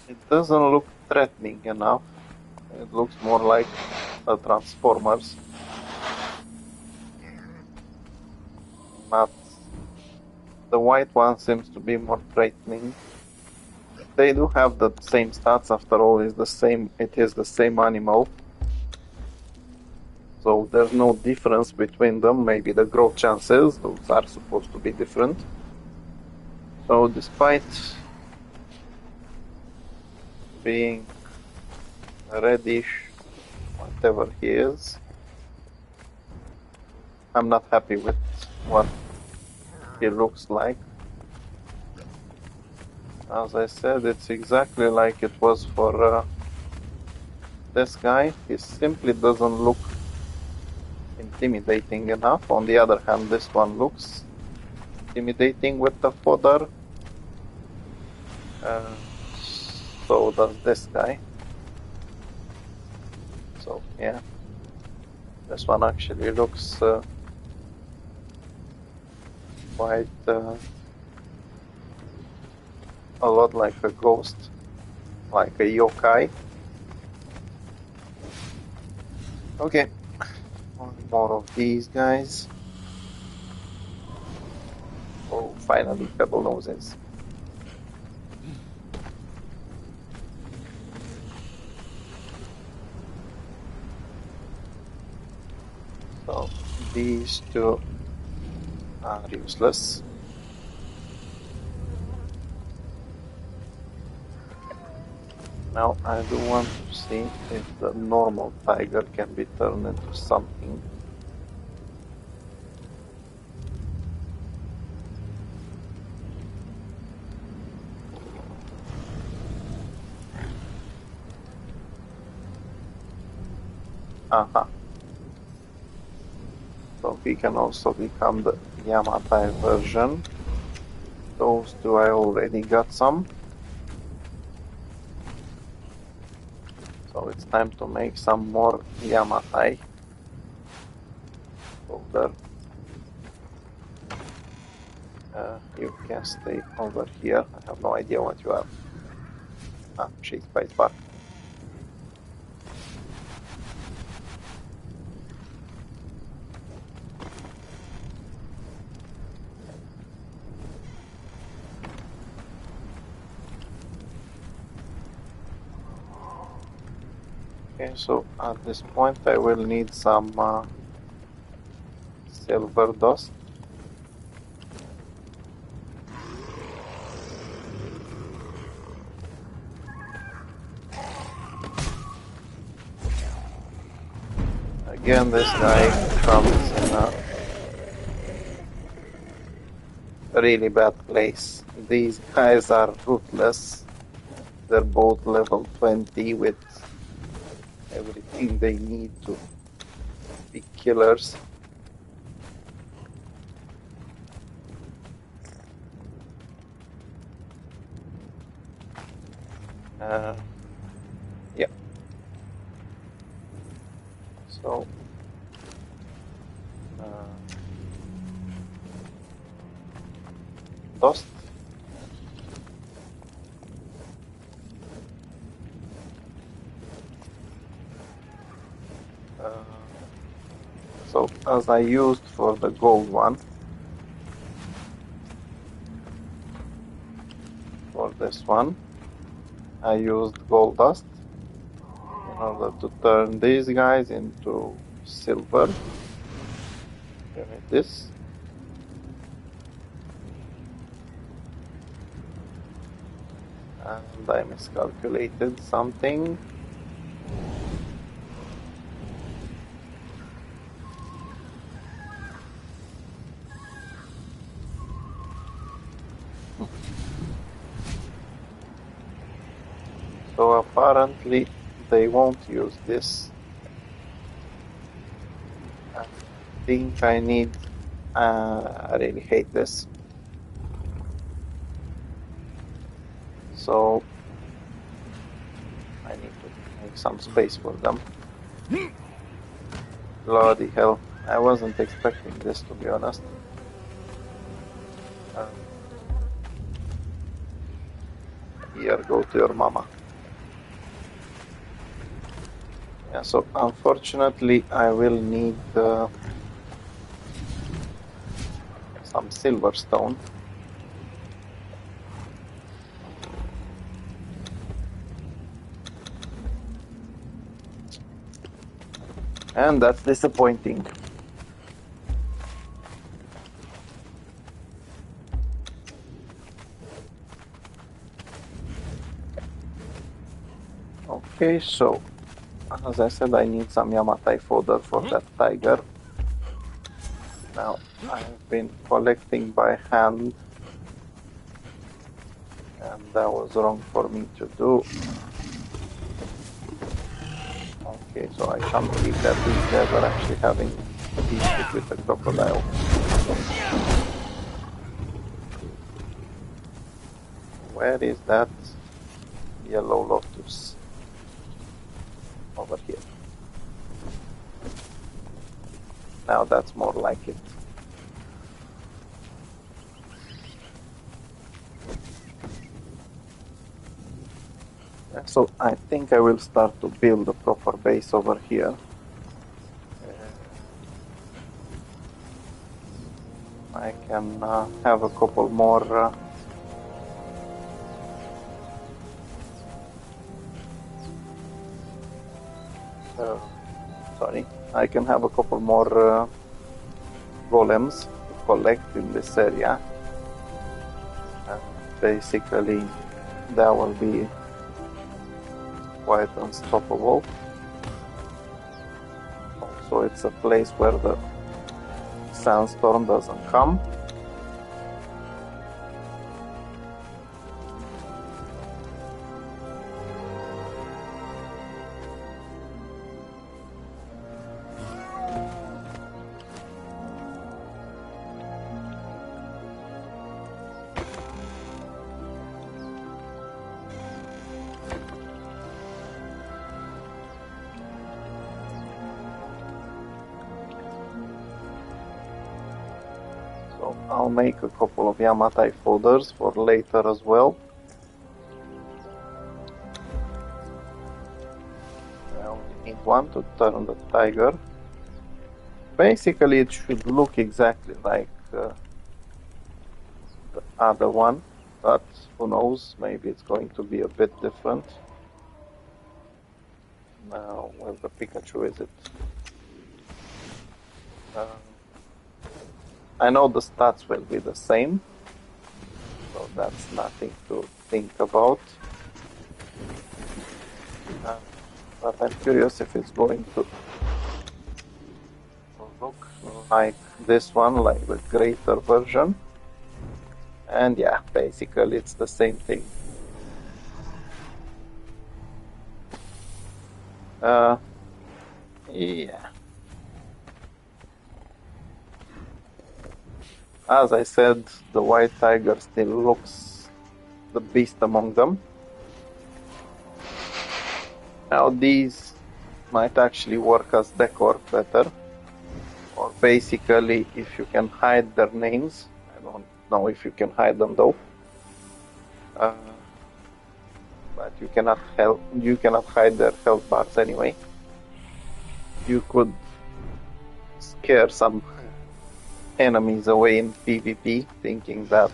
It doesn't look threatening enough. It looks more like the Transformers. Not the white one seems to be more threatening. They do have the same stats after all. It is the same animal. So there's no difference between them. Maybe the growth chances, those are supposed to be different. So despite being reddish, whatever he is, I'm not happy with what he looks like. As I said, it's exactly like it was for this guy. He simply doesn't look intimidating enough. On the other hand, this one looks intimidating with the fodder. So does this guy. So yeah, this one actually looks quite a lot like a ghost, like a yokai. Okay, one more of these guys. Oh, finally, pebble noses. So these two are useless. Now I do want to see if the normal tiger can be turned into something. Aha. So he can also become the Yamatai version. Those two I already got some. So it's time to make some more Yamatai. Over. You can stay over here. I have no idea what you are. Ah, she's space bar. Okay, so at this point I will need some silver dust. Again, this guy comes in a really bad place. These guys are ruthless. They're both level 20 with everything they need to be killers. Yeah. So dust. So as I used for the gold one, for this one, I used gold dust in order to turn these guys into silver. Give me this. And I miscalculated something. So apparently they won't use this. I think I need... I really hate this. So I need to make some space for them. Bloody hell, I wasn't expecting this, to be honest. Here, go to your mama. Yeah, so unfortunately I will need some silver stone. And that's disappointing. Okay, so as I said, I need some Yamatai fodder for that tiger. Now, I've been collecting by hand, and that was wrong for me to do. Okay, so I can't believe that these guys are actually having issues with the crocodile. Where is that yellow lotus? Over here. Now that's more like it. So I think I will start to build a proper base over here. I can have a couple more sorry, I can have a couple more golems to collect in this area. And basically, that will be quite unstoppable. Also, it's a place where the sandstorm doesn't come. So I'll make a couple of Yamatai folders for later as well. I only need one to turn the tiger. Basically, it should look exactly like the other one, but who knows, maybe it's going to be a bit different. Now, where the Pikachu is it? I know the stats will be the same, so that's nothing to think about. But I'm curious if it's going to look like this one, like the greater version. And yeah, basically it's the same thing. Yeah. As I said, the white tiger still looks the beast among them. Now these might actually work as decor better. Or basically, if you can hide their names. I don't know if you can hide them though. But you cannot hide their health bars anyway. You could scare some enemies away in PvP, thinking that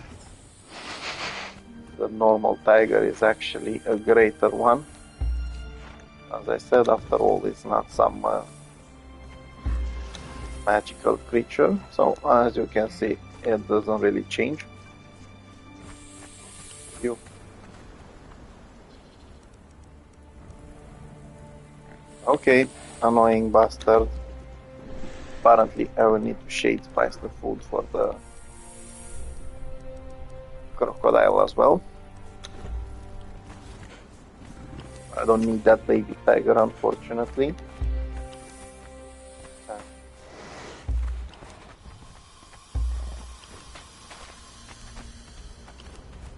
the normal tiger is actually a greater one. As I said, after all, it's not some magical creature, so as you can see, it doesn't really change. Okay, annoying bastard. Apparently I will need to shade spice the food for the crocodile as well. I don't need that baby tiger, unfortunately.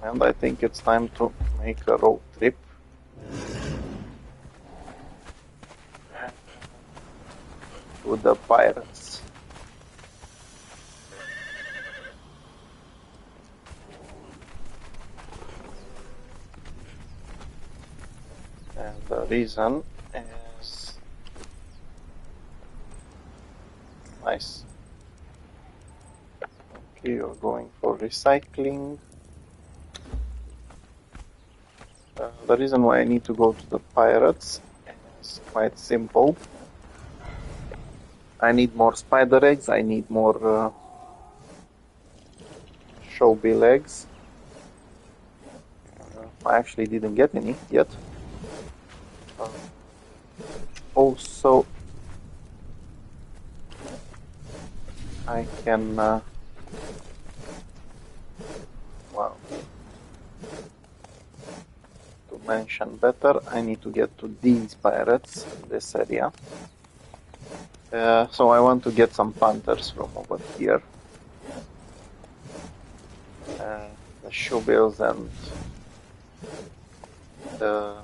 And I think it's time to make a road trip. To the pirates. And the reason is Nice. Okay, you're going for recycling. The reason why I need to go to the pirates is quite simple. I need more spider eggs, I need more showbill eggs. I actually didn't get any yet. Also, I can, well, to mention better, I need to get to these pirates in this area. So I want to get some panthers from over here. The shoebills and the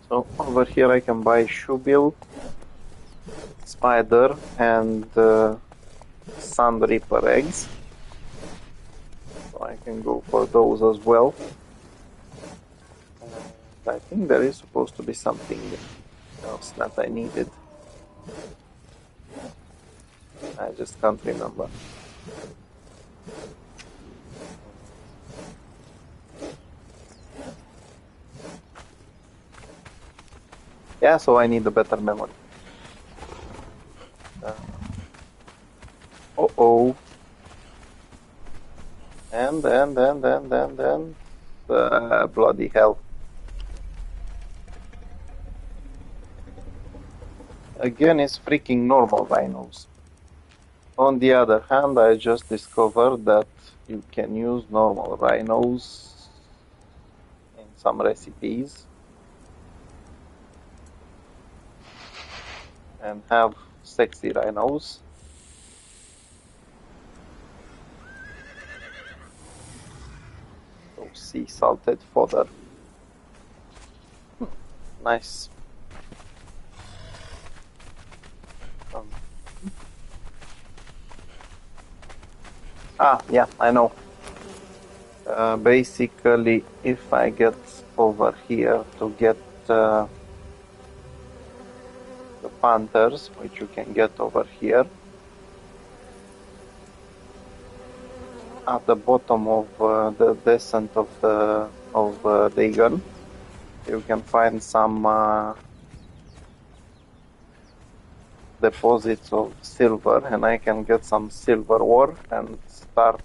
so over here I can buy shoebill, spider, and sun reaper eggs. So I can go for those as well. I think there is supposed to be something else that I needed. I just can't remember. Yeah, so I need a better memory. Uh-oh. And bloody hell. Again, it's freaking normal rhinos. On the other hand, I just discovered that you can use normal rhinos in some recipes and have sexy rhinos. So sea salted fodder. Nice. Yeah, I know. Basically, if I get over here to get the panthers, which you can get over here, at the bottom of the descent of Dagon, you can find some deposits of silver, and I can get some silver ore and start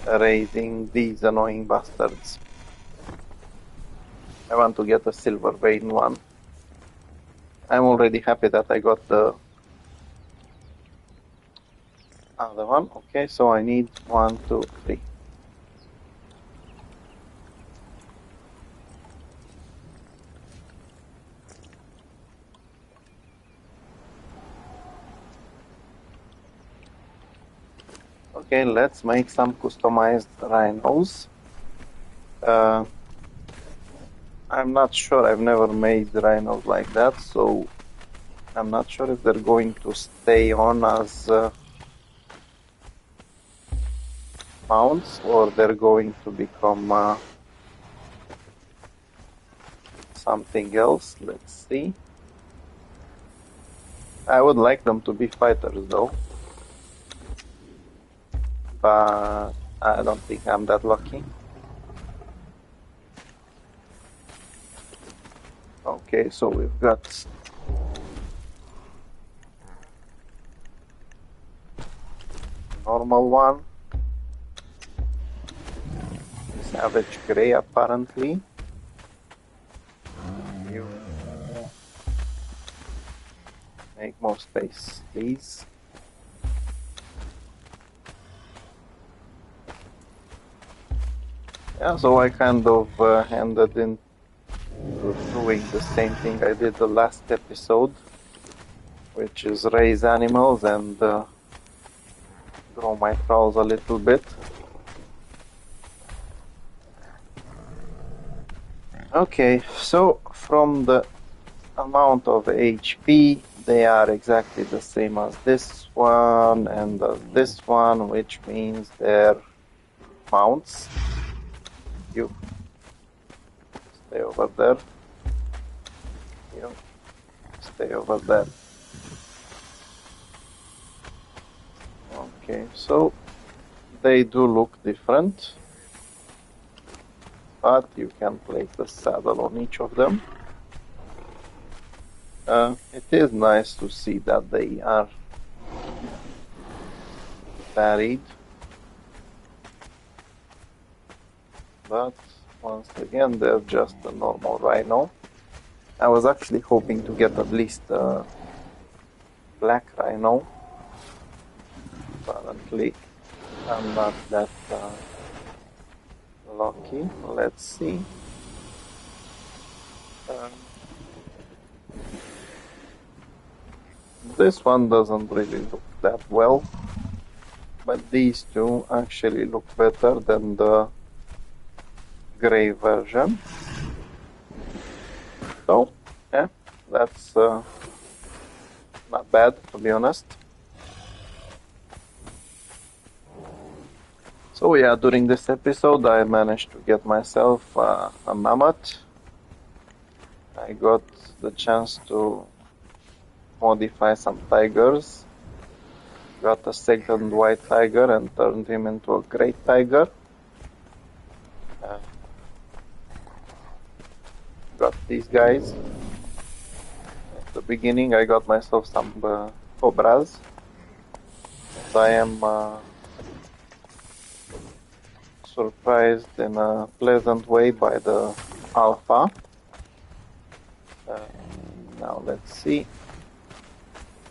raising these annoying bastards. I want to get a silver vein one. I'm already happy that I got the other one. Okay, so I need 1, 2, 3. Okay, let's make some customized rhinos. I'm not sure, I've never made rhinos like that, so I'm not sure if they're going to stay on as mounts or they're going to become something else. Let's see. I would like them to be fighters though, but I don't think I'm that lucky. Okay, so we've got normal one, savage gray apparently. You make more space, please. Yeah, so I kind of ended in doing the same thing I did the last episode, which is raise animals and grow my thralls a little bit. Okay, so from the amount of HP, they are exactly the same as this one and this one, which means they're mounts. You stay over there. You stay over there. Okay, so they do look different, but you can place the saddle on each of them. It is nice to see that they are varied, but once again they're just a normal rhino. I was actually hoping to get at least a black rhino. Apparently I'm not that lucky. Let's see. This one doesn't really look that well, but these two actually look better than the gray version. So, yeah, that's not bad, to be honest. So yeah, during this episode I managed to get myself a mammoth. I got the chance to modify some tigers. Got a second white tiger and turned him into a great tiger. Got these guys. At the beginning I got myself some cobras. And I am surprised in a pleasant way by the alpha. Now let's see.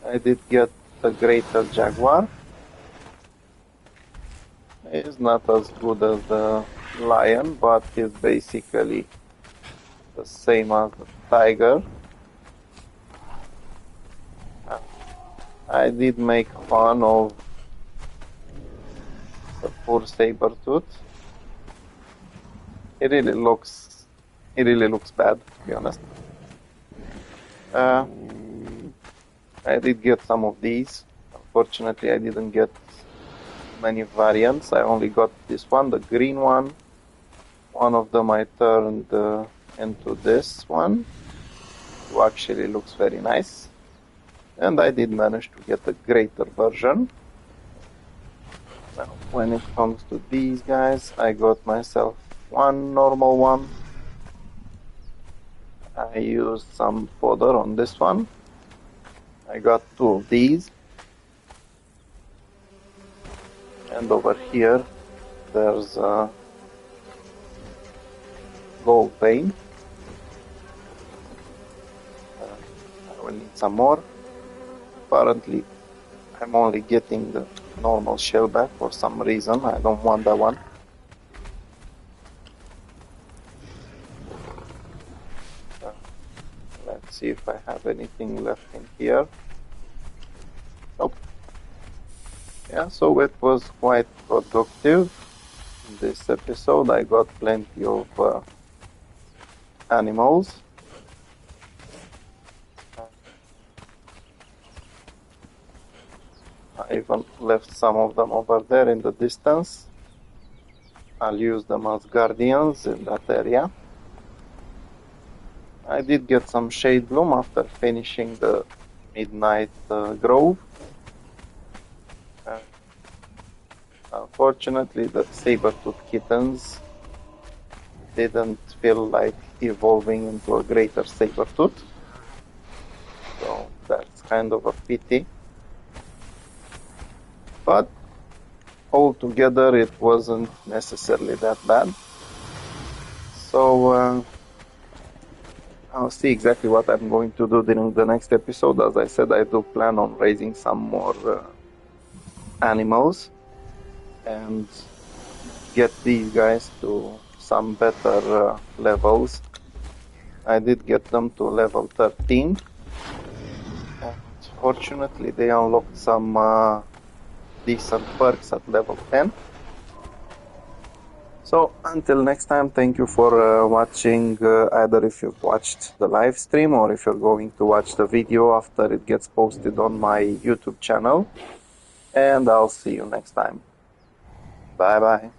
I did get the greater jaguar. He's not as good as the lion, but he's basically the same as the tiger. I did make fun of the poor saber-tooth. It really looks bad, to be honest. I did get some of these. Unfortunately, I didn't get many variants. I only got this one, the green one. One of them I turned into this one, who actually looks very nice. And I did manage to get a greater version. Now, when it comes to these guys, I got myself one normal one. I used some fodder on this one. I got two of these. And over here, there's gold paint. I will need some more. Apparently, I'm only getting the normal shell back for some reason. I don't want that one. Let's see if I have anything left in here. Nope. Yeah, so it was quite productive. In this episode, I got plenty of animals. I even left some of them over there in the distance. I'll use them as guardians in that area. I did get some Shadebloom after finishing the Midnight Grove. Unfortunately, the saber-tooth kittens didn't feel like evolving into a greater saber-tooth. So that's kind of a pity. But altogether, it wasn't necessarily that bad. So I'll see exactly what I'm going to do during the next episode. As I said, I do plan on raising some more animals and get these guys to some better levels. I did get them to level 13. And fortunately, they unlocked some decent perks at level 10. So until next time, thank you for watching, either if you've watched the live stream or if you're going to watch the video after it gets posted on my YouTube channel. And I'll see you next time. Bye bye.